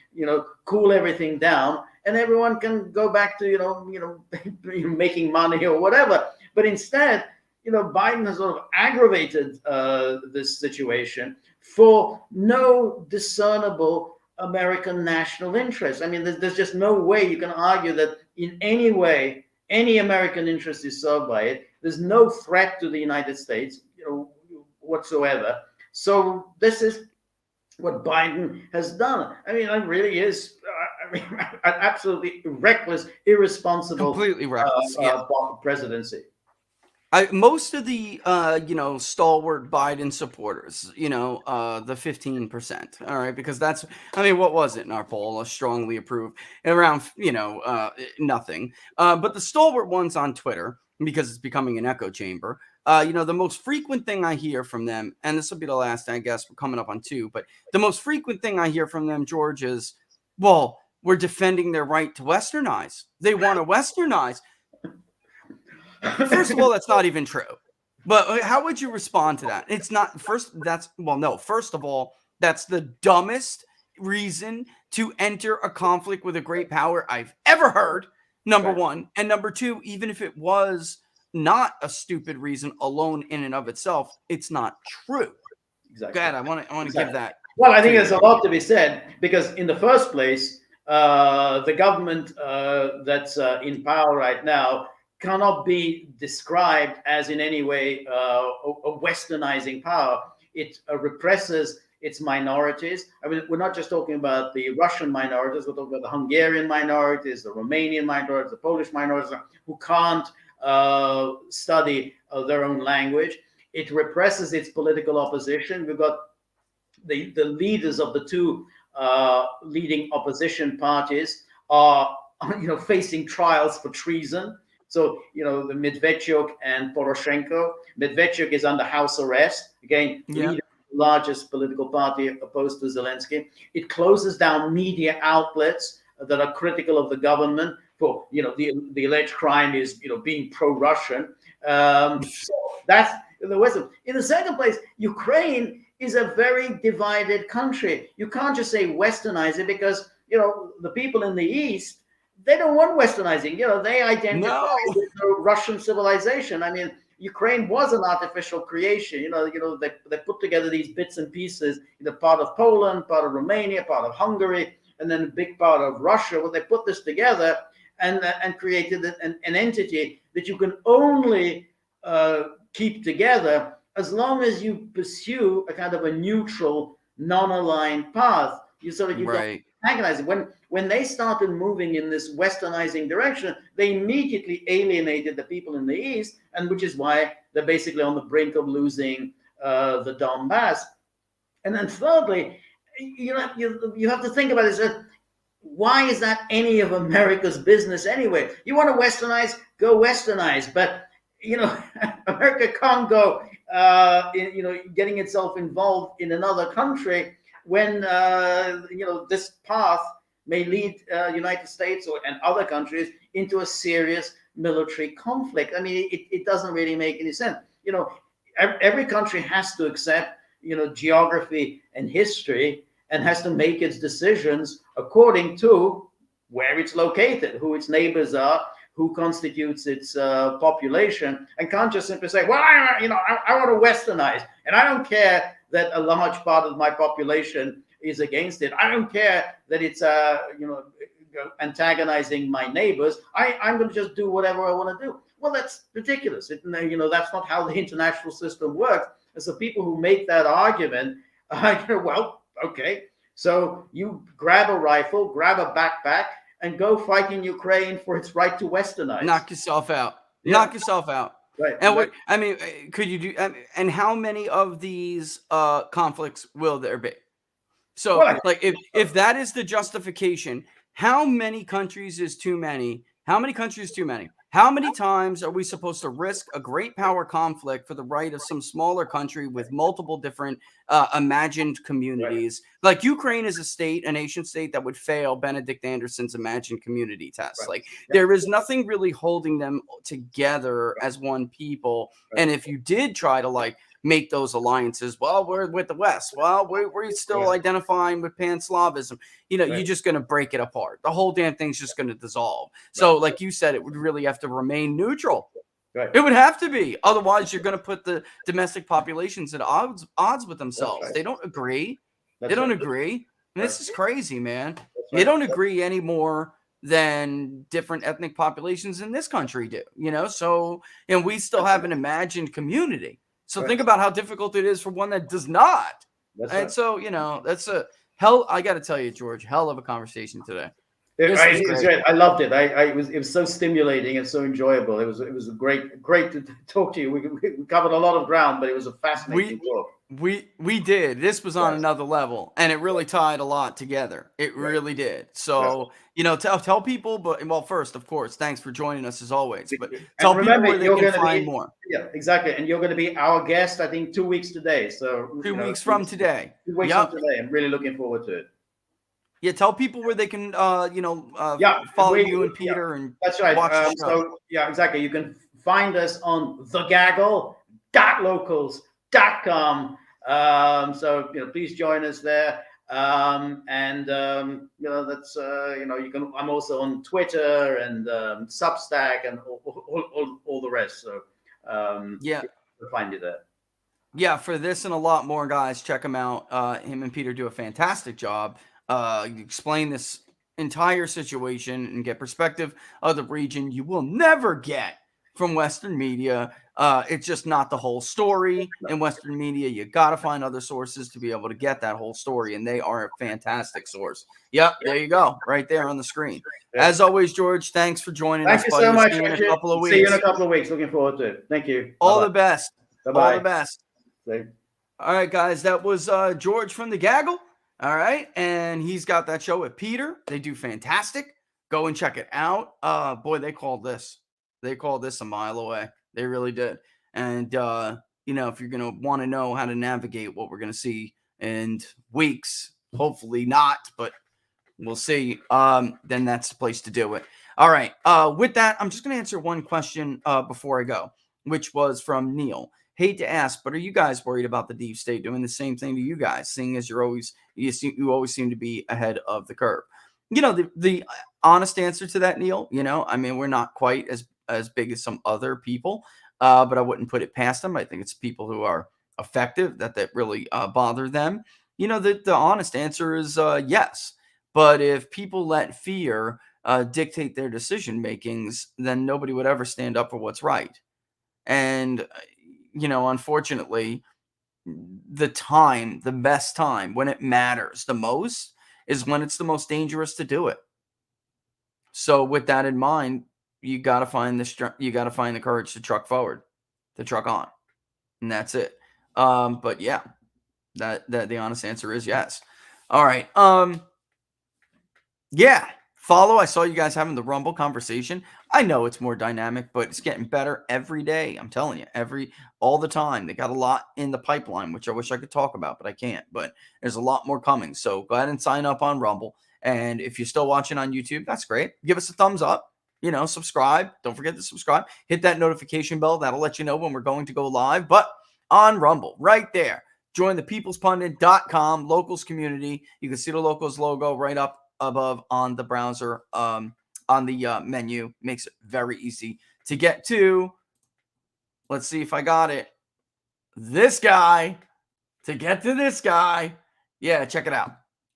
cool everything down, and everyone can go back to making money or whatever. But instead, Biden has sort of aggravated this situation for no discernible American national interest. I mean, there's just no way you can argue that in any way any American interest is served by it. There's no threat to the United States, whatsoever. So this is what Biden has done. I mean, it really is an absolutely reckless, irresponsible, completely reckless presidency. Most of the stalwart Biden supporters, the 15%, all right, because that's, what was it in our poll? Strongly approved, around nothing. But the stalwart ones on Twitter, because it's becoming an echo chamber, the most frequent thing I hear from them, and this will be the last, I guess, we're coming up on 2, but the most frequent thing I hear from them, George, is, well, we're defending their right to westernize. They want to westernize. First of all, that's not even true. But how would you respond to that? It's not first of all, that's the dumbest reason to enter a conflict with a great power I've ever heard. Number one. And number two, even if it was not a stupid reason alone in and of itself, it's not true. Exactly. God, I want to give that. Well, I think there's a lot to be said, because in the first place, the government that's in power right now cannot be described as in any way a westernizing power. It represses its minorities. I mean, we're not just talking about the Russian minorities, we're talking about the Hungarian minorities, the Romanian minorities, the Polish minorities who can't study their own language. It represses its political opposition. We've got the leaders of the two leading opposition parties are facing trials for treason. So, the Medvedchuk and Poroshenko. Medvedchuk is under house arrest. Again, leader of the largest political party opposed to Zelensky. It closes down media outlets that are critical of the government for, the alleged crime is, being pro-Russian. So that's the Western. In the second place, Ukraine is a very divided country. You can't just say westernize it, because, the people in the East, they don't want westernizing. They identify with the Russian civilization. I mean, Ukraine was an artificial creation. They put together these bits and pieces, part of Poland, part of Romania, part of Hungary, and then a big part of Russia. Well, they put this together and created an entity that you can only keep together as long as you pursue a kind of a neutral, non-aligned path. You don't agonize it. When they started moving in this westernizing direction, they immediately alienated the people in the East, and which is why they're basically on the brink of losing the Donbass. And then thirdly, you have to think about this. Why is that any of America's business anyway? You want to westernize, go westernize. But, America can't go, getting itself involved in another country when, this path may lead United States and other countries into a serious military conflict. I mean, it doesn't really make any sense. Every country has to accept, geography and history, and has to make its decisions according to where it's located, who its neighbors are, who constitutes its population, and can't just simply say, well, I want to westernize, and I don't care that a large part of my population is against it. I don't care that it's antagonizing my neighbors. I'm going to just do whatever I want to do. Well, that's ridiculous. That's not how the international system works. And so people who make that argument, well, okay, so you grab a rifle, grab a backpack, and go fight in Ukraine for its right to westernize. Knock yourself out. Yeah. Knock yourself out. Right. And could you do? And how many of these conflicts will there be? So, if that is the justification, how many countries is too many? How many countries is too many? How many times are we supposed to risk a great power conflict for the right of some smaller country with multiple different imagined communities? Right. Like Ukraine is a nation state that would fail Benedict Anderson's imagined community test. Right. There is nothing really holding them together as one people. Right. And if you did try to make those alliances, well, we're with the West. Well, we're still identifying with Pan-Slavism. You're just going to break it apart. The whole damn thing's just going to dissolve. Right. So like you said, it would really have to remain neutral. Right. It would have to be. Otherwise, you're going to put the domestic populations at odds with themselves. Right. They don't agree. They don't agree. And this is crazy, man. They don't agree any more than different ethnic populations in this country do. So we still have an imagined community. So think about how difficult it is for one that does not. So, that's a hell. I got to tell you, George, hell of a conversation today. It was great. I loved it. It was so stimulating and so enjoyable. It was great to talk to you. We covered a lot of ground, but it was a fascinating talk. We did. This was on another level, and it really tied a lot together. It really did. So, tell people, first, of course, thanks for joining us as always. But tell people where they can find more. Yeah, exactly. And you're going to be our guest, I think, 2 weeks today. So 2 weeks from today. 2 weeks from today. I'm really looking forward to it. Yeah, tell people where they can, follow you and Peter and that's right. Watch the show. So yeah, exactly. You can find us on the Gaggle.locals.com. So please join us there. That's you can. I'm also on Twitter and Substack and all the rest. So we'll find you there. Yeah, for this and a lot more, guys, check them out. Him and Peter do a fantastic job. Explain this entire situation and get perspective of the region you will never get from Western media. It's just not the whole story in Western media. You got to find other sources to be able to get that whole story, and they are a fantastic source. Yep, there you go, right there on the screen. As always, George, thanks for joining us. Thank you so much. See you in a couple of weeks. See you in a couple of weeks. Looking forward to it. Thank you. All the best. Bye-bye. All the best. Bye. All right, guys, that was George from the Gaggle. All right, and he's got that show with Peter. They do fantastic. Go and check it out. Boy, they called this a mile away. They really did. And if you're gonna want to know how to navigate what we're gonna see in weeks, hopefully not, but we'll see. Then that's the place to do it. All right. With that, I'm just gonna answer one question before I go, which was from Neil. Hate to ask, but are you guys worried about the deep state doing the same thing to you guys, seeing as you always seem to be ahead of the curve? The honest answer to that, Neil, we're not quite as big as some other people, but I wouldn't put it past them. I think it's people who are effective that really bother them. The honest answer is yes. But if people let fear dictate their decision makings, then nobody would ever stand up for what's right. And unfortunately, the best time when it matters the most is when it's the most dangerous to do it. So with that in mind, you got to find the courage to truck forward, to truck on. And that's it. But yeah, that the honest answer is yes. All right. Yeah. Follow. I saw you guys having the Rumble conversation. I know it's more dynamic, but it's getting better every day. I'm telling you, all the time. They got a lot in the pipeline, which I wish I could talk about, but I can't. But there's a lot more coming. So go ahead and sign up on Rumble. And if you're still watching on YouTube, that's great. Give us a thumbs up. Subscribe. Don't forget to subscribe. Hit that notification bell. That'll let you know when we're going to go live. But on Rumble, right there, join the peoplespundit.com locals community. You can see the locals logo right up above on the browser on the menu. Makes it very easy to get to. Let's see if I got it. This guy. To get to this guy. Yeah, check it out.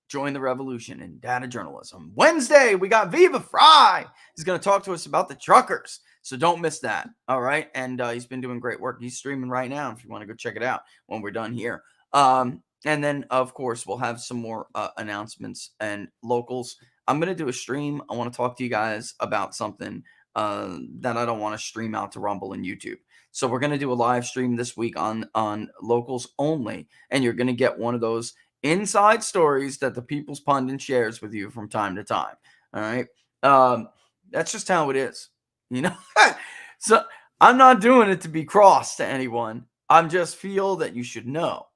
Join the revolution in data journalism. Wednesday, we got Viva Fry. He's going to talk to us about the truckers. So don't miss that. All right. And he's been doing great work. He's streaming right now if you want to go check it out when we're done here. And then, of course, we'll have some more announcements and locals. I'm going to do a stream. I want to talk to you guys about something that I don't want to stream out to Rumble and YouTube. So we're going to do a live stream this week on locals only. And you're going to get one of those inside stories that the People's Pundit shares with you from time to time. All right. That's just how it is, you know. So I'm not doing it to be cross to anyone. I just feel that you should know.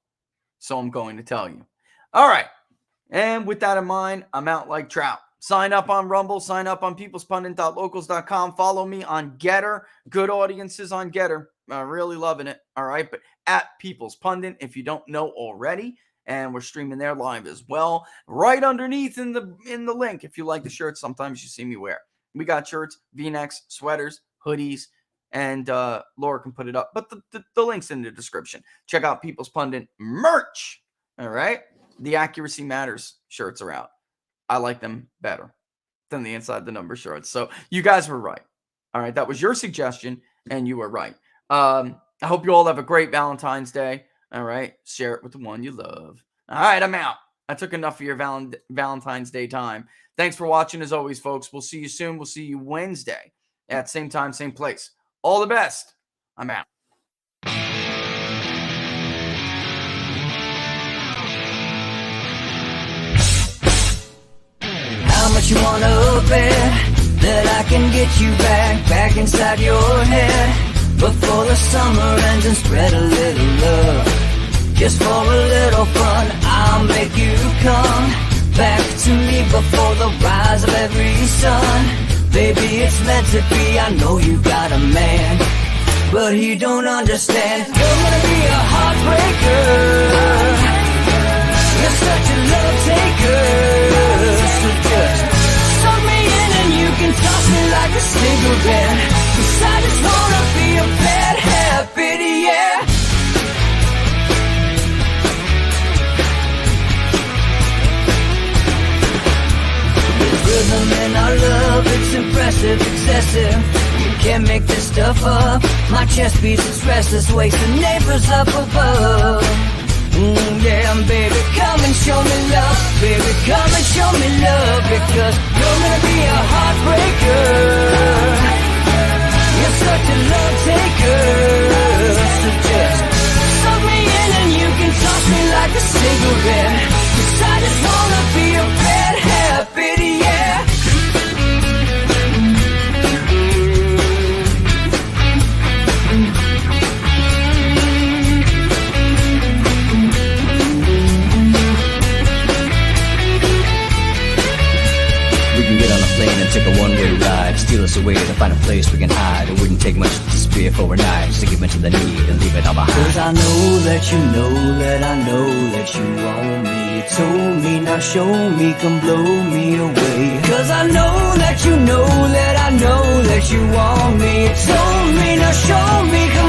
So I'm going to tell you. All right. And with that in mind, I'm out like trout. Sign up on Rumble. Sign up on peoplespundit.locals.com. Follow me on Getter. Good audiences on Getter. Really loving it. All right. But at People's Pundit, if you don't know already, and we're streaming there live as well. Right underneath in the link, if you like the shirts, sometimes you see me wear. We got shirts, V-necks, sweaters, hoodies, and Laura can put it up. But the link's in the description. Check out People's Pundit merch. All right. The Accuracy Matters shirts are out. I like them better than the Inside the Numbers shirts. So you guys were right. All right. That was your suggestion, and you were right. I hope you all have a great Valentine's Day. All right. Share it with the one you love. All right. I'm out. I took enough of your Valentine's Day time. Thanks for watching as always, folks. We'll see you soon. We'll see you Wednesday at same time, same place. All the best. I'm out. How much you wanna bet that I can get you back inside your head before the summer ends and spread a little love. Just for a little fun, I'll make you come back to me before the rise of every sun. Baby, it's meant to be. I know you got a man, but he don't understand. You're gonna be a heartbreaker. You're such a love taker. So just suck me in and you can toss me like a cigarette. 'Cause I just wanna be a bad habit, yeah. Rhythm in our love, it's impressive, excessive. You can't make this stuff up. My chest beats, it's restless, wakes the neighbors up above. Yeah, baby, come and show me love. Baby, come and show me love. Because you're gonna be a heartbreaker. You're such a love taker. So just suck me in and you can toss me like a cigarette. 'Cause I just wanna be a bad habit, yeah. Take a one-way ride, steal us away to find a place we can hide. It wouldn't take much to disappear for a night, just to give into the need and leave it all behind. 'Cause I know that you know that I know that you want me. You told me, now show me, come blow me away. 'Cause I know that you know that I know that you want me. You told me, now show me, come